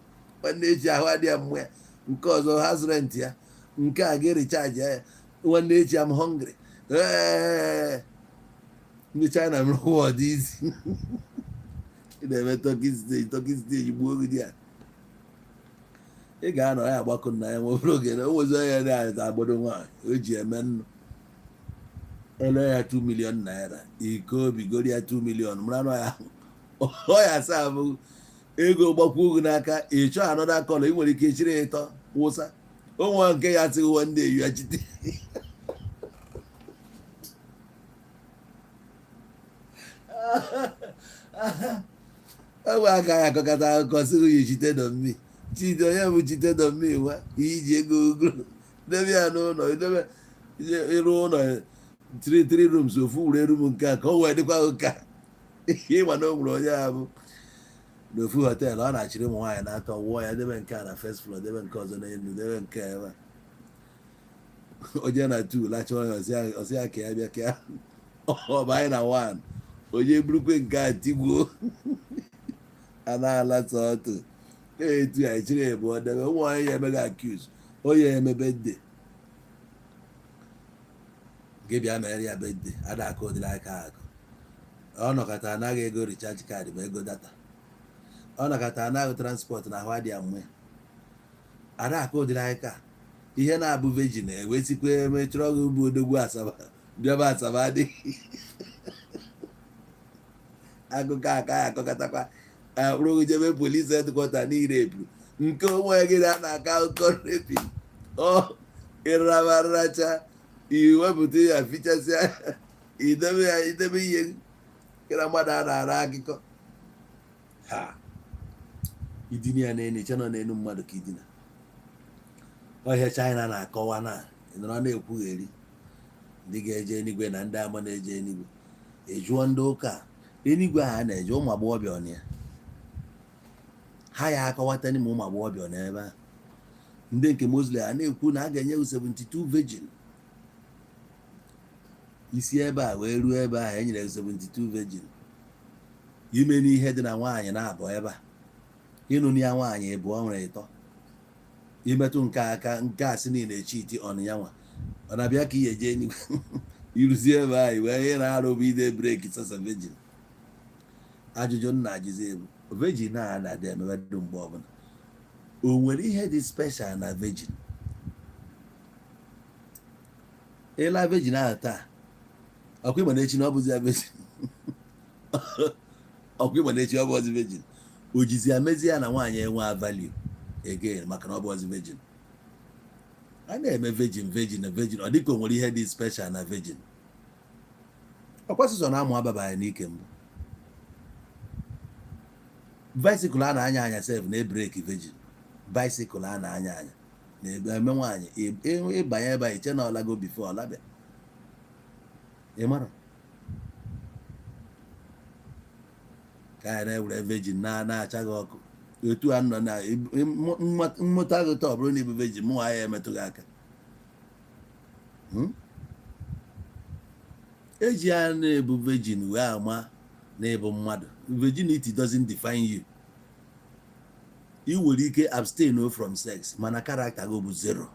nwanne echi ahụ adị ya mmụ ya nke ọzọ has rent ya nke a gị richaji ya nwanne echi am hungry ndị China mere ụwa dị isi ị na-eme talking stage gbuo gị dị ya ị ga-anọ ya agbakọ nna ya nwere oge na o nwezi onye na agbado nwaanyị o ji eme nnụ ele ya 2 million naira iko bigoro ya 2 million mara nọ ya ọ ya asaa bụ ego gbakwuo gị n'aka ịchọ anọda kọlọ ị nwere ike chiri ịtọ wụsa onwe nke ya atịghị ụwa ndị eyu achite ogwe aka ya akọkọta akụkọ sịrị ya chite dommi chite onye bụ chite dommi nwa iji ego ogolo debe ya n'ụlọ idebe ịrụ ụlọ 3 rooms ofu were rum nke a ka o wee dịkwa ụka ịma na o nwere onye ahụ n'ofu họteelụ ọ na-achịrị ụmụ nwaanyị na-atọ wụọ ya debe nke a na first floor debe nke ọzọ n'elu debe nke ebe onye na 2 lacha onye ọsị ya ka ya bịa ka ọ bụ anyị na 1 onye burukwe nke a tigbuo a na-alata ọtụ etu ya echiri ebu ọ debe ụmụ onye ya emega accuse onye ya emebe de gị bịa mere ya bedde ada akụ ụdịrị aka akụ ọ nọkọta anaghị ego recharge kaadị ma ego data ọ nọkọta anaghị transport na ahụ adị ya mma ada akụ ụdịrị aka ihe na-abụ virgin ewesikwa emechọrọ gị bụ odogwu asaba bịaba asaba adịghị akụkọ aka ya akọkọtakwa akpụrụ jebe polis hedkwọta niile eburu nke onwe gị na-aka akụkọ repi ọ ịracha iwepụta ya fichasịa idebe ihe kịra mmadụ a na-ara akụkọ ha idina ya n'elu nọ n'elu mmadụ ka idina ọhịa China na-akọwa na nọrọ na-ekwugheri ndị ga-eje enigwe na ndị ama na-eje enigwe ejụọ ndị ụka enigwe ha na-eje ụmụ agbọghọbịa ọnụ ya ha ya akọwata n'ime ụmụ agbọghọbịa ọnụ ebe a ndị nke Muslim a na-ekwu na a ga-enye 72 virgin isi ebe a wee ruo ebe ahụ enyere 72 virgin ime n'ihe dị na nwaanyị na-abụ ebe a ịnụ ya nwaanyị ịbụọ nwere ịtọ imetụ nke aka nke a sị niile echiti ọnụ ya nwa ọ na-abịa ka ihe eje enigwe iruzie ebe ahụ wee ihe na-arụ bụ ide breki sasa virgin ajụjụ nna ajụzi ebu virgin a na-adị emebedo mgbe ọbụla o nwere ihe dị special na virgin ịla virgin ahụ taa ọkwa ịma n'echi na ọ bụzi ya virgin ọkwa ịma n'echi ọ bụzi virgin o jizi ya mezi ya na nwaanyị enwe value again maka na ọ bụzi virgin a na-eme virgin ọ dịka o nwere ihe dị special na virgin ọkwa sịsọ na-amụ ababaghị n'ike mbụ bicycle a na-anya anya sef na-ebreki virgin bicycle a na-anya anya na-eme nwaanyị ịbanye ebe a iche na ọlago before ọlabịa ị mara ka anyị na-ewere virgin na-acha gị ọkụ otu a nọ na mmụta gị ụtọ ọ bụrụ na ibu virgin mụ ya emetụ gị aka eji ya na-ebu virgin wee ama na ịbụ mmadụ virginity doesn't define you. You nwere ike abstain from sex mana character go bụ 0.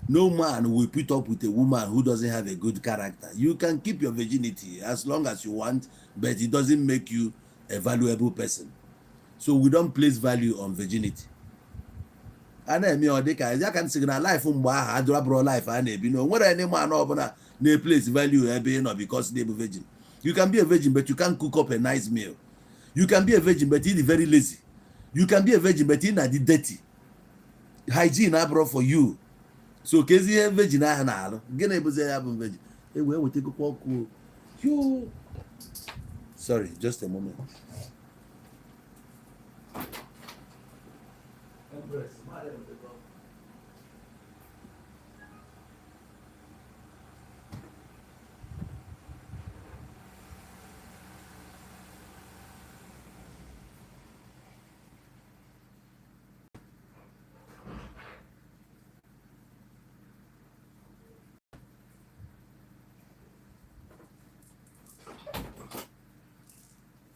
No man will put up with a woman who doesn't have a good character. You can keep your virginity as long as you want, but it doesn't make you a valuable person. So we don't place value on virginity. A na-eme ọ dịka ya ka nsị na life mgbe ahụ adụrabụrụ life a na-ebi na o nwere any man ọbụla na-place value ebe ị nọ because they bụ virgin. You can be a virgin but you can't cook up a nice meal. You can be a virgin but you're very lazy. You can be a virgin but you're not dirty. Hygiene abroad for you. So kezi ihe virgin ahụ na-alụ gịnị bụzi ya bụ virgin wee weta akwụkwọ ọkụ yo sorry just a moment.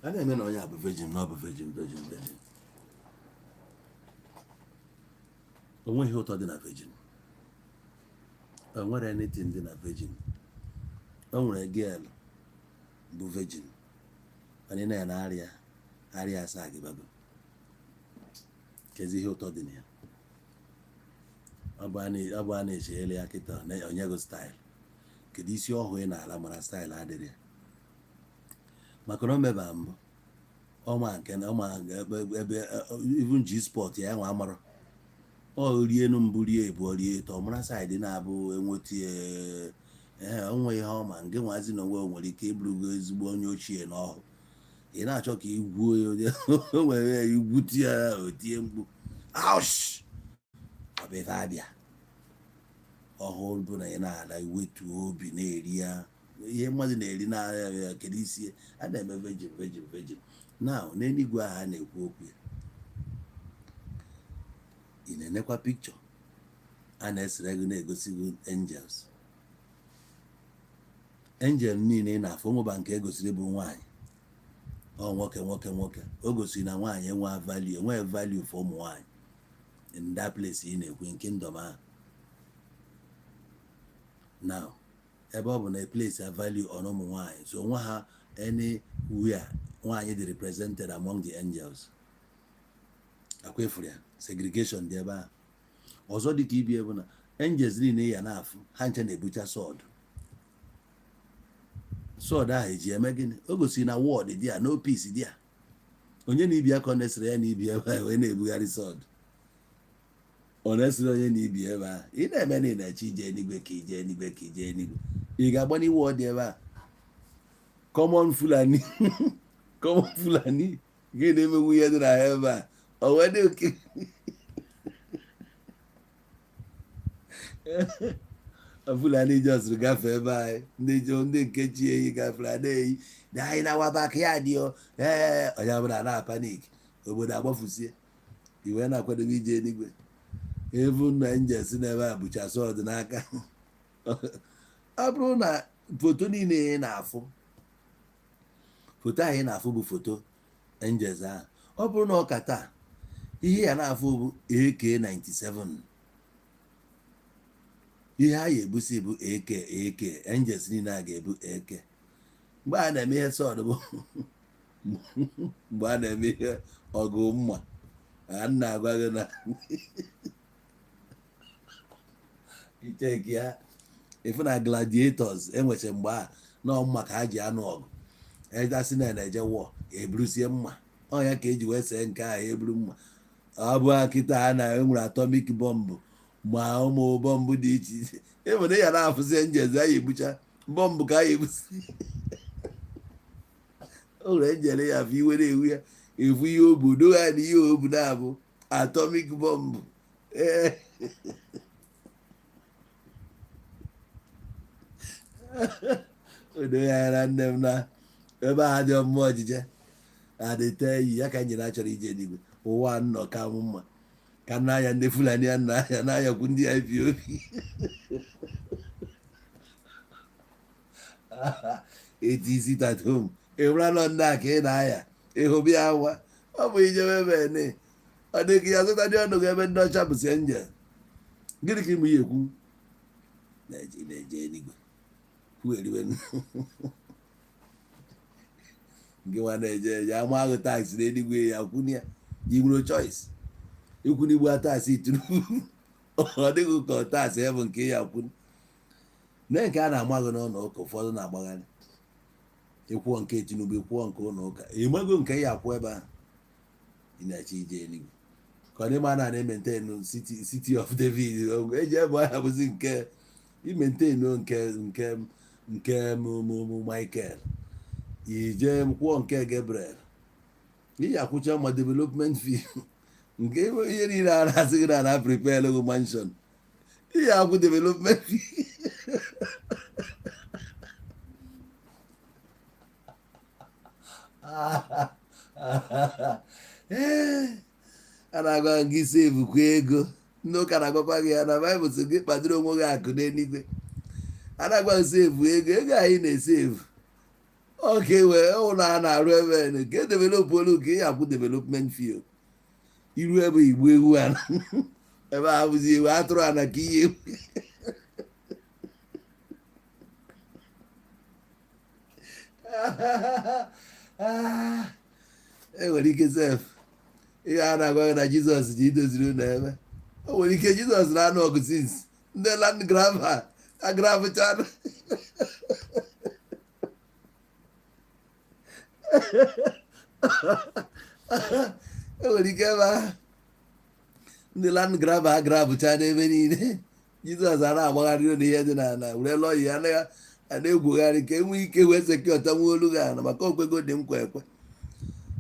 A na-eme na onye a bụ virgin na ọ bụ virgin. O nweghị ụtọ dị na virgin. O nwere anything dị na virgin. O nwere girl bụ virgin. Anyị na ya na-arịa asaa gị bago. Kezi ihe ụtọ dị na ya. Ọ bụ a na-echeghele ya kịta onye go style. Kedu isi ọhụụ ị na-ala mara style adịrị ya. Maka na o meba mbụ ọma nke na ọma ebe even G-sport ya nwa amara ọ rie nu mbụ rie ebu rie eto ọmara side na-abụ enwetie onwe ihe ọma nke nwazi na onwe nwere ike ịbụrụgo ezigbo onye ochie n'ọhụ ị na-achọ ka igwuo ya o nwere igwuti ya otie mkpu aush ọbịa abịa ọhụrụ bụ na ị na-ala iwetu obi na-eri ya ihe mmadụ na-eri na kedu isi a na-eme vegin now n'eluigwe ahụ a na-ekwu okwu ya. ị na-enekwa pikchọ a na-esere gị na-egosi gị angel niile ị na-afụ ụmụba nke egosiri bụ nwaanyị ọ nwoke o gosiri na nwaanyị enweghị value for ụmụ nwaanyị in that place ị na-ekwu nke ndọm ahụ. now ebe ọ bụ na place a value on ụmụ nwaanyị, so nwa ha anywhere nwaanyị dị represented among the angels. akwefuru ya, segregation dị ebe ahụ. ọzọ dị ka ibie bụ na angels niile ya na-afụ ha nche na-ebucha sword ahụ eji eme gịnị? o gosiri na wọd dị ya, no peace dị ya. onye na ibi aka ọ na-esere ya na ibi ebe ahụ wee na-ebugharị sword, ọ na-esere onye na ibi ebe ahụ ị na-eme na ị na-eche ije enigwe ka ije enigwe ka ije enigwe, ị ga-agba n'iwu ọ dị ebe a. common Fulani gị na-emenwu ihe dị na ha ebe a o wee dị oke Fulani just gafee ebe anyị ndị nke chi eyi gafere na-eyi na anyị na-awaba aka ya dị onye ọbụla na-apanik, obodo agbafusie, iwe na-akwadobe ije enigwe. evu na angels n'ebe a bụcha sword n'aka. ọ bụrụ na foto niile ị na-afụ, foto ahụ ị na-afụ bụ foto angels ahụ, ọ bụrụ na ọ ka taa ihe ya na-afụ bụ AK-97, ihe a ya ebusi bụ AK angels niile a ga-ebu AK. mgbe a na-eme ihe sword bụ mgbe a na-eme ihe ọgụ mma. a na-agwa gị na icheki ya ifu na gladiators enwecha mgbe a na mma ka ha ji anụ ọgụ, ejasi na-eje wọ eburusie mma, ọnya ka eji wee see nke ahụ eburu mma. ọ bụ akịta ha na enwere atomic bọmbụ ma ụmụ bọmbụ dị iche iche, enwere ya na-afụzi angels a ya ebucha bọmbụ ka a ya ebusi. o nwere njele ya afọ iwe na-ewu ya efu ihe obodo ha na ihe obu na-abụ atomic bọmbụ. odo ya na nne m na ebe a dị mmụọ ọjije adịte eyi ya ka nyere achọrọ ije n'igwe ụwa nnọ ka mma ka n'anya ndị Fulani ya n'anya n'anyakwu ndị IPOB. eti isi at home enwere nọ ndị a ka ị na-aya ịhụbi ya nwa ọ bụ ijebe ebe ne ọ dị ka ya zụta dị ọnụ gị ebe ndị ọcha bụ si angel. gịnị ka ịmụ ya ekwu na-eje enigwe kwueriwe nke nwa na-eje ama ahụ taksị n'eluigwe ya kwunye ya, i nwere choice ikwuna igbu taksị Tinubu ọ dịghị ka taksị ya bụ nke ya kwunu na nke a na-amaghị n'ụlọ ụka. ụfọdụ na-agbagharị ịkwụọ nke Tinubu ịkwụọ nke ụlọ ụka, ịmago nke ya akwụ ebe ahụ ị na-eche ije eluigwe. ka ọ dịma na-ementenu city of David eji ebe ahụ bụzi nke imentenu nke Michael, ije kwụọ nke Gabriel, iji akwụcha ma development fee nke ihe niile a na-asị gị na prepare go mansion, ihe akwụ development fee. a na-agwa gị sevu kwa ego, ndị ụka na-agwakwa gị ya na Baịbụl sị gị kpadoro onwe gị akụ n'eluigwe. a na-agwa gị sevu ego anyị na-esevu oke wee ụlọ a na-arụ ebe nke developụ olu ka ị akwụ development fee. iru ebe igbo ewu a ebe a bụzi ewu atụrụ ana ka ihe ewu. enwere ike sef ihe a na-agwa gị na Jizọs ji idoziri ụlọ ebe o nwere ike Jizọs na-anụ ọgụ sins ndị land grava agravụchara enwere ike ebe ahụ ndị land grava agravụcha n'ebe niile. Jizọs a na-agbagharị na ihe dị n'ala were lụọ ya a na-egwugharị ka enwee ike wee sekọta nwa olu gị ana maka okwego dị nkwa ekwe.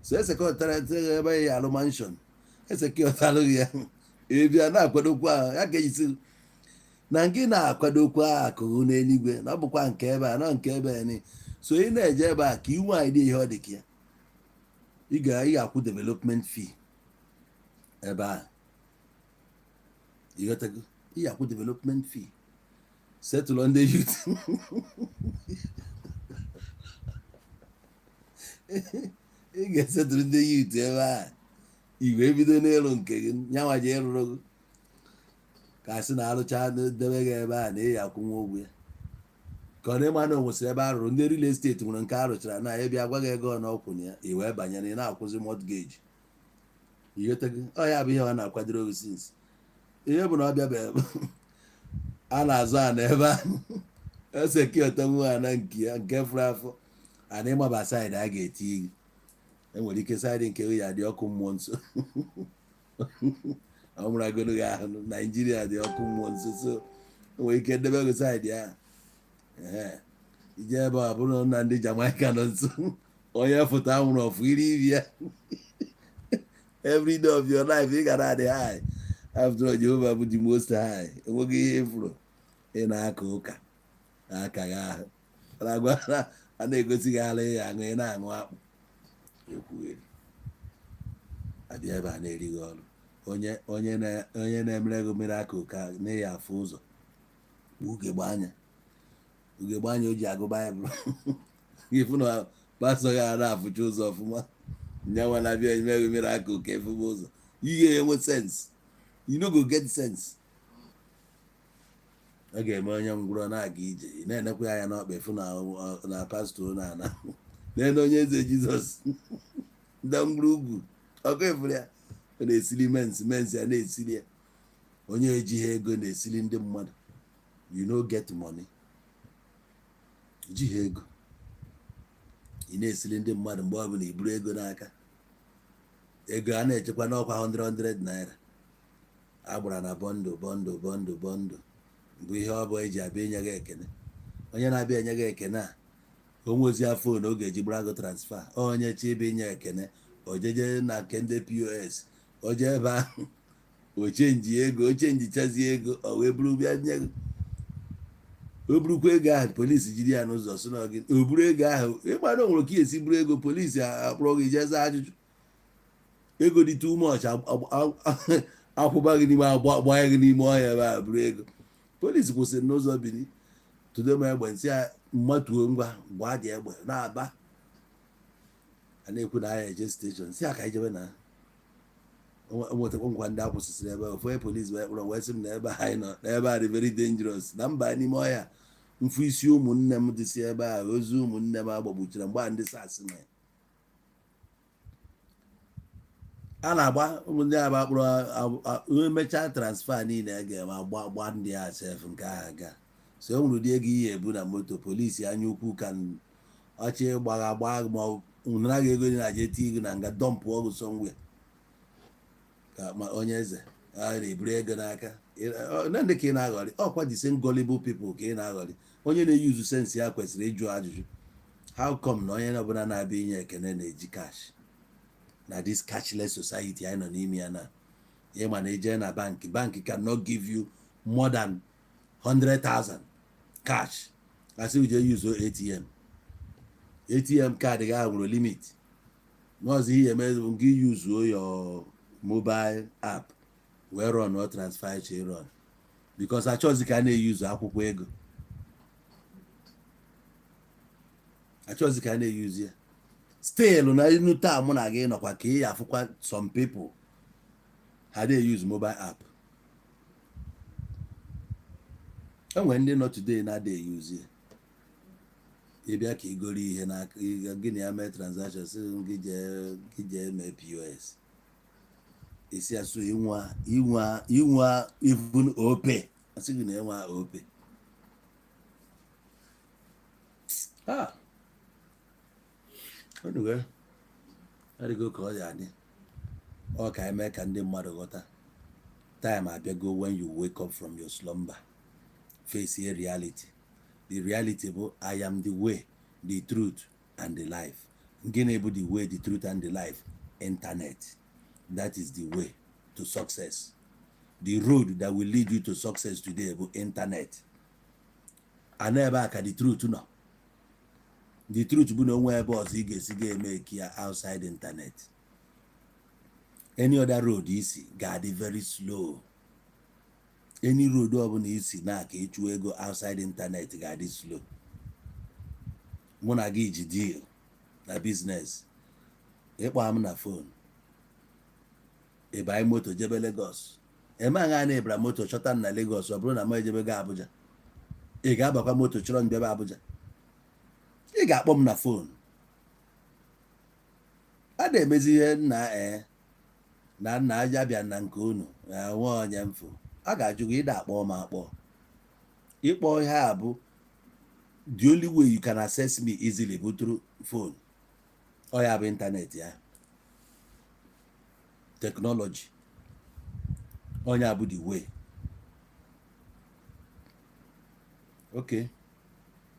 so esekọtara ebe ya alụ manshọn esekọtalụ gị ya ebia na-akwadokwa ahụ ya ka ejisi na nke na-akwadokwa akụghụ n'eluigwe na ọ bụkwa nke ebe a nọ nke ebe a ni so ị na-eje ebe a ka inwe idea ihe ọ dị ka ya ị ga-akwụ development fee ebe a ịghọtago ị ga-akwụ development fee setụlụ ndị youth ị ga-esetụrụ ndị youth ebe a igwe bido n'ịrụ nke gị nyanwa ji ịrụrụ gị ka a sị na arụcha debe gị ebe a na ị akwụnwe ụgwọ ya ka ọ na-ịma na o nwesịrị ebe a rụrụ ndị real estate nwere nke a rụchara na ịbịa gwa gị ego na ọkwụ na ya i wee banyere ị na-akwụzi mortgage ighọtago ọ ya bụ ihe ọ na-akwadoro gị since ihe bụ na ọ bịa a na-azụ ana ebe ahụ esekiotenwu ana nke ya nke fụrụ afọ ana ịmaba saịdị a ga-eti gị enwere ike saịdị nke ya dị ọkụ mmụọ nso ọ mụrụ agolo gị ahụ Naijiria dị ọkụ mmụọ nso so enwere ike debe gị saịdị ahụ ije ebe ọ bụrụ na ndị Jamaica nọ nso onye foto anwụrụ ọfụ iri iri ya every day of your life ị gara adị high after all Jehovah bụ the most high enweghị ihe efuru ị na-aka ụka na-aka gị ahụ a na-egosi gị ala ya aṅụ ị na-aṅụ akpụ ekwugheri abịa ebe a na-erighị ọrụ onye na-emere gị mere aka ụka na ya afụ ụzọ ugegbe anya o ji agụ baịbụl ifu na pastọ ya na-afụcha ụzọ ọfụma nyanwa na-abịa emere mere aka ụka efụba ụzọ ihe enwe sense you no go get sense ọ ga-eme onye ngwụrọ na-aga ije na-enekwa ya n'ọkpa efu na pastọ na-ana na onye eze Jizọs ndangwuru ugwu ọkụ efuru ya ọ na-esili mensi ya na-esili ya onye ejighị ego na-esili ndị mmadụ you no get money jighị ego ị na-esili ndị mmadụ mgbe ọbụla iburu ego n'aka ego a na-echekwa n'ọkwa 100 naira agbara na bọndụ bụ ihe ọ bụ eji abịa enye gị ekene onye na-abịa enye gị ekene a onwezi afọ na oge eji gbara gị transfa onye chi ebe inye ekene ojeje na nke ndị POS oje ebe ahụ ochenjichazie ego o wee buru bịa nye gị o burukwa ego ahụ polisi jiri ya n'ụzọ sị na gị o buru ego ahụ ịgbara onwere ka esi buru ego polisi akpọrọ gị jeze ajụjụ ego dị too much akwụba gị n'ime gbanye gị n'ime ọhịa ebe a buru ego polisi kwụsịrị n'ụzọ biri tụdo m egbe nsị ya mmatuo ngwa gbaa dị egbe na-aba a na-ekwu na ahịa eje steshọn si aka ijebe na nwetakwa ngwa ndị akwụsịsịrị ebe ofu polisi wee kpọrọ wee sị m na ebe anyị nọ na ebe a dị very dangerous na mba n'ime ọhịa mfu isi ụmụnne m dịsi ebe a ozu ụmụnne m agbagbuchara mgbe ndị SARS na a na-agba ụmụnne a bakpụrụ emechaa transfa niile a ga-eme agba ndị a sef nke ahụ ga so o nwere ụdị ego ihe ebu na moto polisi anya ukwu ka ọchị gbagha ma naghị ego dị na jeti igu na nga dọmpụ ọgwụ sọngwe ka ma onye eze a na-eburu ego n'aka na ndị ka ị na-aghọrị ọkwa the same gullible people ka ị na-aghọrị onye na-eyuzu sensi ya kwesịrị ịjụ ajụjụ how come na onye ọbụla na-abịa inye ekene na-eji cash na this cashless society anyị nọ n'ime ya na ịma na eje na bank cannot give you more than 100,000 cash asị uje use ATM kaadị gị ahụ nwere limit n'ọzọ ihe emezi bụ gị yuzuo your mobile app wee run or transfer eche run because achọzi ka a na-eyuzu akwụkwọ ego achọzi ka a na-eyuzu ya still na inu taa mụ na gị nọkwa ka ị afụkwa some people ha dey use mobile app enwere ndị nọ today na-adịghị use ya ịbịa ka igoro ihe n'aka gị na ya mee transaction si gị jee mee POS esi asụ inwa even ope asị gị na enwe ope anyway adịgo ka ọ dị adị ọ ka eme ka ndị mmadụ ghọta time abịago when you wake up from your slumber face a reality. The reality bụ I am the way, the truth and the life. Gịnị bụ the way, the truth and the life? Internet. That is the way to success. the road that will lead you to success today bụ internet. And ebe a ka the truth nọ. The truth bụ na onwe ebe ọzọ ị ga-esi ga-eme ya outside internet. Any other road isi ga-adị very slow. Any road ọbụla isi na-aka ịchụ ego outside internet ga-adị slow. Mụ na gị ji deal na business. Ịkpọ m na phone. Ịbanye moto jebe Lagos. Eme agha na ịbra moto chọta na Lagos ọ bụrụ na m ejebe ga Abuja. Ị ga-abakwa moto chọrọ m bịaba Abuja. Ị ga-akpọ m na phone. A na-emezi ihe na nna aja bịa na nke unu nwa onye mfụ. A ga-ajụ gị ịda akpọ m akpọ. Ịkpọ ihe a bụ the only way you can access me easily bụ through phone. Ọ ya bụ internet ya. Technology. Onye abụ the way. Okay.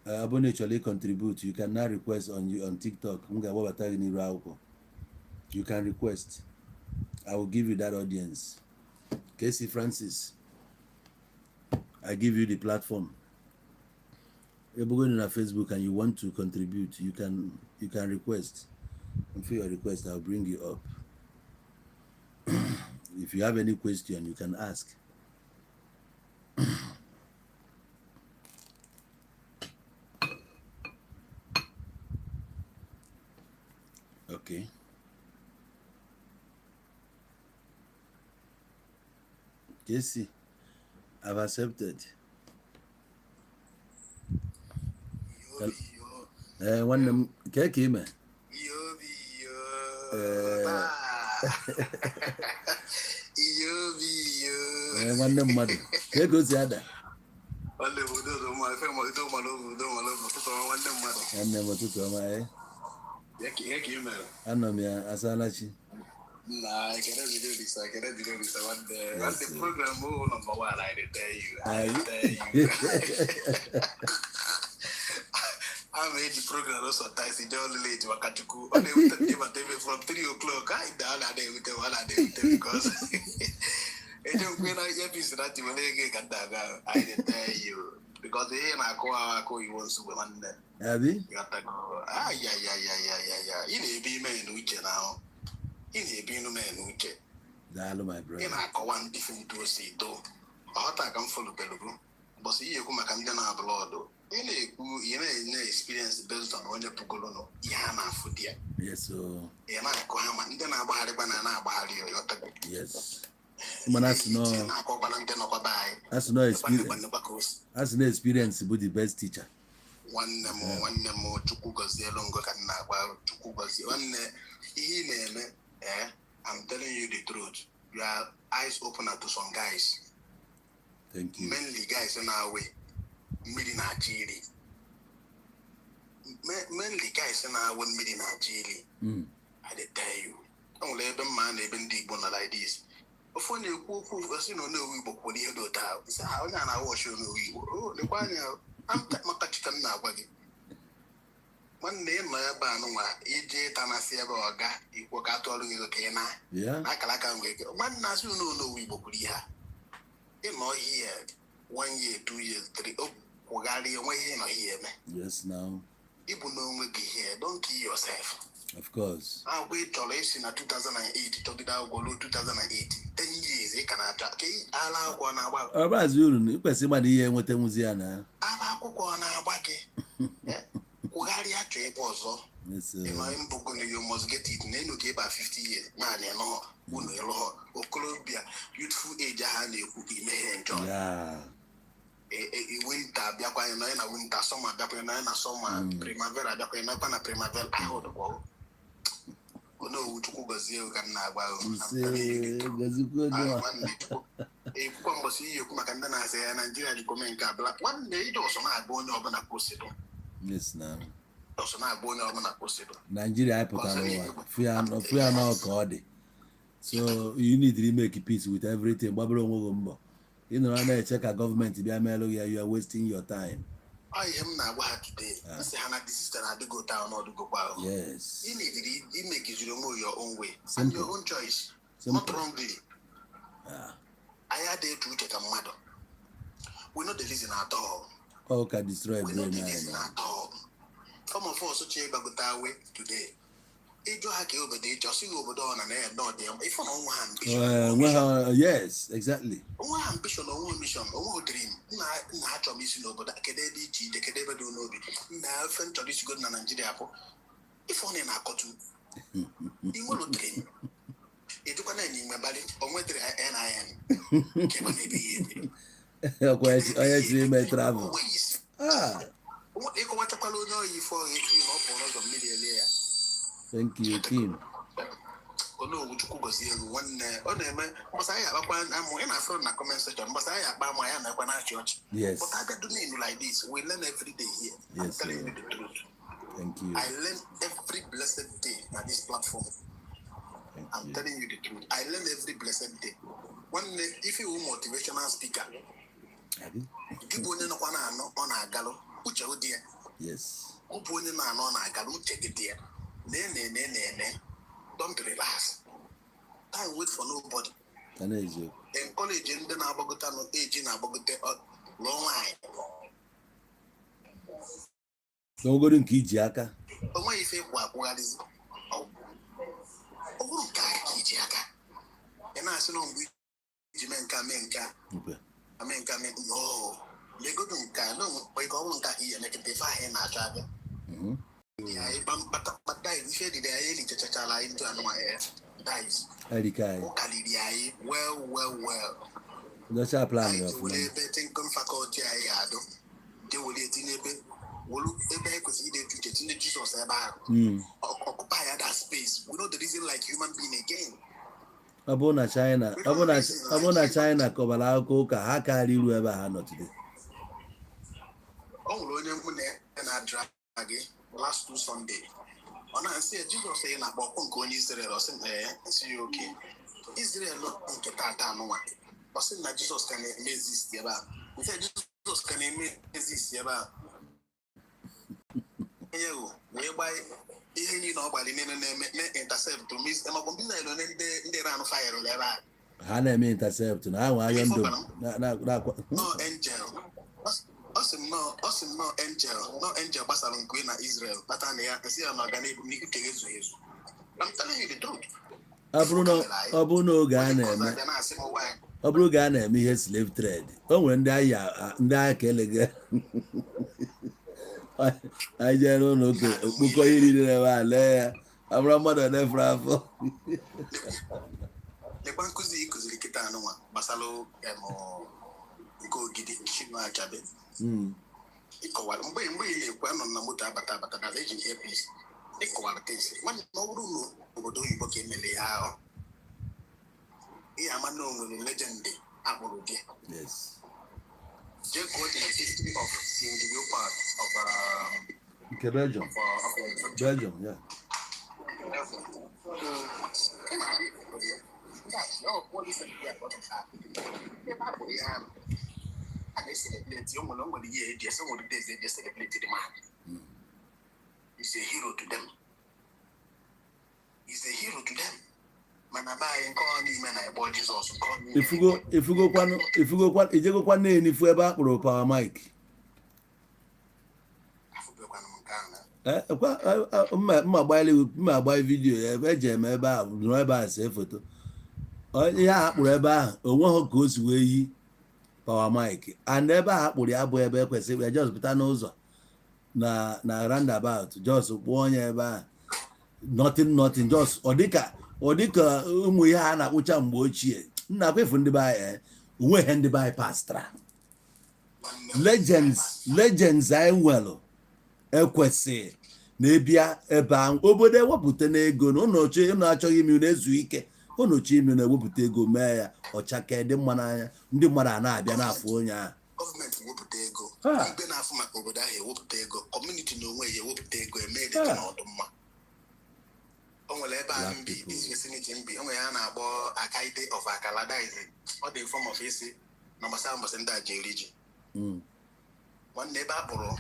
Abụ na ịchọrọ contribute, you can now request on TikTok. M ga-agbabata gị n'iru akwụkwọ. You can request. I will give you that audience. Casey Francis, I give you the platform. If you're going on Facebook and you want to contribute, you can request. And for your request, I'll bring you up. If you have any question, you can ask. Okay. Casey, I've accepted. One cake, man. One mother. Here goes the other. And never took my I know me, Asalachi. Nah, I cannot do this. One the program number one, I tell you. I made the program also ties in all late Wakachuku. Only with the from 3 o'clock. I down a day with the one because I don't win I episode that you will get that. I tell you. Because here I go you want to one day. Abby? Yeah. In a be man which now. In a be no man which. My brother. In I go one different to see though. I can follow Pelugu. But see you come a candidate blood. You experience based on when you put on Yana for dear. Yes, so. Then I go home and then I buy a banana. Yes. Man, that's no experience. That's no experience with the best teacher. One more Chukugazi longer can now. Chukugazi one I'm telling you the truth. You are eyes opener to some guys. Thank you. Mainly guys in our way. Midi Nigeria. Mainly guys in our one midi Nigeria. I tell you. Only a man even deep one like this. Before you go, you know, we book when you do that. It's how I wash you know. Oh, the one I'm Makachikan now. One day, my banana, EJ Tanasiaba or Ga, you work out all you can. Yeah, I can wake up. One as you know, we book here. In my year, 1 year, 2 years, 3. Oh, Wagari, away here, man. Yes, now. People know we be here. Don't kill yourself. Of course. I wait till it's in 2008. Talk it out, go 2008. 10 years, they can attack. Allow one hour. About you, person, my dear, what them was here now. Allow one hour back. Wagari actually was. Yes, in my book, you must get it. Then you give about 50 years. Man, you know, or Colombia, youthful age, and you could be made enjoy. Yeah. A winter, Biaquina, winter, summer, Biaquina, summer, primavera, Biaquina, primavera, I hold the ball. Oh no, Chukubazi can now. A Pombo see you come and then I say, Nigeria, you come in Cabla. One day it was not born over a posted. Yes, now. Also not born over a posted. Nigeria, I put on fear no code. So you need to make peace with everything. Babylon. You know, I check a government to be a mellow, you are wasting your time. I am now what today. I say, Hannah, this sister had to go down or to go out. Yes. You need to make it your own way. Simple. And your own choice. Simple. Not wrongly. I had a true take a mother. We know the reason at all. All can destroy We know brain. the reason at all. Come on, for such a way today. Ejo hake obede just you over on and air not them. If on one ambition. Yes, exactly. One ambition or one mission or one dream. Natural mission over that KDB, the KDB do know it. Now, friend to this good Nigeria. If only in a cotton, you will dream. It took an ending my body on whether I am. Can maybe I may travel. Thank you, Kim. No, which was here one on a man. Was I I'm in a front of comment section, but I about my own church. Yes. But I don't name like this. We learn every day here. Yes, I'm telling you the truth. Thank you. I learn every blessed day on this platform. I'm telling you the truth. I learn every blessed day. One day, if you are motivational speaker, people on a gallo, which are dear. Yes. Open on a gallo, take it there. Don't relax. Don't wait for nobody. Encourage in the Nabogota, no age in Abogote, long line. Don't go to Kijaka. But why if you what is oh, Kijaka? And I said, no, we men come in. No, they go to Kano, we go on here and they can defy in our travel. Yeah, but die, we said the air chachala into my hair. Dies. Well. That's our plan. Faculty, I do. They will let in a bit. Will look a back with either to Jesus about occupy that space. We know the reason like human being again. Abona China, Kobala Coca, Hakari, whoever had not today. Oh, and I drag again last 2 Sunday. On I see Jesus saying about Congo in Israel or something, see okay. Israel not to Tata no one. But saying that Jesus can make this year. We said Jesus can make this year. Whereby you know by the name intercept to miss them on the run fire or whatever. Hannah may intercept now. I am no angel. Awesome, no angel, Basalon Queen Israel, but I see I'm not going to take it. I'm telling you the truth. Abuno Ghana, me has slave trade. Oh, when die Kelly. I don't know. Because he didn't have a I'm a mother never. The Bankuzi because the Kitano, Basalo, go get it, Shima Cabin. When on the Muta Bata, the legend here, please. Equalities. One no rule, who do you book in the hour? I'm a known legend. Yes. Just what the history of in the new part of Belgium, yeah. What is it? They celebrate you over the year, just some of the days they just celebrated the man. He's a hero to them. He's a hero to them. Man, I buy and call me, man, I bought this also. If you go one name, if we ever grow power mic. My buy video, ever say photo. Oh, yeah, wherever, one goes away. Power mic and never happen the abo kwese we just better n'ụzọ na roundabout just one ebe nothing just odika ụmụ ihe a na-akpụcha mgbe ochie nna kwefu ndị bai onwe ihe ndị bai pastra legends anyị nwere ekwesị na ebia ebe ahụ obodo ewepụta n'ego na ụnọ achọghị ime na-ezu ike onochi ime na-ewepụta ego mee ya ọchake dị mma n'anya ndị mmadụ a na-abịa n'afọ onye a gọọmenti wepụta ego ikpe na-afụ maka obodo ahụ ewepụta ego kọmuniti na onwe ya ewepụta ego eme dị n'ọdụ mma o nwere ebe a mbi vicinity mbi o nwere ya na-akpọ akaide of akaladize ọ dị form of isi na gbasara mbọsị ndị a ji eri ji nwanne ebe a kpụrụ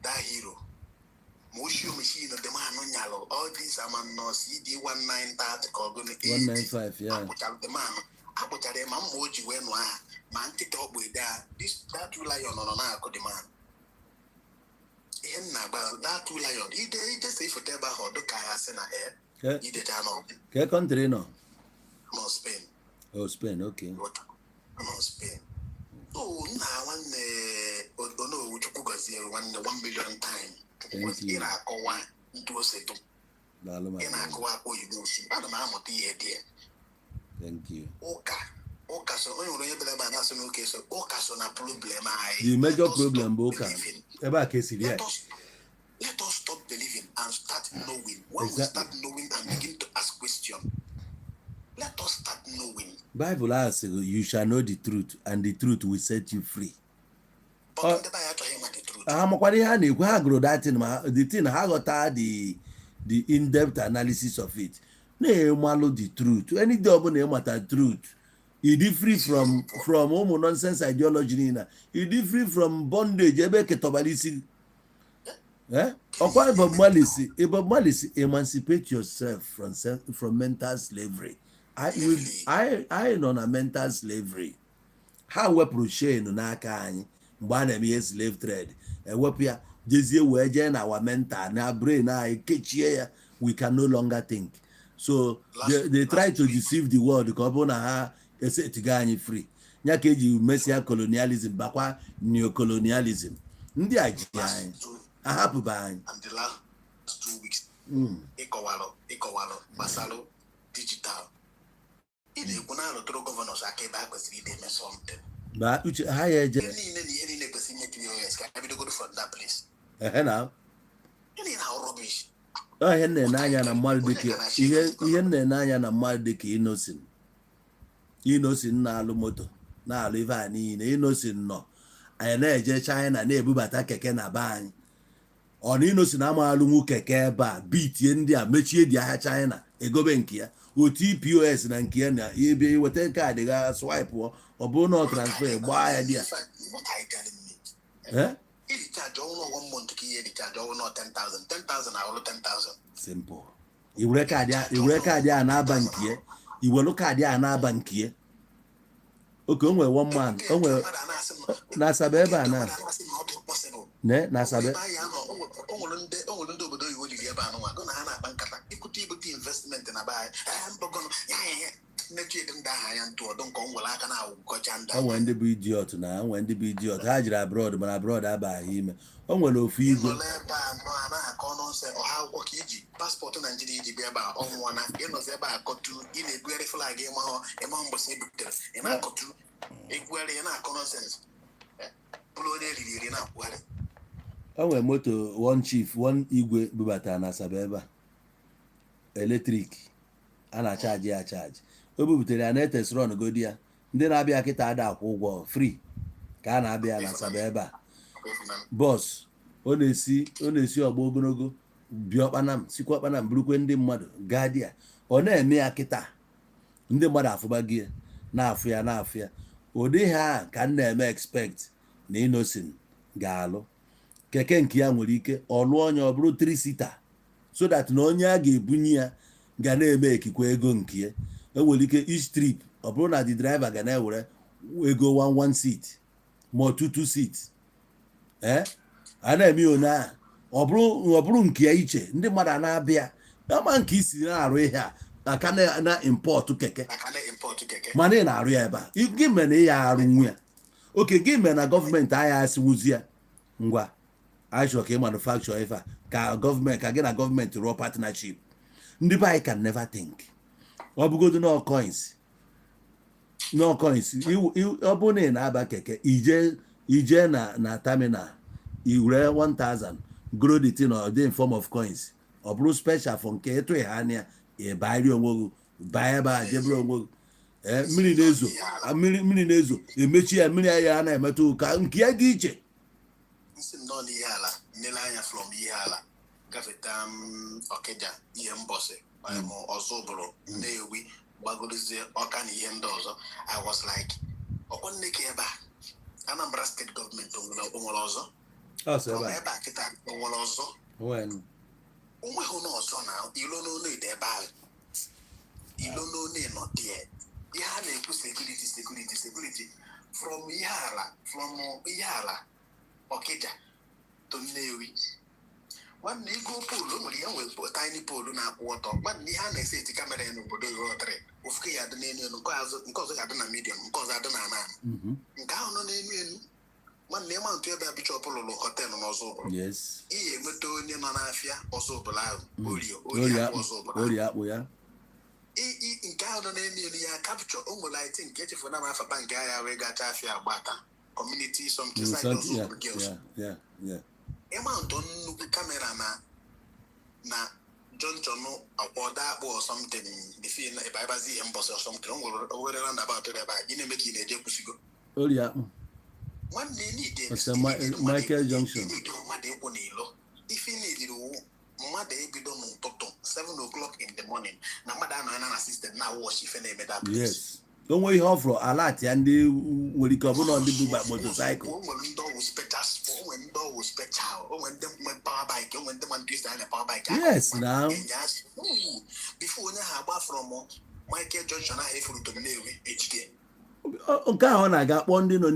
da hero Motion machine of the man all these are man no CD 1930 called 195, yeah. The man akpụchara ma mma o ji wee nụọ aha ma nkịta ọkpụ ede a that two lion nọ na-akụ dị man ihe m na-agba that two lion ijesa ifoto ebe ahụ ọdụ ka ya sị na idecha n'ọbụ ke country nọ nọ Spain Spain okay nọ Spain so nna nwanne Onowu Chukwu gọzie nwanne 1 million time ị na-akọwa ndị osetu ị na-akọwa oyibo osi ana m amụta ihe dị ya. Thank you. Ụka so onye nwere onye bịara ebe a na-asị n'oke so ụka so na problem anyị. The major problem bụ ụka ebe a ka esiri ya. Let us stop believing and start knowing. When we start knowing and begin to ask questions, let us start knowing. Bible asks you shall know the truth and the truth will set you free. But ndị baya achọghị ịma the truth. Ha makwara ihe a na-ekwu ha gụrụ that thing ma the thing ha ghọta the in-depth analysis of it. Na-emalụ the truth. Any day ọbụla ịmata truth. You dey free from ụmụ nonsense ideology niile. You dey free from bondage ebe ketọbara isi. Ọkwa Bob Marley emancipate yourself from mental slavery. I nọ na mental slavery. Ha wepụrụ chain n'aka anyị mgbe a na-eme ihe slave trade. Ewepụ ya jezie wee jee na our mental na brain anyị kechie ya. We can no longer think. So they try to deceive the world ka ọ bụrụ na ha esetiga anyị free. Ya ka eji mesia colonialism bakwa neocolonialism. Ndị a ji anyị ahapụba anyị. And the last 2 weeks ịkọwalụ gbasara digital. Ị na-ekwu na alụtụrụ gọvanọs aka ebe a kwesịrị ide eme something. Ba uche ha ya eje. Ihe niile kwesịrị ime POS ka ha bidogodo from that place. Na. Ihe na rubbish. Ihe nne anya na mmadụ dịka ihe nne anya na mmadụ dịka Innocent na-alụ moto na-alụ ife a niile Innocent nọ anyị na-eje China na-ebubata keke na be anyị ọ na Innocent amaalụnwu keke ebe a bitie ndị a mechie dị ahịa China egobe nke ya otu POS na nke ya na ebe weta kaadị ga swipe ọ bụrụ na ọ transfer gbaa ya dị ya simple iwere kaadị a na-aba nke ya iwelu kaadị a na-aba nke ya oke o nwere one man o nwere na-asaba ebe a na asaba o nwere ndị obodo oyibo jiri ebe a nụnwa gụ na ha na-akpa nkata ibute investment na be anyị mbọgọnụ ya na-echiede ndị aha ya ntụ ọdụ nke ọ nwere aka na-agụkọcha ndị o nwere ndị bụ idiot na nwere ndị bụ idiot ha jiri abroad mana abroad abaghị ime o nwere ofu igwe ọha akwụkwọ ka iji paspọtụ Naijiria iji bịa ebe a ọnwụọ na ịnọzi ebe a kọtu ị na-ebugharị flag ịma mgbasa ebutere ị na-akọtu egwugharị ị na-akọ nọnsens bụrụ onye eriri na-akwụgharị. O nwere moto one igwe bubatara na Asaba ebe a eletrik a na-achaji ya achaji o bubutere ya na-etesron godi ya ndị na-abịa kịta ada akwụ ụgwọ free ka a na-abịa na Asaba ebe a bọs ọ na-esi ọgba ogologo bịa ọkpanam sikwa ọkpanam burukwe ndị mmadụ gaa dị ya ọ na-eme ya kịta ndị mmadụ afụbaghị ya na-afụ ya ụdị ha ka m na-eme expect na Innocent ga-alụ keke nke ya nwere ike ọ lụọ onye ọ bụrụ 3-seater so that na onye a ga-ebunye ya ga na-eme ekikwa ego nke ya enwere ike each trip ọ bụrụ na the driver ga na-ewere ego 1 seat ma 2 seat a na-eme onye a ọ bụrụ nke ya iche ndị mmadụ na-abịa ama nke isi na-arụ ihe a aka na import keke mana ị na-arụ ya ebe a gị mere na ị ya arụ nwu ya oke gị mere na gọọmenti agha asịwụzi ya ngwa achọ ka ị manufacture ife a ka gị na gọọmenti rụọ partnership ndị be anyị can never think ọ bụgodo no coins ọ bụrụ na ị na-aba keke ije na terminal iwere 1000 grow the thing or in form of coins ọ bụrụ special for nke etu ha anya ịbari onwe gị baa ebe a jebere onwe gị mmiri na-ezo emechi ya mmiri ya na-emetụ ka nke ya dị iche nsị m nọ n'ihe ala nele anya from ihe ala gafeta Ọkịja ihe mbọsị ọzọ ụbụrụ Nnewi gbagorozie Ọka na ihe ndị ọzọ I was like ọkwa nne ka ebe a Anambra steeti gọọmenti onwere ọzọ ebe a kịta onwere ọzọ onweghị n'ọzọ na ilo n'one ede ebe ahụ ilo n'one nọ die ihe a na-ekwu security from ihe ala Ọkịja to Nnewi. Nwanne ego polu nwere ya nwere tiny polu na-akwụ ọtọ. Nwanne ihe a na-ese eti kamera ya n'obodo Irotere. Ofuke ya dị n'elu, nke ọzọ ga-adị na medium, nke ọzọ adị na ala. Nke ahụ nọ n'elu. Nwanne ịma ntụ ebe a Bishọp lụrụ họteelụ n'Ọzọbụrụ. Ihe enweta onye nọ n'afịa Ọzọbụrụ ahụ, Orie akpụ ya. Nke ahụ nọ n'elu ya kapchọ ụmụla iti nke echefuru na afa bank agha wee gacha afịa agbata community something side Ọzọbụrụ girls. Ịma ntụ nnukwu kamera na Johnson akwọda akpụ or something the film ebe abazi ihe mbọsị or something o were roundabout ebe a gị na-eme ka ị na-eje kwụsịgo Orie akpụ nwanne niile Michael Junction mmadụ ịkwụ n'ilo ife na-ediri mmadụ ebido n'ụtụtụ 7 o'clock in the morning na mmadụ anọ na system na wash ife na-eme that place. Yes. O nwere ihe ọfụrụ alat ya ndị nwere ike ọ bụla ndị bụ motosaịkụl. O nwere ndị ọwụ special, o nwere ndị ọwụ special, o nwere ndị nwe power bike, o nwere ndị mmadụ isi anya power bike. Yes, na. Before onye ha agba from Michael Junction ahụ efuru to Nnewi ejide. Nke ahụ na-aga kpọọ ndị nọ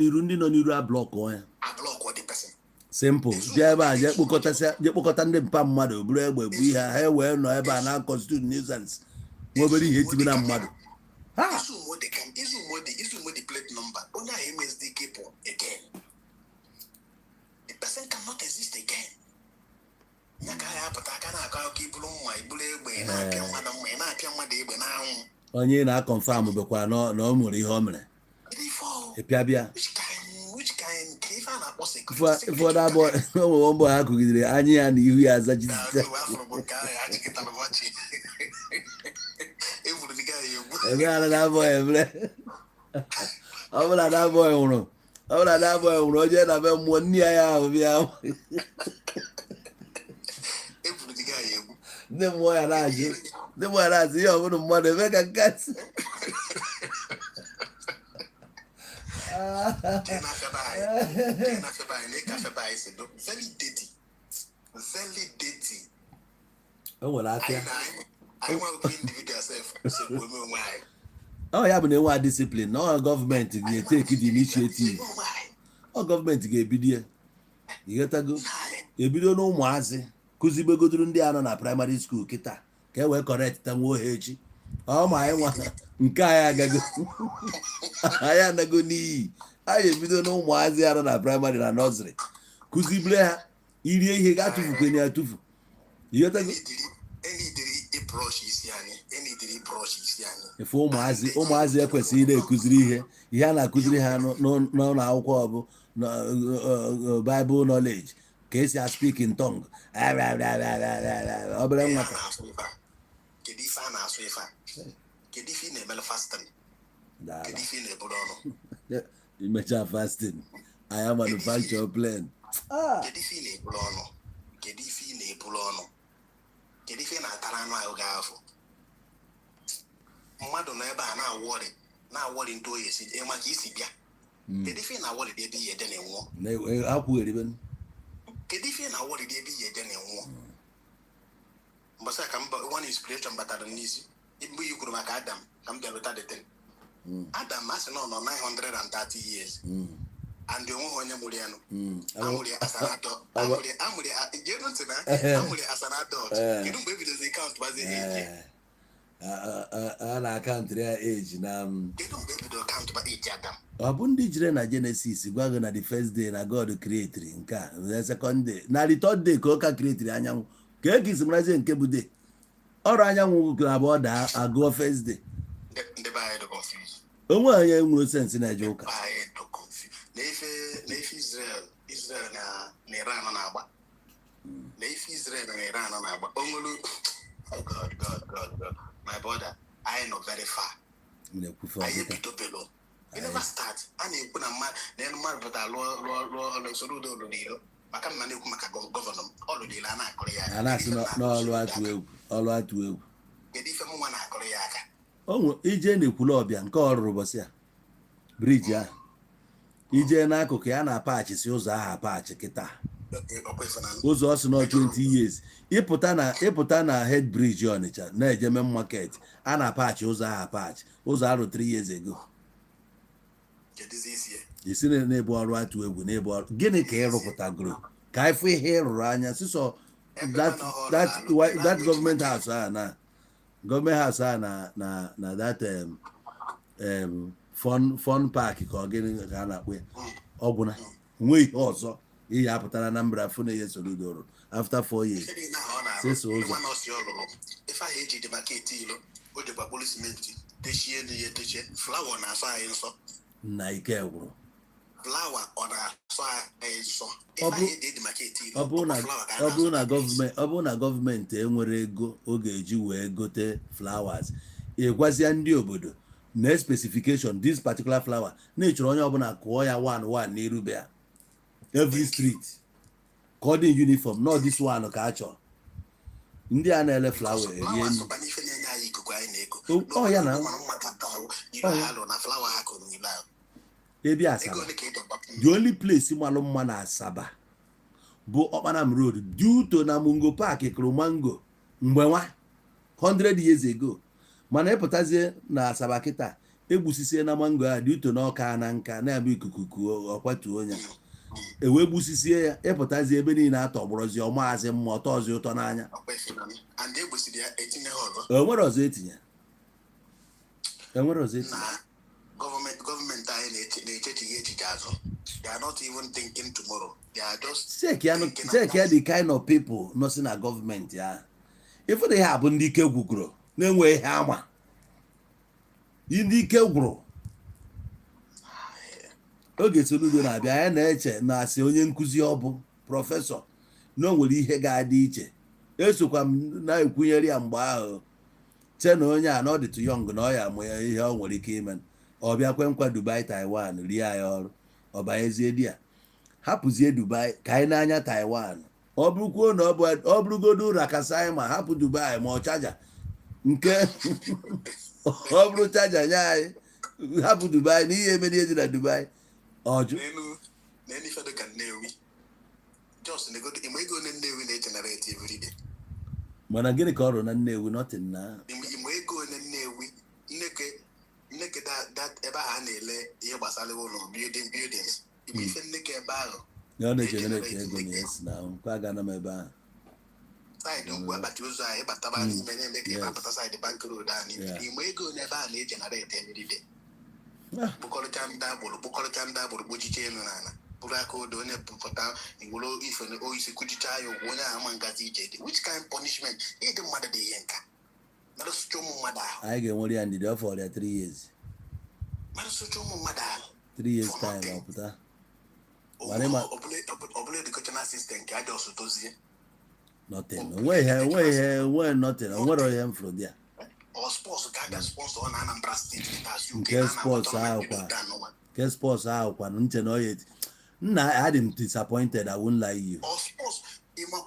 n'iru ablọkụ ya. Ablọkụ the person. Simple. Bịa ebe a je kpokọta ndị mpa mmadụ buru egbe bụ ihe ha wee nọ ebe a na constitute nuisance. Nwobere ihe etibe na mmadụ. Izumo the plate number. Only MSD people again. The person cannot exist again. Onye na-confirm bụkwa na ọ mụrụ ihe o mere. Bịa. Ụfọdụ abụọ ụmụ mbọ ha kụgidere anya ya na ihu ya azajizite. Ebe a na-abụọ emere. Ọ bụla na-abụọ nwụrụ onye na be mmụọ nne ya ahụ bịa. Ndị mmụọ ya na-ajụ ihe ọbụla mmadụ ebe ka nkatị. O nwere afịa. Ọ ya bụ na enwe discipline na ọ gọọmenti ga-eteki the initiative. Ọ gọọmenti ga-ebido ya. Ịghọtago? Ebido n'ụmụazị kụzibegodoro ndị a nọ na primary school kịta ka e wee correct nwa ohe echi. Ọ ma anyị nwa nke anyị agago. Anyị anago n'iyi. Anyị ebido n'ụmụazị a nọ na primary na nursery kụzibere ha irie ihe ga-atụfukwenye ya atụfu. Ịghọtago? Efe ụmụazị ekwesịghị na-ekụziri ihe a na-akụziri ha n'ụlọ akwụkwọ ọ bụ Bible knowledge ka esi speak in tongue. Obere nwata. Kedu ife a na-asụ ife a? Kedu ife ị na-emele fasting? Kedu ife ị na-eburu ọnụ? Imecha fasting. I am manufacture plan. Kedu ife ị na-eburu ọnụ? Kedu ife ị na-eburu ọnụ? Kedu ife ị na-atara anụ ahụ ga-afụ? Mmadụ nọ ebe a na-awọrị ndị oyi esi maka isi bịa. Kedu ife ị na-awọrị dị ebe ihe ede na-enwụọ? Akwụgheribe. Kedu ife ị na-awọrị dị ebe ihe ede na-enwụọ? Mbọsị ka one inspiration batara n'isi mgbe i kwuru maka Adam ka m bịarụta detin. Adam asị nọ 930 years and onweghị onye mụrụ ya nụ. Amụrụ ya asanatọ. Amụrụ ya asanatọ. Kedu mgbe ebidozi kaụntụ bazi eji? A na-akaụntụ ya eji na kedu mgbe ebido kaụntụ ba eji Adam? Ọ bụ ndị jire na Genesis gwa gị na the first day na God created nke a, the second day na the third day ka ọ ka created anyanwụ. Ka e kisi marazie nke bụ day. Ọrụ anyanwụ na abụọ daa agụọ first day. Ndị be anyị dị confused. Onwe anyị enwere sense na-eje ụka. N'ife Israel na Iran na-agba. N'ife Israel na Iran na-agba. Onwere God. My brother, I know very far. I ebido belo. You never start. A na-ekwu na mmadụ pụta lụọ soro udo ụlọ n'ilo. Maka m na-ekwu maka gọvanọ m ọlụ dịla a na-akọrọ ya aka. A na-asị n'ọlụ atụ egwu. Kedu ife mụnwa na-akọrọ ya aka? Ije na-ekwulu ọbịa nke ọ rụrụ ụbọchị a briji ahụ ije n'akụkụ ya na-apachisi ụzọ ahụ apachi kịta ụzọ ọ sị na 20 years ịpụta na head bridge Ọnịcha na-eje main market a na-apachị ụzọ ahụ apachị ụzọ arụ 3 years ago isi na-ebu ọrụ atụ egwu na-ebu ọrụ gịnị ka ị rụpụtagoro ka anyị fụ ihe ị rụrụ anya sịsọ that government house a na government house a na that fun park ka ọ gịnị ka a na-akpọ ya ọgwụna nwe ihe ọzọ ihe apụtara na mbra fụ na ihe Soludo rụrụ after 4 years sịsọ ụzọ na ike gwụrụ ọ bụrụ na gọọmenti enwere ego ọ ga-eji wee gote flowers ịgwazia ndị obodo na specification this particular flower na-echọrọ onye ọbụla kụọ ya 1 n'irube ya every street ka ọ dị uniform not this one ka a chọrọ ndị a na-ele flower erie nri ya na ebe Asaba the only place malụ mma na Asaba bụ Okpanam Road due to na Mungo Park kụrụ mango mgbe nwa 100 years ago mana ịpụtazie na Asaba kịta egbusisie na mango a due to na ọka na nka na-abụ ikuku ọkwatuo onye ewee gbusisie ya ịpụtazie ebe niile atọgbọrọzi ọmaazi mma ọtọzi ụtọ n'anya enwere ọzọ etinye Government anyị na-echechighị echiche azụ. They are not even thinking tomorrow. They are just check the kind of people nọ si na gọọmenti ya ifu na ha bụ ndị ike gwugoro na-enwe ihe ama ndị ike gwụrụ oge Soludo na-abịa ya na-eche na asị onye nkụzi ọ bụ prọfesọ na o nwere ihe ga-adị iche esokwa m na-ekwunyere ya mgbe ahụ che na onye a na ọ dịtụ yọng na ọ ya amụ ya ihe ọ nwere ike ime ọ bịa kwe nkwa Dubai Taiwan rie ya ọrụ ọ banyezie di ya hapụzie Dubai ka anyị n'anya Taiwan ọ bụrụkwuo na ọ bụrụgodo ụra kasị ma hapụ Dubai ma ọ chaja nke ọ bụrụ chaja nye anyị hapụ Dubai n'ihe emere ihe dị na Dubai ọjụ mana gịnị ka ọ rụrụ na Nnewi nothing na nneke ebe a na-ele ihe gbasara ụlọ buildings ife nneke ebe ahụ ya ọ na-ejenerate ego na esi na nkwa aga na m ebe ahụ saịdị mgbe agbata ụzọ anyị bataba n'ime na-eme ka ebe apụta saịdị bank road a n'ime ego n'ebe a na-ejenerate emeride kpụkọrịta ndị agbụrụ kpochiche elu n'ala bụrụ aka odo onye pụpụta iwere ife oisi kuchicha ya ụgwọ onye ahụ ma ngazi ije dị which kind punishment ịdị mmadụ dị ihe nka anyị ga-enwere ya ndidi ọ fọrọ ya 3 years 3 years time ọpụta nothing onwe nothing onwere ihe mfụrụ dị ya nke sports ahụ kwa nche na oye nna adị m disappointed I won't lie you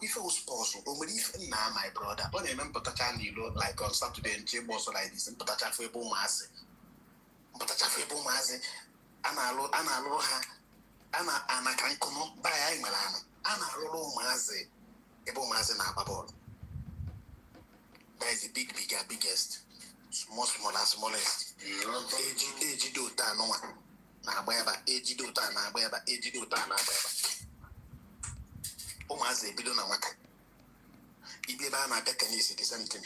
ife sports o nwere ife nna my brother ọ na-eme mpụtacha n'ilo like on Saturday nche gbọsọ like this mpụtachafụ ebe ụmụazị a na-alụrụ ha ana ka nkụnụ baya anyị nwere anụ a na-alụrụ ụmụazị ebe ụmụazị na-agba bọọlụ that is the biggest smallest ejide ụta anụnwa na-agba ebe ejide ụta na-agba ebe ụmụazị ebido na nwata ibi ebe a na-abịa tenis the same thing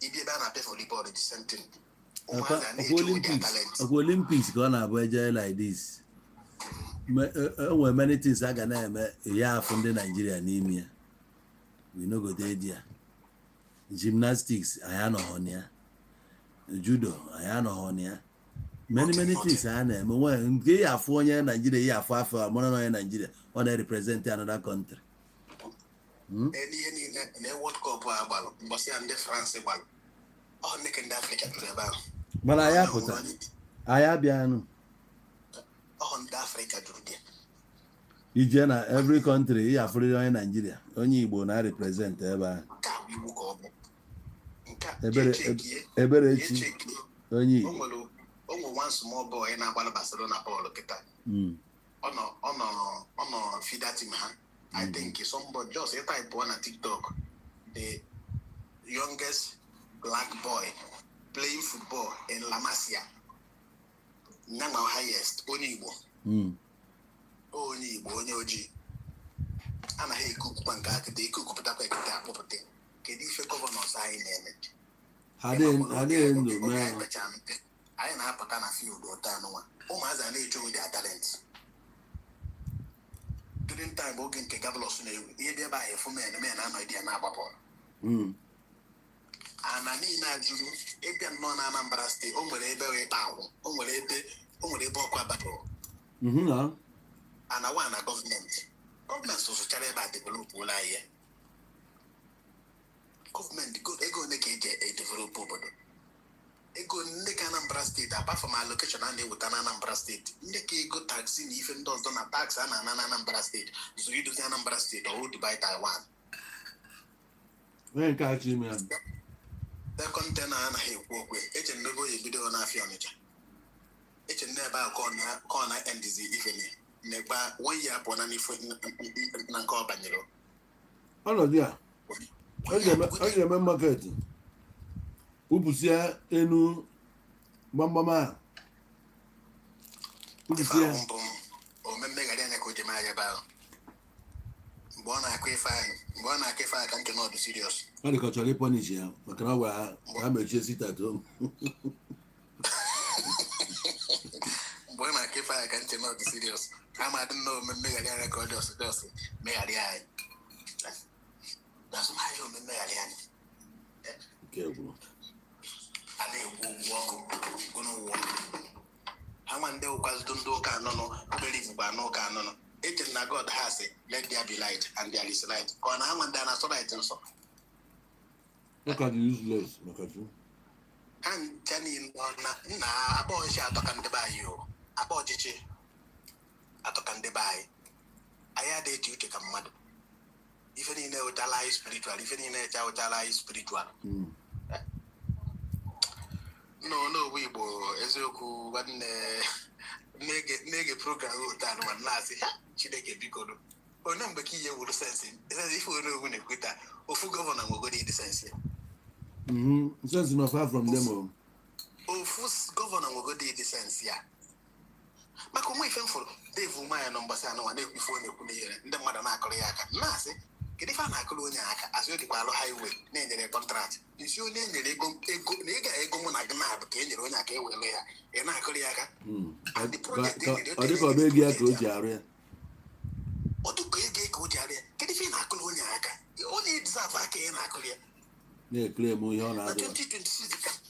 ibi ebe a na-abịa volleyball the same thing ụmụazị a na-eji ụdị talent Olympics ka ọ na-abụ eje like this enwere many things a ga na-eme ya afụ ndị Nigeria n'ime ya we no go dey there gymnastics anyị anọghọ ya judo anyị anọghọ ya many things a na-eme nwe nke ya afụ onye Nigeria ya afọ mara na onye Nigeria ọ na-represent another country ihe niile na World Cup a gbalụ mbọsị ya ndị France gbalụ ọ nneke ndị Afrịka jụrụ ebe ahụ mana ya pụta anyị abịanụ ọ ndị Afrịka jụrụ dị ije na every country ya afụrịrị onye Nigeria onye Igbo na-represent ebe ahụ ebere echi onye Igbo o nwere one small boy na-agbalụ Barcelona bọọlụ kịta ọ nọ fida team ha I think somebody just a type one on TikTok, the youngest black boy playing football in La Masia. Now highest Onyibo. Onyibo, Onyoji. And I hate cook pancake, they cook put up a property. Can you feel governors I name it? I didn't know, man. I ain't have a field or town one. Oh, as I need to with their talents. During time, working to Gabelos, you by a woman and a man, I idea now. And I mean, I do it can non Anambra State, only a very town, only a Bokwa battle. And I want a government. Government so carry about develop will I government go they go make a develop over. They go make Anambra State apart from my location and they with Anambra State. They go taxing even those don't tax and Anambra State. So you do the Anambra State or would buy Taiwan. When catch you, man. The container and I walk with it and never a video on our furniture. It never corner and disease evening. Never 1 year upon any foot in Nanko Banero. Oh, no, dear. I remember getting. Upusia enu mama. Upusia. O memega dene ko jema ba. Bona akwefa kan to no be serious. Ani ko chole punish ya. Makana wa meche sita to. Bona akwefa kan to no be serious. I don't know memega dene ko just me ali. That's my own memega dene. Okay, bro. I want the was don't do no believe by no canon. It is not God has it. Let there be light, and there is light. On I want that so light and so. Look at the useless. Look at you. And Jenny na about shot can buy you. About Jichi. Atokan de buy. I had a duty come mad. Even in a ally spiritual, even in a ally spiritual. No, we bo Ezoku one nege program that one last Chideke Picodo. Or number key would sense it. If we know when a quitter, or full governor will go to the sense. Sense not far from them. Oh, full governor will go to the sense, yeah. Macom way for Dave Umaya number Sano and before the mother Nakoriaka. Nasi, get if I'm a colonia as you declare highway, name the contract. Is your name the ego Nagnab, Kenyaronaka, and Nakoriaka? And the project I think I'll be a good area. What do you go to area? Get if you're not coloniaka? You only deserve a cane Nakoria. Yeah, clear more on 2026.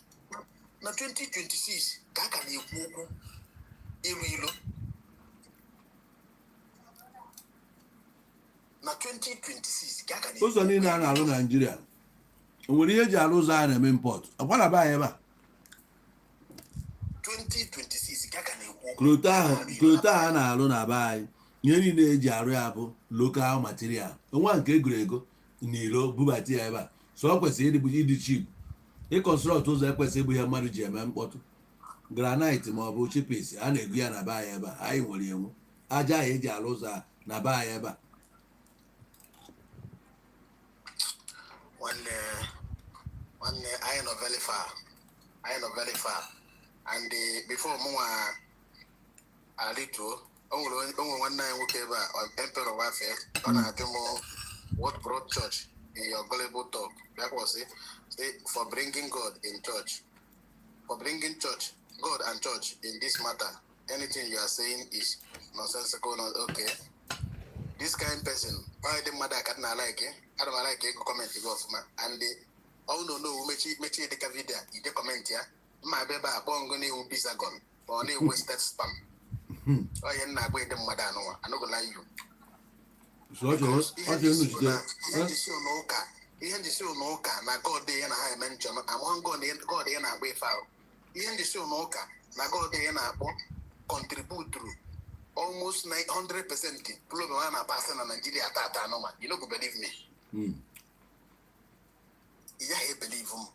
Now 2026, Kakani Moko, Emilo. Na 2026 Kakani. What's the name now in Nigeria? When you hear Jalozan and import, what about ever? 2026 Kakani. Clota and Alona buy. You need Jariabo, local material. And one gay grego, Nilo, Bubati ever. So I was saying the cheap. He construct those equations we have marriage and what granite, more cheapest, and a Guiana buy ever. I will you. Aja Jaloza, Naba ever. One I know very far. And before more a little, only 1 night whatever on Emperor Warfare on a demo what brought church in your gullible talk. That was it. For bringing God in church. For bringing church, God and church in this matter. Anything you are saying is nonsensical, not okay. This kind of person, why the mother can't like it? I don't like it, comment to go from and they no, make the video, you comment here. My baby, I'm going to be Zagon, or only wasted spam. Oh, you're not going to mother, no, I'm not going to lie you. So, what you no car, na God day and I mention, I want God and I wait out. Even the show no car, na God day and I contribute to almost 900%. Problem one a person in Nigeria, tata no man. You don't believe me. Yeah, I believe him.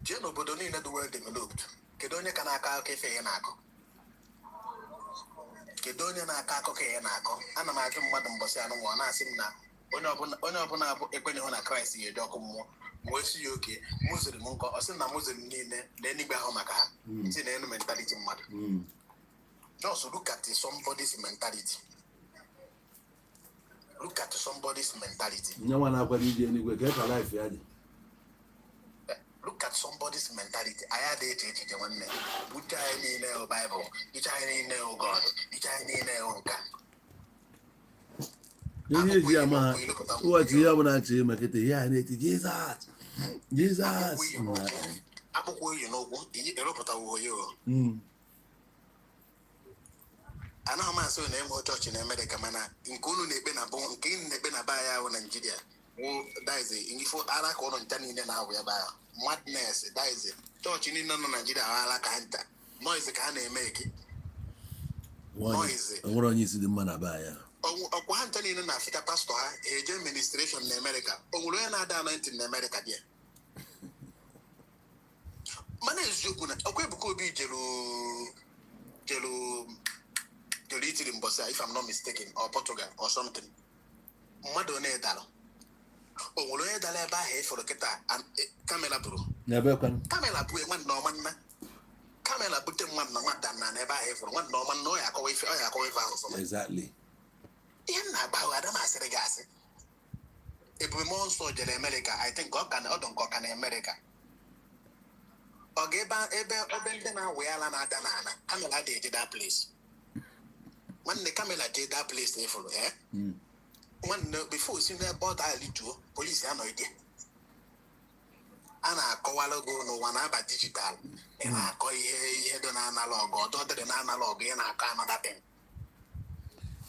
Jeno Bodoni not the world developed. Kedonia Kanaka Cafe and Ako. kedu onye na-akọ akụkọ ya na-akọ ana m ajụ mmadụ mbọsị anụ nwa na-asị m na onye ọbụla bụ ekwenyeghị na Kraịst ga-eji ọkụ mmụọ wee si ya oke Muslim nkọ ọ sị na Muslim niile na enigwe ahụ maka ha ntị na enu mentality mmadụ just look at somebody's mentality. Look at somebody's mentality. Look at somebody's mentality. I had it one man. Which I need no Bible, which I need no God, which I need no God. What you have actually make it here and it Jesus. Jesus. You know, ana ama so na emo church na America mana nkunu na-ebe na bon nke na-ebe na baya ya Nigeria wo daize ngifo ara ka ono ntani ne na awu ya baya madness daize church ni no Nigeria ala ka nta noise ka na eme eke noise onwere onye isi dị mma na baya ọkwa ha ntani ne na Africa pastor ha eje administration na America onwere onye na-ada anointing na America dia mana eziokwu na ọkwa ebuka obi jelu Italy Mbosa, if I'm not mistaken, or Portugal or something. Mmadụ na-edalụ. O nwere onye dara ebe ahụ ịfụrụ kịta kamera buru. Kamera bụ nwanne ọma nna. Kamera bute mmadụ na nwata na ebe ahụ ịfụrụ nwanne ọma nna ọ ya akọwa ife ahụ ọfụma. Exactly. Ihe nna agba ahụ ada m asịrị gị asị. Ebube mmụọ nsọ jere America, I think ọ dọ nke ọka na America. Ọ ga-ebe ndị na-awụ ya ala na-ada n'ala, kamera dị eje that place. When the camera did that place there for when before seeing that board I lead to police are no idea. And I call go no one about digital and I call you don't analog or daughter than analog and I can't another thing.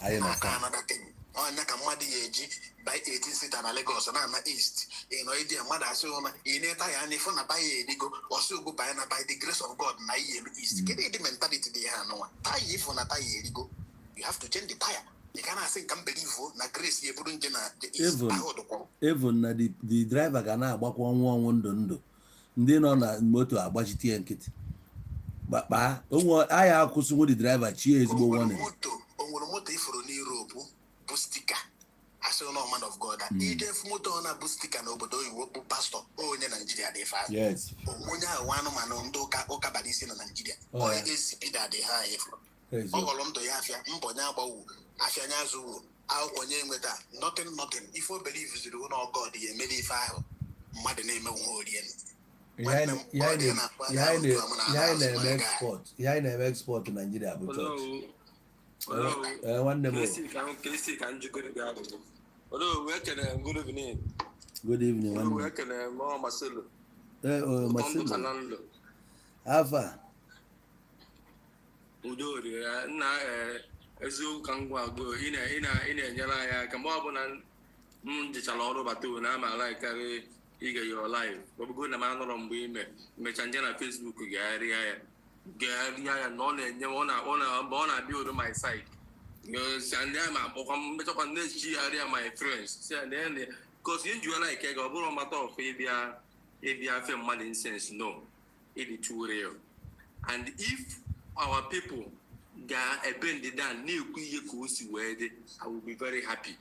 I can't another thing. Oh, Naka Madi by 18 seat and Lagos and I'm east. In no idea, mother so in a tie and if on a buy a go or so go by the grace of God, na east. Get the mentality the hand. Tie if on a tie go. You have to change the tire. You cannot say can believe na grace you put in even na the driver ga na-agbakwa ọnwụ ndụ ndị nọ na moto agbachite ya nkịtị gbakpa onwe aya akwụsịnwu the driver chie ezigbo warning onwere moto ifuru n'Europe bụ stika asị no man of God ije moto na bụ stika na obodo oyibo bụ pastor onye Nigeria dị fa yes onye ahụ anụmanụ ndị ụka bara isi na Nigeria onye esipida dị ha ifuru ọgọlọ ndụ ya afịa mbọnye agbawu afịa anya azụ akwụkwọ nye nweta nothing if you believe zuru na God ya emere ife ahụ mmadụ na-eme nwe orie ya na-eme export Nigeria bụ church nwanne m good evening Marcelo Alpha Udori na eziokwu ka ngwa go ị na-enyere anyị aka mgbe ọbụla m jechara ọrụ bata na ama laikarị ige your live ọbụgo na m anọrọ mgbe mecha nje na Facebook gagharịa ya na ọ na-enye mgbe ọ na-abịa odo my side ndị a ma akpọkwa mmechakwa na-echigharịa my friends si ya na kos ihe njiwela ike ga ọ bụrụ mata ọfụ ịbịa fe mmadụ insense no ịdị too real and if our people ga-ebend down na-ekwu ihe ka o si wee dị I will be very happy.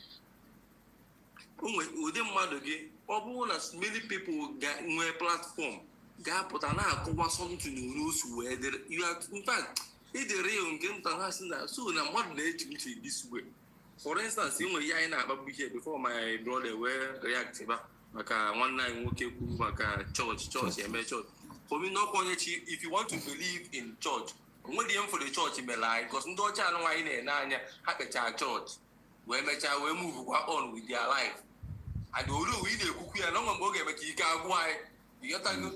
Ụdị mmadụ gị ọ bụrụ na many people nwee platform ga-apụta na-akọwa something n'osu wee dị in fact ịdị real nke nta ha si na so na mmadụ na-eche uche this way. For instance enwe ihe anyị na-akpagbu ihe before my brother wee react maka nwanne anyị nwoke kwuru maka church eme church. For me not onye if you want to believe in church nwere ihe m for the church mere anyị because ndị ọcha anụ anyị na-ene anya ha kpechaa church wee mechaa wee move kwa on with their life and olu ị na-ekwukwu ya na ọnwa mgbe ọ ga-eme ka ike agwụ anyị ịghọtago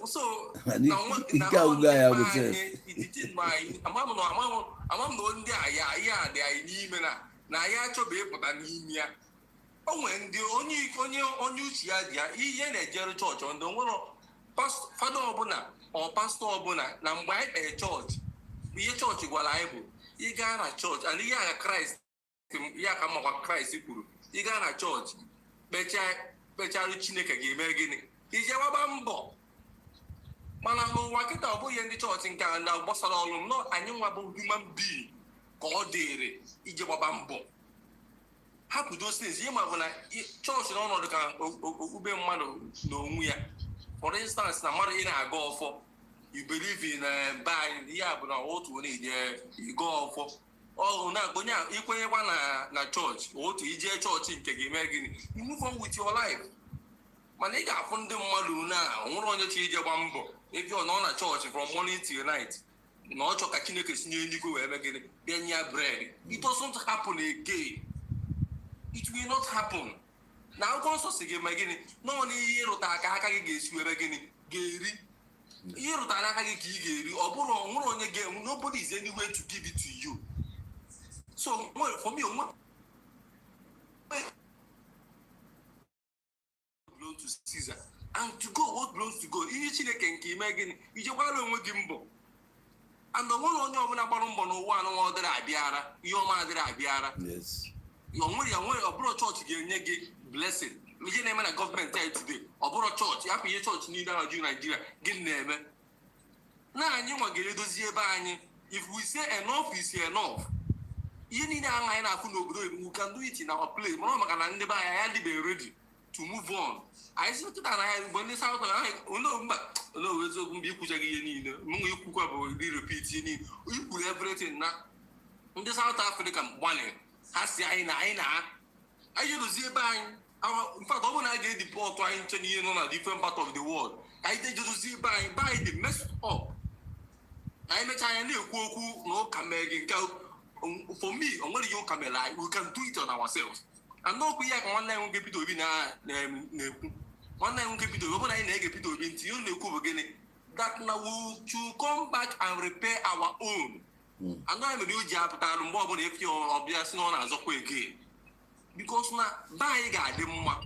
so ike agwụgo ya bụ ama m na ndị aya dị anyị n'ime na anyị achọba ịpụta n'ime ya o nwere ndị onye uche ya dị ya ihe na-ejere chọọchị ndị onwere fada ọbụla ọ pastọ ọbụla na mgbe anyị kpere chọọchị ihe chọọchị gwara anyị bụ ịga na chọọchị and ihe agha Kraịst ya ka makwa Kraịst kwuru ịga na chọọchị kpecharụ Chineke ga-eme gịnị ije gbaba mbọ mana n'ụwa kịta ọ bụghị ndị chọọchị nke a na gbasara ọrụ m nọ anyị nwa bụ human being ka ọ dịrị ije gbaba mbọ hapụ those things. Ihe ma bụ na chọọchị n'ọnọdụ ka okpukpe mmadụ n'onwe ya. For instance, na mmadụ ị na-aga ọfọ, you believe in buying, ya bụ na otu onye ịga ọfọ ọrụ na onye ikwenyekwa na chọọchị otu ije chọọchị nke gị mee gịnị, you move on with your life. Mana ị ga-afụ ndị mmadụ na nwere onye chi ije gba mbọ ebe ọ nọ na chọọchị from morning till night na ọ chọ ka Chineke sinye eluigwe wee mee gịnị bịa nye bread. It doesn't happen again. It will not happen. Na akwụkwọ nsọ si gị mee gịnị nọọ na ihe ịrụta aka gị ga-esi were gịnị ga-eri. Ihe ịrụtara aka gị ka ị ga-eri, ọ bụrụ nwere onye ga-enwe, nobody is anywhere to give it to you. So for me, belong to Caesar, and to God what belongs to God. Ihe Chineke nke ime gịnị ijekwara onwe gị mbọ, and onwere onye ọbụla gbara mbọ n'ụwa anụnwa ọ dịrị abịara ihe ọma adịrị abịara. Onwere ọ bụrụ chọọchị ga-enye gị blessing. Ihe na-eme na gọọmenti anyị today ọ bụrụ chọọchị hapụ ihe chọọchị niile ahụ juru Naijiria gịnị na-eme na anyị nwa ga-edozi ebe anyị. If we say enough is enough, ihe niile ahụ anyị na-afụ n'obodo oyibo, we can do it in our place. Mana maka na ndị be anyị ya dịbe ready to move on. Anyị si kịta na anyị mgbe ndị South mba eziokwu mgbe ikwuchaghị ihe niile mụnwa ikwukwa bụ repeat ihe niile ikwuru everything na ndị South Africa gbalị ha si anyị edozi ebe anyị. In fact, ọ bụrụ na a ga-edipọt anyị nche n'ihe nọ na different part of the world, anyị dejedozi ebe anyị dị messed up. Anyị mechaa anya na-ekwu okwu na ụka mee gị nke for me o nwere ihe ụka mere anyị, we can do it on ourselves. And n'okwu ya ka nwanne anyị nwoke Peter Obi na-ekwu, nwanne anyị nwoke Peter Obi, ọ bụrụ na anyị na-ege Peter Obi ntị, ihe ọ na-ekwu bụ gịnị, that na we should come back and repair our own. And anyị mere o ji apụtara mgbe ọbụla efi ọbịa si na ọ na-azọkwa again. Because na be anyị ga-adị mma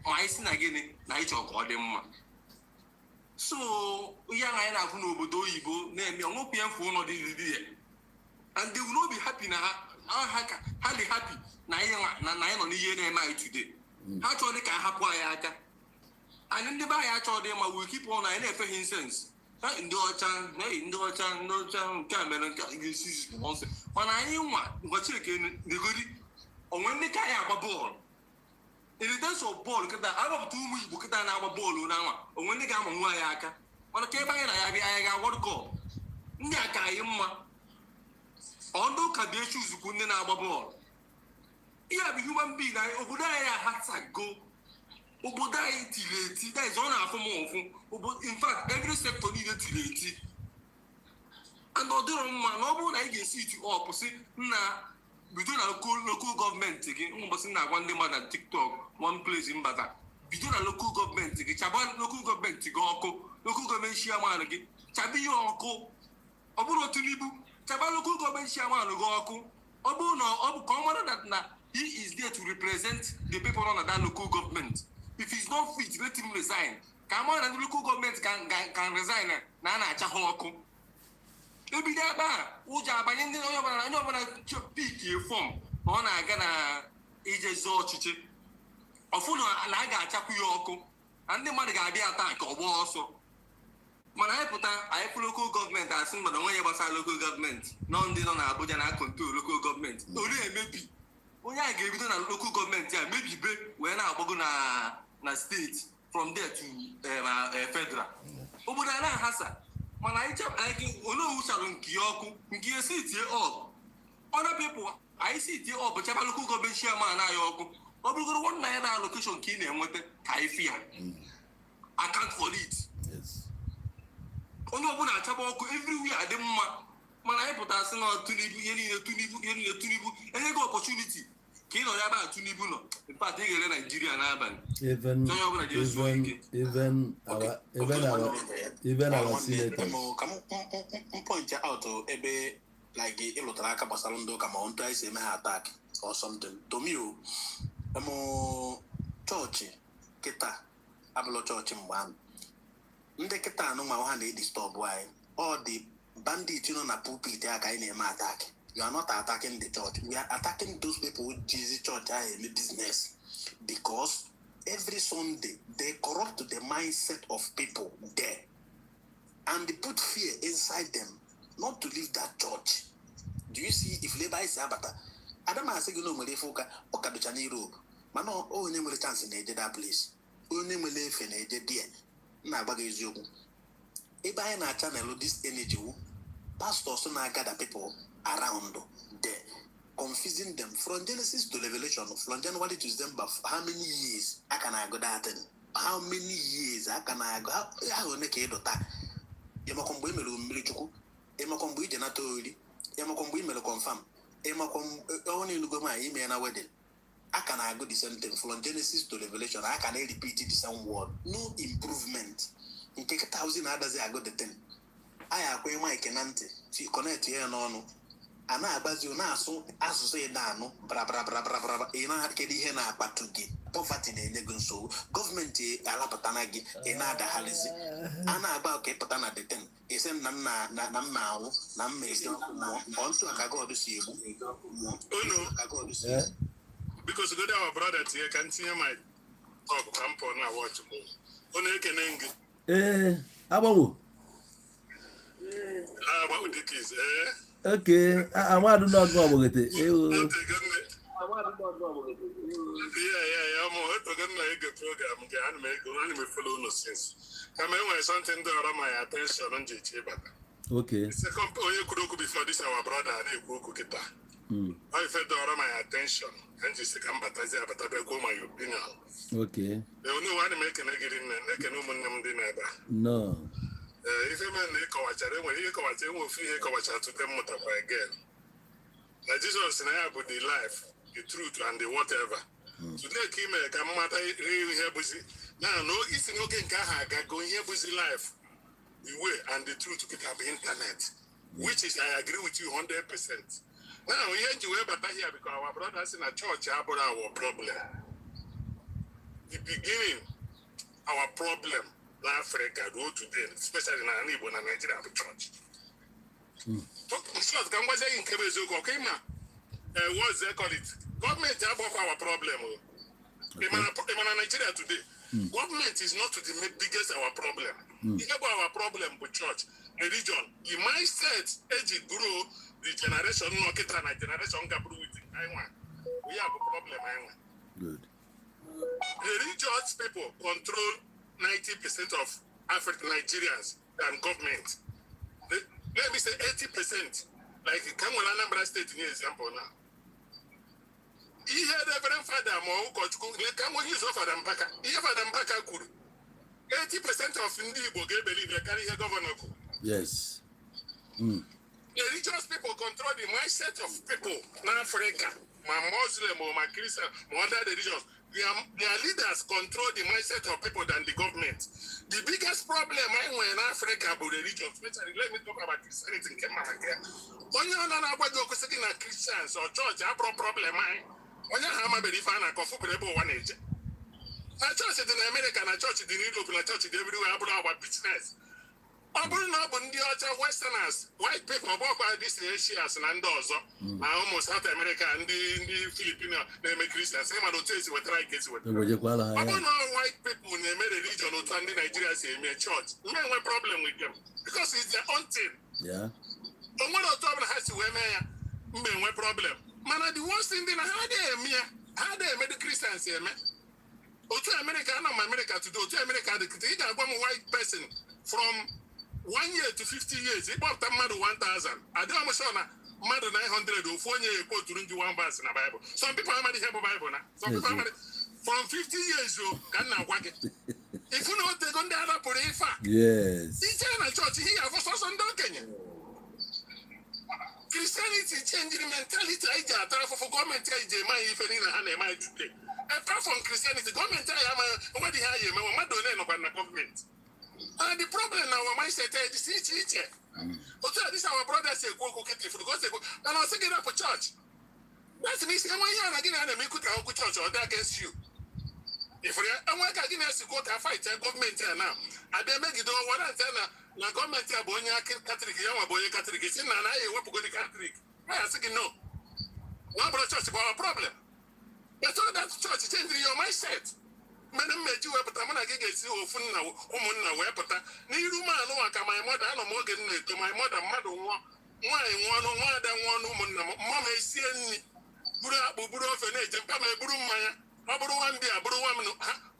ma anyị si na gịnị na anyị chọrọ ka ọ dị mma. So ihe ahụ anyị na-afụ n'obodo oyibo na-eme ọnwekwu ya mfe ụlọ dị ya, and they will not be happy na ha dị happy na anyị nọ n'ihe na-eme anyị today. Ha chọrọ ka hapụ anyị aka, anyị ndị be anyị achọrọ ma we keep on anyị na-efe ha incense ndị ọcha nke a mere nke ga-esi ọsọ. Mana anyị nwa Chineke negodi onwe ndị ka anyị agba bọọlụ iritenso bọọlụ kịta arọpụta ụmụ Igbo kịta na-agba bọọlụ na nwa onwe ndị ga-ama nwa anyị aka. Mana ka ebe anyị na ya bịa anyị ga-awọd kọp ndị a ka anyị mma ọdụ ụka bịa echi uzukwu ndị na-agba bọọlụ. Ihe a bụ human being anyị, obodo anyị ahatago, obodo anyị tiri eti, that is ọ na-afụ m ụfụ. In fact every sector niile tiri eti, and ọ dịrọ mma na ọ bụrụ na anyị ga-esi iti ọpụsị nna bido na local gọọmenti gị. Ụbọchị na-agwa ndị mmadụ na TikTok one place mbata, bido na local gọọmenti gị, chaba local gọọmenti gị ọkụ, local gọọmenti chairman gị chaba ihe ọkụ. Ọ bụrụ Tinubu chaba local gọọmenti chairman gị ọkụ. Ọ bụrụ na ọ bụ ka ọ mara na he is there to represent the people on that local government. If he's not fit, let him resign. Ka mara na the local government can resign na a na-acha ha ọkụ. Ebido ebe a ụjọ abanye ndị onye ọbụla pik fọm na ọ na-aga na ijezi ọchịchị ọfụ na a ga-achapụ ya ọkụ na ndị mmadụ ga-abịa ata ka ọgba ọsọ. Mana anyị pụta anyị fụ lokal gọọmenti asị mmadụ onwe ya gbasara lokal gọọmenti nọ ndị nọ na Abuja na kontrol lokal gọọmenti ori emebi onye a ga-ebido na lokal gọọmenti a mebibe wee na-agbago na steeti from there to federal. Obodo a na-ahasa mana anyị onye owucharụ nke ya ọkụ nke ya si tie ọb other people anyị si tie ọb chaba lokal gọọmenti chairman anyị ọkụ. Ọ bụrụgoro one naira allocation ka ị na-enweta ka anyị fi ya account for it. Onye ọbụla achaba ọkụ everywhere dị mma. Mana anyị pụtara sị na Tinubu ihe niile Tinubu enye gị opportunity ka ị nọ ebe a Tinubu nọ. In fact ị ga-ere Nigeria n'abalị. Even our senators. Ka m point out ebe like ịlụtara aka gbasara ndị ụka ma ọ ntụ anyị si eme ha attack or something. To me chọọchị kịta abụlọ chọọchị mgbe ahụ ndị kịta anụ ma ha na-edistọbụ anyị ọ dị bandit nọ na pulpit ya ka anyị na-eme attack. You are not attacking the church. We are attacking those people who Jesus church are in business because every Sunday they corrupt the mindset of people there. and they put fear inside them not to leave that church. Do you see if labor is abata? Adam has said, you know, Malefoka, or Kaduchan Europe. Man, oh, name will chance in that place. Only Malef and a dear. Nabaga is you. If I na channel this energy, pastors and I gather people around there, confusing them from Genesis to Revelation, from January to December. How many years I can I go that? How many years I can I go? How make a dota? Yamakombo Melu, Emakombo Janatori, Emakombo Melu confirm, Emakom only look at my email and a wedding. I can I go the same thing from Genesis to Revelation. I can repeat it the same word. No improvement. In take 1,000 others, I got the 10. I acquire my canante. She connect here no. And I buzz you now so as to say no, bra bra bra bra bra. In a kedi hena patugi, poverty in a negun so, government a lapatanagi, another halisi. Anna about Capatana the 10. Is in Namma, Nam is also I go to see you. Oh no, I go to see you. Because good our brother here can see my camp on our watch. Only can Abawo. What would the kids, Okay, I want to not go with it. Yeah, I'm a program. I'm follow no sense. I mean, something that my attention on JJ. Okay. Second, you could before this our brother and a cook it. I felt my attention and just come but I go my opinion. Okay. They only want to make a negative and they can never. No. If a man when you come at them, will feel to them again. Like Jesus and I put the life, the truth, and the whatever. Today, Kim, come matter really here busy. Now, no, it's no can go here busy life. The way and the truth to pick up the internet, which is, I agree with you 100%. Now, here you ever here because our brothers in a church have our problem. The beginning, our problem. Africa go today, especially in Anibo and Nigeria church. So can we say in Kebezo Kokema? What's they call it? Government have our problem. In Nigeria today, government is not the biggest our problem. We have our problem with church, religion. The mindset, age grow, the generation knock it and a generation can with it. We have a problem. Good. Religious people control 90% of African Nigerians and government. Let me say 80%. Like Kamala Anambra State in example now. He had a reverend father more coach come use of Adam Baka. He have Adam Baka could 80% of Indibo believe they carry a governor. Yes. The religious people control the mindset of people in Africa. My Muslim or my Christian, or other religions. Their leaders control the mindset of people than the government. The biggest problem in Africa about religion, especially let me talk about Christianity in Kenya. When you're not about Christians or church, I have a problem. When you have a belief and a comfortable one age. A church in America and a church in Europe and a church everywhere about business. Westerners, white people, these Asians and also almost South America and the Filipino, they make Christians. Same as the with right kids with. White people in the religion or in Nigeria say me church. We have a problem with them because it's their own thing. Yeah. But what our problem has to wear me problem. Man, the worst thing then how they made the Christians here, man. To America, not America to do to America, the white person from 1 year to 50 years, he bought a man 1,000. I don't know, man 900 or 4 years, quote to one verse in the Bible. Some people already have a Bible now. Some people from 50 years, you can now work it. If you know what they're going to have for yes. He a church here for some Kenya. Christianity changing mentality. I got for government. Today. Apart from Christianity, government. What do you government? And the problem now, my mindset is this is our brothers say go get it for God say go. And I was thinking up a church. That's me say, I'm again and make church or that against you. If I'm again to go to fight government now. And they make it all what I tell na government abonya Catholic, young boy Catholic. Say na I want to go to Catholic. I say no. One brother church about a problem. But all that church changing your mindset. mere mmeji wepụta mụ na gị ga-esi ofu nna ụmụnna wee pụta n'iru m anụnwa ka my mother anọ m oge m na-eto my mother mmadụ nwụọ nwaanyị nwụọ nwaada nwụọ n'ụmụnna m mma m esie nri buru akpụ buru ofe na-eje mpa ma eburu mmanya ọ bụrụ nwa ndị a bụrụ nwa m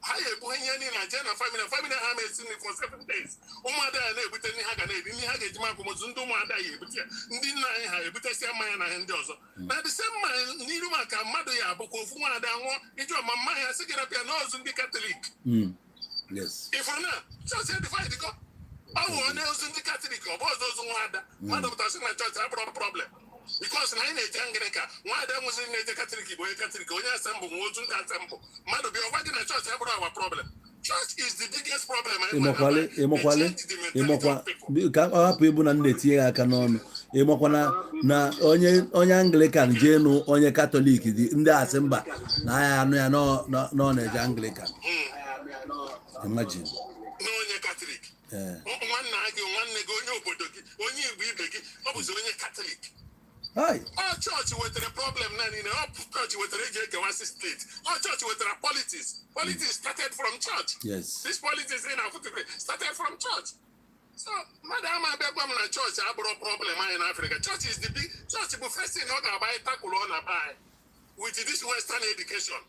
ha ya ebu ihe niile na jee na famili ha ma esi nri for 7 days ụmụada ya na-ebute nri ha ga na-eri nri ha ga-eji akwamozu ndị ụmụada ya ebute ya ndị nna anyị ha ebutesịa mmanya na ihe ndị ọzọ na the same mmanya n'iru maka mmadụ ya abụkwa ofu nwaada nwụọ iji ọma mmanya sị gị rapịa n'ozu ndị katọlik ifuru na chọọchị edifaid kọ ọ bụ onye ozu ndị katọlik ọ bụ ọzọ ozu nwaada mmadụ pụtasị na chọọchị abụrụ problem because na anyị na-eje ngịrịka nwaada nwụziri na-eje katọlik bụ onye katọlik onye asembụ nwe otu ndị asembụ mmadụ bịa ọgwa gị na chọọchị abụrụ awa problem. Church is the biggest problem. Ịmọkwa ka ọ hapụ ịbụ na m na-etinye aka n'ọnụ ịmọkwa na onye Anglican jee nụ onye katọlik dị ndị asị mba na ya anụ ya nọ na-eje Anglican. Imagine. N'onye katọlik nwanne gị onye obodo gị onye Igbo ibe gị ọ bụzi onye katọlik. All church with a problem now in all church with a state. All church with a politics. Politics started from church. Yes. This politics in our started from church. So, Madam Abegwam na church have a problem in Africa. Church is the big church but first thing not buy tackle on a buy with this Western education.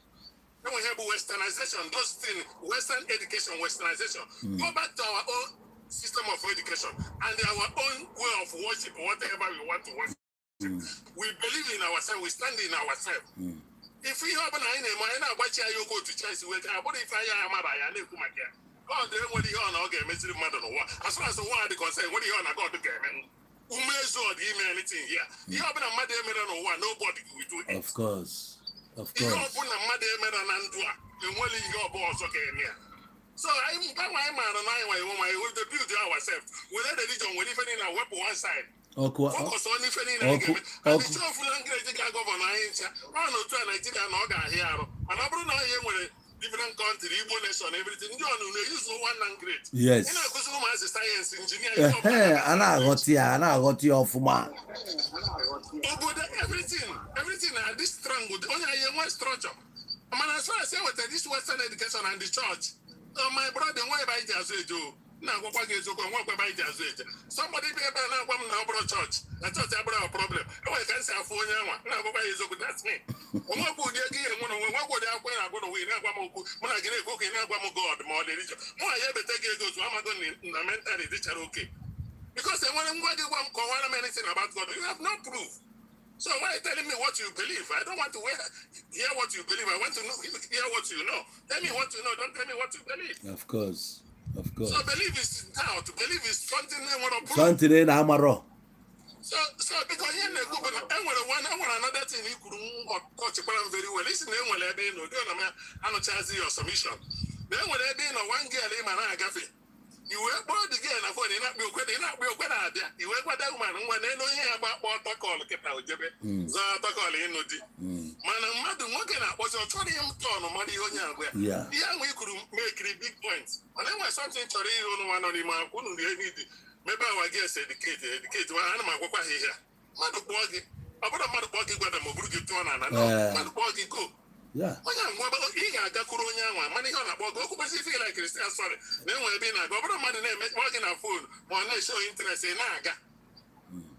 Then we have westernization, those things, Western education, westernization. Go back to our own system of education and our own way of worship, whatever we want to worship. We believe in ourselves, we stand in ourselves. If we have an idea, watch you go to church with a body fire, God, they want you on okay, Mr. Mother. As far as the word is concerned, what do you want to go to get? Who may so give me anything here? You have a mother, nobody will do it. Of course. You open a mother, and do it. Your boss, okay, here. So I'm my man and I will build ourselves. Without religion, we're even in a weapon one side. Focus on anything and the two language governor, I know to Nigeria and Oga here. And I don't know here with different country, Igbo nation, everything. You know, they use no one language. Yes. And I go to as a science engineer. And I got you off man. Everything are this strangled. Only I one structure. I mean, as far as I say with this Western education and the church, my brother, why by Jazo? Now, somebody be able to church. The church have a problem. I can say for now. That's me. What would you get? What would I go to win? When I get a book in God, more religion. Why ever take it to Amazon in the mentality? This are okay. Because they want to go anything about God. You have no proof. So why are you telling me what you believe? I don't want to hear what you believe. I want to hear what you know. Tell me what you know. Don't tell me what you believe. Of course. Of course. So belief is doubt. Belief is something they want to prove. Something in Amaro. So because you know, another thing you could touch upon very well. Listen, when I didn't know, I don't chance your submission. Then when I didn't know one girl in my gaffy, you were born again. I thought not be idea. You were what that woman when they know you about what I call the Kepao Jebe. Zatacol in Nodi. Man, Madam, what can I was a 20 ton of money on your way. Yeah, we could make it big points. And then was something to read on one of the man couldn't need. Maybe I guess educated one animal here. Mother Boggy. About a mother Boggy got a Mobuki ton and Mother Boggy go. Yeah. I got money on a bog, feel like Christian sorry. Then we'll be a government money name working on food, one show interest in Naga.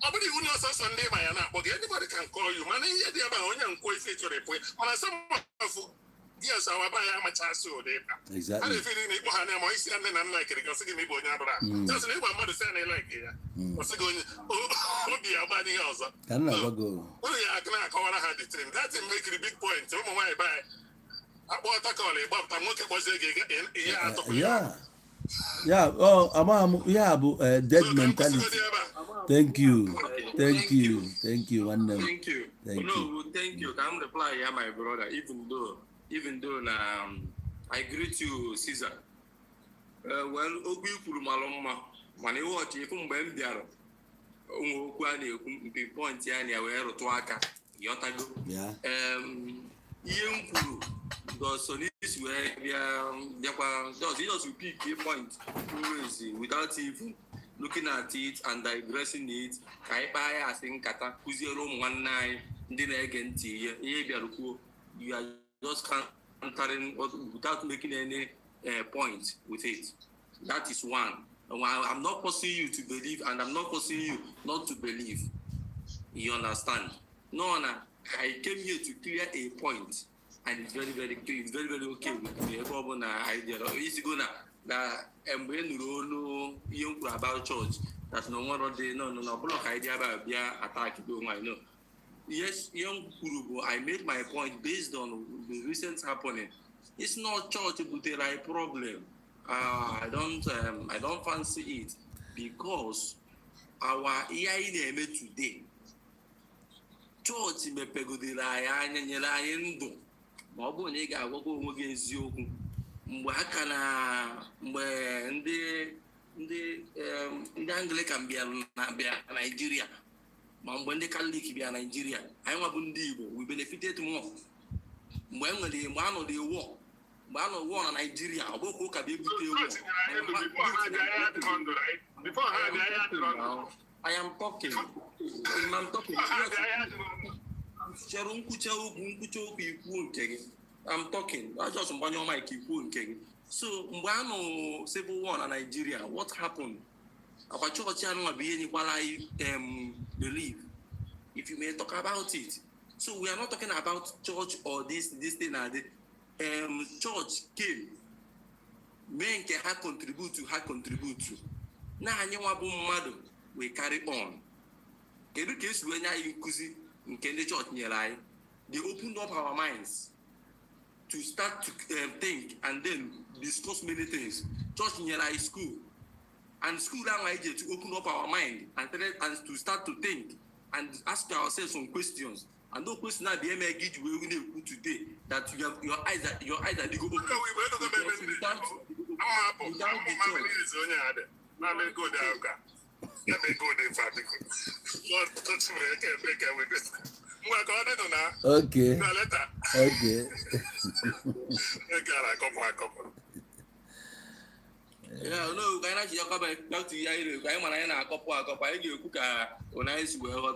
Nobody who knows us Sunday by an apple, anybody can call you. Money, the other one young coefficient to report. On some of yes, our buy how much I saw there. Exactly. I'm feeling it behind them, I see and then I'm like it because me boy. Just leave my mother saying like here. What's going on? Be a body house. Can never go. Oh, yeah, I can call her the thing. That's make it a big point. Tell me why buy. I bought a call about I'm looking for yeah. Oh, yeah, dead mentality. Thank you. One Thank you. Thank you. I'm reply, yeah, my brother. Even though I greet you, Caesar. Well, Obi Pulumaloma, Mani watch if I'm there. Point yani aware to aka yotago. Yeah. Young does so this way does he just repeat the point always without even looking at it and digressing it. I think kata kuzero 19 dinner again tea you are just can't bantering without making any point with it. That is one. I'm not forcing you to believe, and I'm not forcing you not to believe. You understand? No, I came here to clear a point, and it's very, very clear. It's very, very okay with me. Everyone idea. It's going and when you know about church, that's no one of the no block idea about attack. I know. Yes, young Kurubu, I made my point based on the recent happening. It's not church with the right problem. I don't fancy it because our EIA today, church mepegodila anya nyere anyị ndụ ma ọ bụrụ na ị ga-agwakwa onwe gị eziokwu mgbe aka na mgbe ndị Anglican bịa Nigeria ma mgbe ndị Catholic bịa Nigeria anyị nwa bụ ndị Igbo we benefited more mgbe anọdụ ewu mgbe anọ wụọ na Nigeria ọ bụghị ụka bụ ebute ewu I am talking. I'm talking. I just want your mic. So, Mbano Civil War in Nigeria, what happened? Our church believe. If you may talk about it. So we are not talking about church or this thing and church came. Men can contribute to. Now we carry on. Every case when I in the church near they opened up our minds to start to think and then discuss many things. Church near school and school to open up our mind and to start to think and ask ourselves some questions. And those questions are the MA we will put today that you have your eyes are go open. Okay. Yeah, no, I actually come back to you. I'm a couple. I give you a nice way. I go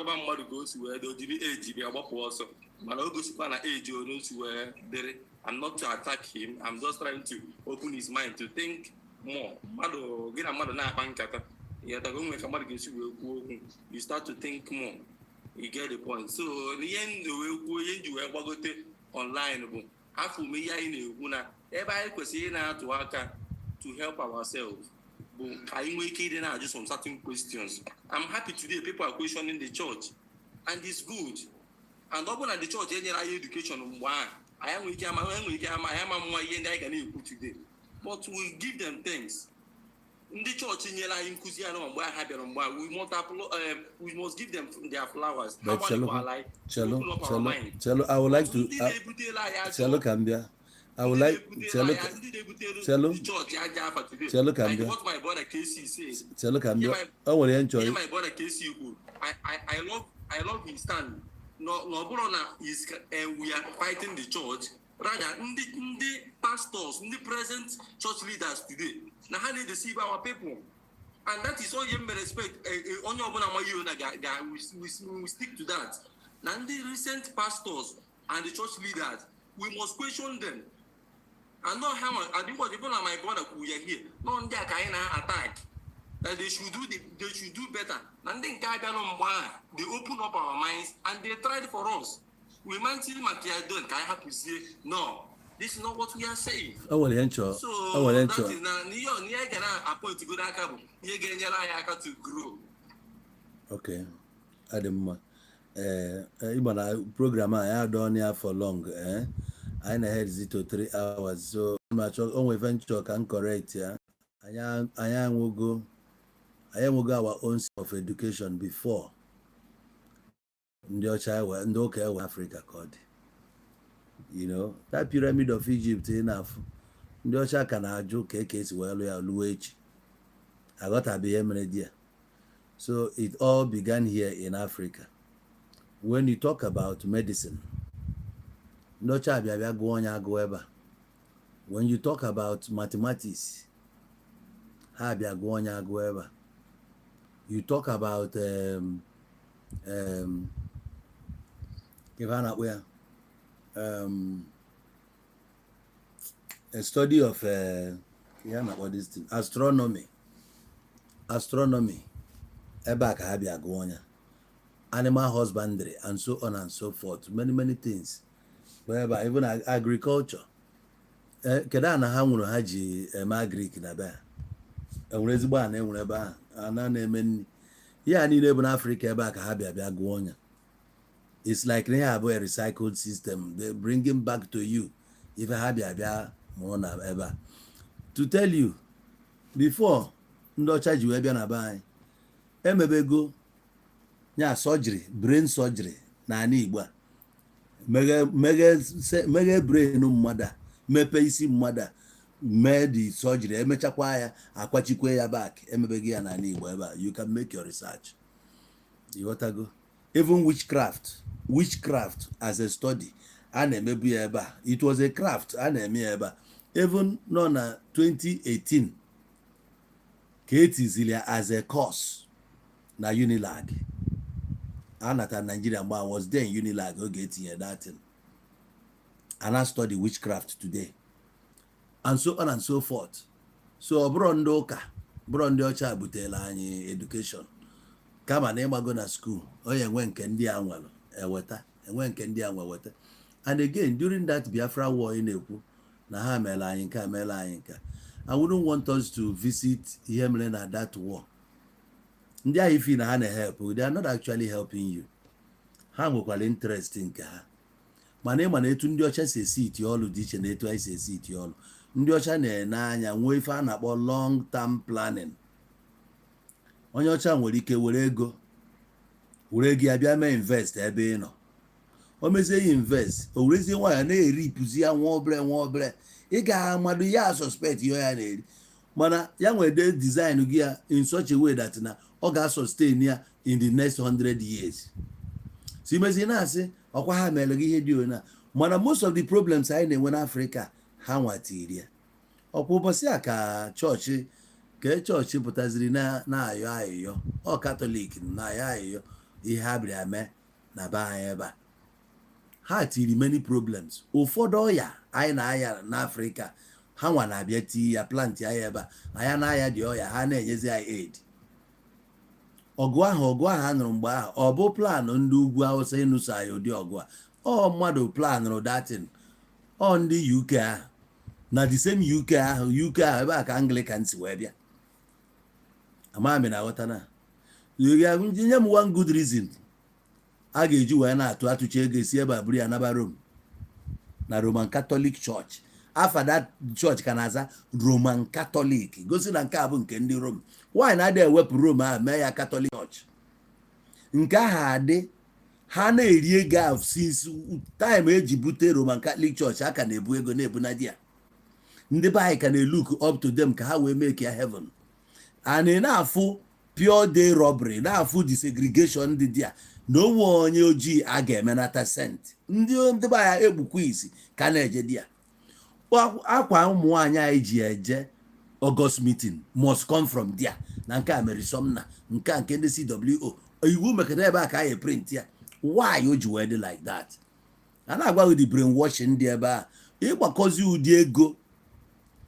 back to go to where the age be about also. But I'll go to an age or no to where there. I'm not to attack him. I'm just trying to open his mind to think more. Get a mother now, you start to think more. You get the point. So the end you go online. Half of me everybody question to help ourselves. But I'm making just some certain questions. I'm happy today people are questioning the church, and it's good. And open at the church, any education, why I am more I can put today. But we give them things. In the church, we must give them their flowers. But Chelo, I would like to. Chelo Cambia. I would like Chelo Cambia. What my brother Casey says. Chelo Cambia. I will enjoy. My brother Casey, I love his stand. No, is we are fighting the church. Rather, the pastors, the present church leaders today. Now, how they deceive our people, and that is all you may respect. On your we stick to that. Now, the recent pastors and the church leaders, we must question them. And not how I think what people are my brother who are here. Not their kind of attack. That they should do better. And then they open up our minds and they tried for us. We might see Makiadon. I have to say no. This is not what we are saying. I will ensure. So that is now point to go to grow. Okay. Adam, program I had done here for long. I had it to 3 hours. So much only venture can correct. Yeah, I am will go our own of education before. Ndoka Africa called. You know, that pyramid of Egypt enough. Ndosha can aju case well I got a BM. So it all began here in Africa. When you talk about medicine, when you talk about mathematics, you talk about a study of what this thing, astronomy ebe a ka ha bịa gụọ ya, animal husbandry and so on and so forth, many things, whereby even agriculture. Kedu ana ha nwụrụ ha ji eme agrik na be ha? Enwere ezigbo ana enwere ebe ahụ ana na-eme nri ya niile bụ n'Africa ebe a ka ha bịa gụọ ya. It's like they have a recycled system. They bring him back to you if ha bịa mụọ na ebe a. To tell you, before ndị ọcha ji wee bịa na be anyị, emebego ya surgery, brain surgery na ana Igbo a, meghe brain mmadụ a, mepe isi mmadụ a, mee the surgery, emechakwa ya akwachikwe ya back, emebego ya na ana Igbo ebe a. You can make your research. You got to go. Even witchcraft as a study, a na-emebu ya ebe a. It was a craft a na-eme ya ebe a. Even nọ na 2018 ka etizili ya as a course na Unilag. Anata Nigeria mgbe I was there in Unilag oge etinye that thing. And I study witchcraft today. And so on and so forth. So bụrụ ndị ụka, bụrụ ndị ọcha butela anyị education. Kama na ịgbago na school, onye enwe nke ndị a nwere eweta, enwe nke ndị a nweweta. And again, during that Biafra war in ekwu na ha mere anyị nke a mere anyị nke, I wouldn't want us to visit ihe mere na that war. Ndị ahụ ifi na ha na-help, they are not actually helping you. Ha nwekwara interest nke ha. Mana ịma na etu ndị ọcha si esi iti ọlụ dị iche na etu anyị si esi iti ọlụ. Ndị ọcha na-ene anya nwee ife a na-akpọ long term planning. Onye ọcha nwere ike were ego ya bịa mee invest ebe ị nọ. O mezie ya invest, o werezie nwanyị na-eri ipụzi ya nwa obere, ị ga-amadụ ya suspect ihe ya na-eri, mana ya nwere design gị ya in such a way that na ọ ga-sustain ya in the next 100 years. So imezi na-asị ọkwa ha mere gị ihe dị ona, mana most of the problems anyị na-enwe n'Africa ha nwatiri ya. Ọkwa ụbọchị a ka chọọchị pụtaziri na-ayọ ayịyọ, ọ katọlik na-ayọ ayịyọ ihe ha bịara mee na be anyị ebe a. Ha tiri many problems. Ụfọdụ ọya anyị na-aya n'Africa ha nwa na-abịa tii ya plant ya ebe a, anya na-aya dị ọya ha na-enyezi anyị aid. Ọgụ ahụ ha nụrụ mgbe ahụ ọ bụ planụ ndị ugwu Hausa ịnụso anyị ụdị ọgụ a? Ọ mmadụ planụrụ datin, ọ ndị UK ahụ na the same UK ahụ ebe a ka Anglican si wee bịa. Amami na aghọta na nye m one good reason a ga-eji wee na-atụcha ego esi ebe a buru ya naba Rome na Roman Catholic Church. After that church ka na-aza Roman Catholic, gosi na nke a bụ nke ndị Rome. Why na-adị ewepụ Rome ahụ mee ya Catholic Church? Nke ahụ adị ha na-eri ego ahụ since time eji bute Roman Catholic Church, aka na-ebu ego na-ebu na di ya. Ndị be anyị ka na-look up to them ka ha wee make ya heaven. And na-afụ pure day robbery, na-afụ desegregation dị dia, na onwe onye ojii a ga-emenata sent. Ndị be anyị egbukwa isi ka na-eje di ya. Akwa ụmụ nwaanyị anyị ji eje August meeting must come from there. Na nke a mere somna, nke ndị CWO iwu mekata ebe a ka anyị print ya. Why o ji wee dị like that? A na-agwa the brainwashing dị ebe a, ịgbakọzi ụdị ego,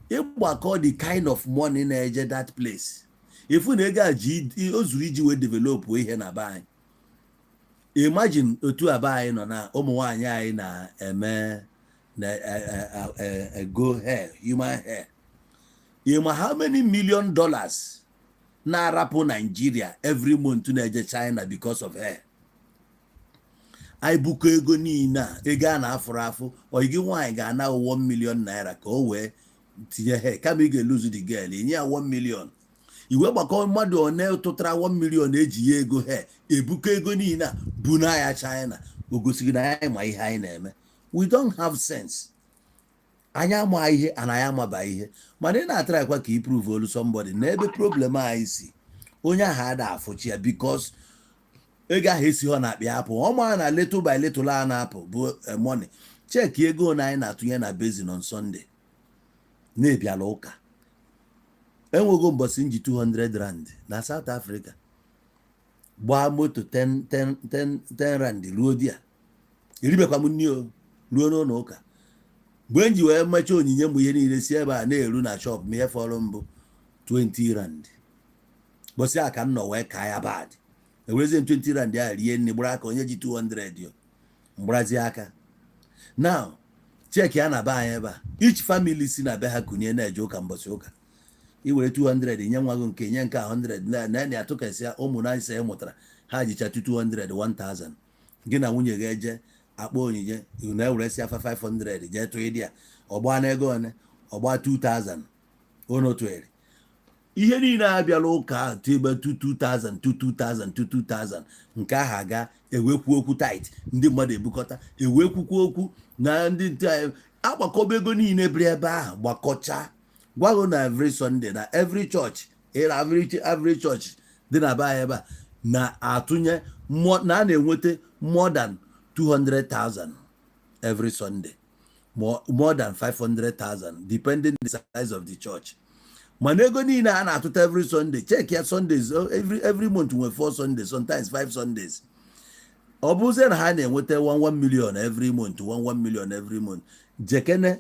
ịgbakọ the kind of money na-eje that place. Ifu na ego a ji o zuru iji wee develop ihe na be anyị. Imagine otu aba anyị nọ na ụmụ nwaanyị anyị na-eme go hair, human hair. How many $1 million na-arapụ Nigeria every month na-eje China because of hair? Anyị bukọ ego niile a, ego a na-afụrụ afụ, oyi nwaanyị ga-ana $1 million ka o wee tinye hair, kama ị ga-eluzu the girl inye ya $1 million. Iwe gbakọ mmadụ one tụtara $1 million eji ya ego hair, ebuko ego niile a bu na ya China. O gosiri na anyị ma ihe anyị na-eme. We don't have sense. Anyị ama ihe and anyị amaba ihe, mana ị na-atara kwa ka i prove olu somebody na ebe problem anyị si onye ahụ ada afụchi ya because ego ahụ esi ọ na-akpị apụ. Ọ ma na little by little a na-apụ bụ money. Check ego na anyị na-atụnye na basin on Sunday na-ebiala ụka. Enwego mbọsị nji 200 rand na South Africa gbaa moto 10 rand ruo di ya. Iribekwa m nni o ruo n'ụlọ ụka mgbe m ji wee mechaa onyinye mgbe ihe niile si ebe a na-eru na shop m ihe fọrọ mbụ 20 rand bọsị a ka m nọ wee ka ya bad ewerezie m 20 rand ya rie nne gbara aka onye ji 200 yo mgbarazie aka now cheki ya na be anyị ebe a each family si na be ha kunye na-eje ụka mbọsị ụka iwere 200 nye nwa gị nke nye nke 100 na atụkasịa ụmụ na ise mụtara ha jicha 200 1000 gị na nwunye gị eje akpa onyinye na-eweresị afa 500 jee tụọ ịdị ya ọgba na ego one ọgba 2000 ono tụere ihe niile abịala ụka ahụ tebe 2000 nke ahụ aga ewekwu okwu tait ndị mmadụ ebukọta ewekwukwu okwu na ndị nta agbakọba ego niile biri ebe ahụ gbakọcha gwago na every Sunday na every church average church dị na be anyị ebe a na-atụnye na a na-enweta more than 200,000 every Sunday, more than 500,000 depending the size of the church. mana ego niile a na-atụta every Sunday check ya Sundays every month nwe 4 Sundays sometimes 5 Sundays ọ bụzie na ha na-enweta 1 million every month 1 million every month jekene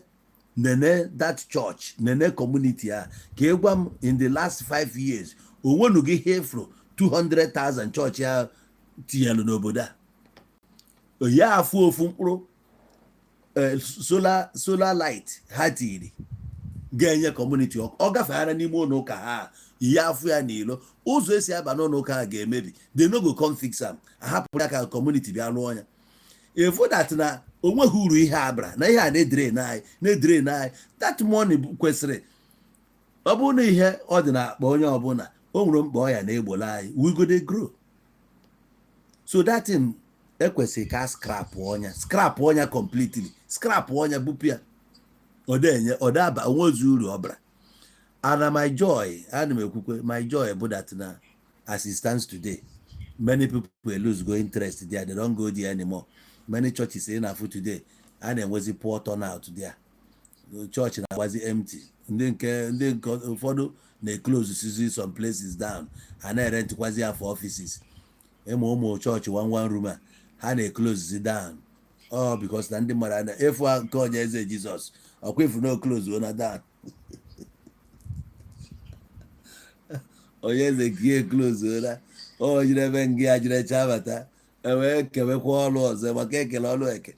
nene that church nene community a ka ịgwa m in the last 5 years onwenu gị hefro 200,000 church ya tinyelu n'obodo a ya afụ ofu mkpụrụ solar light ha tiri ga-enye community ọ gafeghara n'ime ụlọ ụka ha ihe afụ ya n'ilo ụzọ esi aba n'ụlọ ụka ha ga-emebi they no go come fix am ahapụ ya ka community bịa lụọ ya efu that na onweghị uru ihe abra na ihe a na-edre anyị that money kwesịrị ọ bụrụ na ihe ọ dị na akpa onye ọbụla o nwere mkpa ọ ya na-egbola anyị we go dey grow so that thing ekwesịrị ka scrap ọnya completely scrap ọnya bupụ ya ọdaba onwezi uru ọbara and my joy ana m ekwukwe my joy bụ that na as it stands today many people lose go interest there they don't go there anymore many churches in Afu today a na-enwezi poor turnout there church na-agbazi empty ndị nke ụfọdụ na-close sizi some places down a na-erentkwazi ya for offices ụmụ church one room a ha na-eclose down all because na ndị mmadụ na-efu nke onye eze Jizọs ọkwa ifu no close ona down onye eze gie close ona o jire ebe ngị ajire chabata wee kewekwa ọlụ ọzọ maka ekele ọlụ eke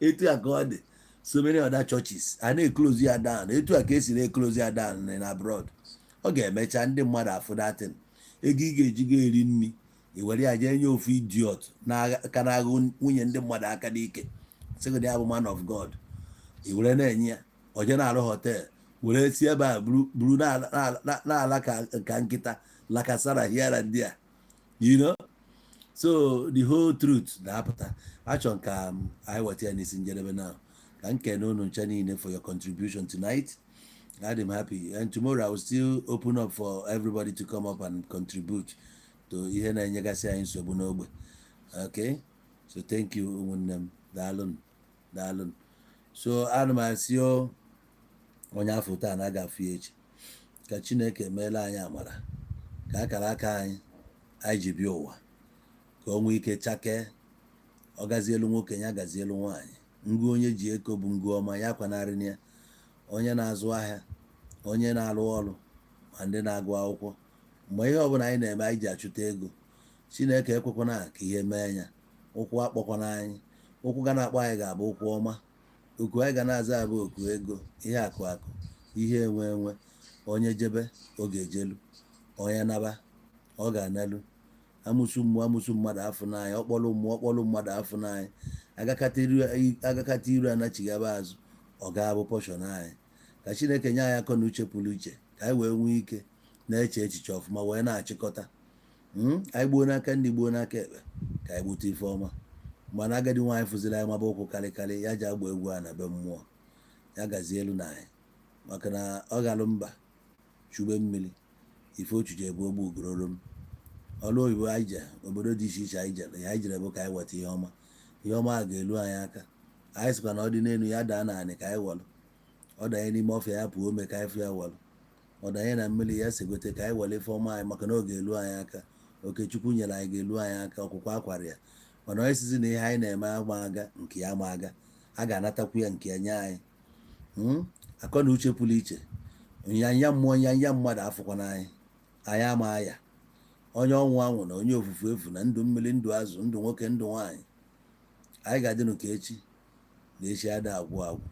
etu a ka ọ dị so many other churches a na-eclose ya down etu a ka esi na-eclose ya down na abroad ọ ga-emecha ndị mmadụ afụ datin ego ị ga-eji ga eri nri iwere ya jee nye ofu idiot ka na-agụ nwunye ndị mmadụ aka n'ike segodi abụ man of God iwere na-enye ya oje na-arụ hotel were si ebe a buru na-ala ka nkịta lakasara hiara ndị a you know so the whole truth na-apụta achọ ka anyị weta ya n'isi njedebe now ka m kene unu ncha niile for your contribution tonight. I'm happy and tomorrow I will still open up for everybody to come up and contribute to ihe na-enyegasị anyị nsogbu n'ogbe. Okay, so thank you ụmụnne m daalụ so ana m asị onye afọ taa na agafe echi ka Chineke meela anyị amara ka akara aka anyị ji bịa ụwa ka o nwee ike chakee ọ gazielu nwoke ya gazielu nwaanyị ngụ onye ji eko bụ ngụ ọma ya kwanarị ya onye na-azụ ahịa onye na-alụ ọrụ ma ndị na-agụ akwụkwọ mgbe ihe ọbụla anyị na-eme anyị ji achụta ego Chineke ekwekwana ka ihe mee ya ụkwụ akpọkwana anyị ụkwụ ga na-akpọ anyị ga-abụ ụkwụ ọma oku anyị ga na-aza abụ oku ego ihe akụ ihe enwe onye jebe ọ ga-ejelu onye naba ọ ga-analụ amụsụ mmadụ afụ n'anya ọkpọlụ mmadụ afụ n'anya agakata iru anachighaba azụ ọ ga-abụ pọshọn anyị ka Chineke nye anyị akọ na uche pụrụ iche ka anyị wee nwee ike na-eche echiche ọfụma wee na-achịkọta anyị gbuo n'aka ndị gbuo n'aka ekpe ka anyị gbute ife ọma mana agadi nwaanyị fụziri anyị maba ụkwụ karịkarị ya ji agba egwu a na be mmụọ ya gazie elu na anyị maka na ọ galụ mba chube mmiri ife ochuche ebu ogbu ugororo m ọlụ oyibo anyị je obodo dị iche iche anyị jere bụ ka anyị weta ihe ọma a ga-elu anyị aka anyị sịkwa na ọ dị n'elu ya daa naanị ka anyị welụ ọ danye n'ime ọfịa ya pụọ ome ka anyị fụ ya welụ ọ danye na mmiri ya segote ka anyị were ife ọma anyị maka na ọ ga-elu anyị aka Okechukwu nyere anyị ga-elu anyị aka ọkwụkwọ akwara ya mana onye sizi na ihe anyị na-eme ama aga nke ya ama aga a ga-anatakwu ya nke nye anyị. Akọ na uche pụrụ iche, nyanya mmụọ nyanya mmadụ afụkwana anyị ama ya. Onye ọnwụ anwụ na onye ofufu efu na ndụ mmiri ndụ azụ ndụ nwoke ndụ nwaanyị, anyị ga-adịnụ ka echi na echi ada agwụ agwụ.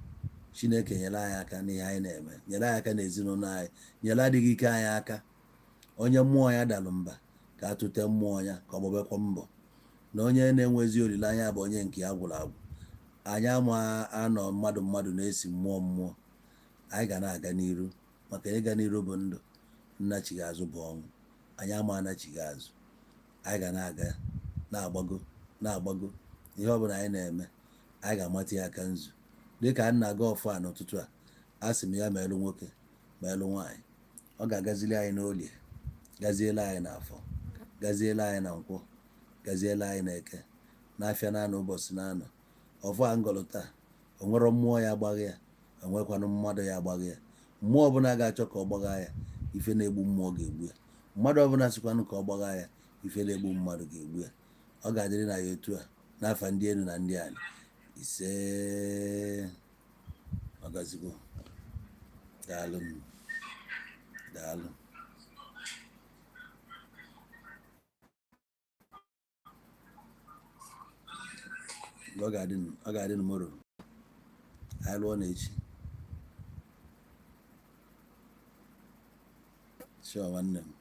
Chineke nyere anyị aka n'ihe anyị na-eme, nyere anyị aka n'ezinụlọ anyị, nyere adịghị ike anyị aka. Onye mmụọ ya dalụ mba ka atụte mmụọ ya ka ọ gbabekwa mbọ, na onye na-enwezi olileanya bụ onye nke ya gwụrụ agwụ. Anyị ama anọ mmadụ na-esi mmụọ. Anyị ga na-aga n'iru, maka ịga n'iru bụ ndụ, nnachighị azụ bụ ọnwụ. Anyị ama anachighị azụ, anyị ga na-aga na-agbago ihe ọbụla anyị na-eme, anyị ga-amata ya aka nzu. Dịka a na-aga ọfụ a n'ụtụtụ a sị m ya ma elu nwoke ma elu nwaanyị, ọ ga-agazili anyị n'olie, gaziele anyị n'afọ, gaziele anyị na nkwọ, gaziele anyị na eke, n'afịa na-anọ ụbọchị na-anọ. Ọfụ a ngọlụ taa, o nwero mmụọ ya agbaghị ya, o nwekwanụ mmadụ ya agbaghị ya. Mmụọ ọbụla ga-achọ ka ọ gbagha ya, ife na-egbu mmụọ ga-egbu ya. Mmadụ ọbụla sịkwanụ ka ọ gbagha ya, ife na-egbu mmadụ ga-egbu ya. Ọ ga-adịrị na ya otu a, n'afa ndị elu na ndị ala. Ise ọgazigbo. Daalụ. Ọ ga-adị moro, anyị lụọ n'echi. Sure, nwanne m.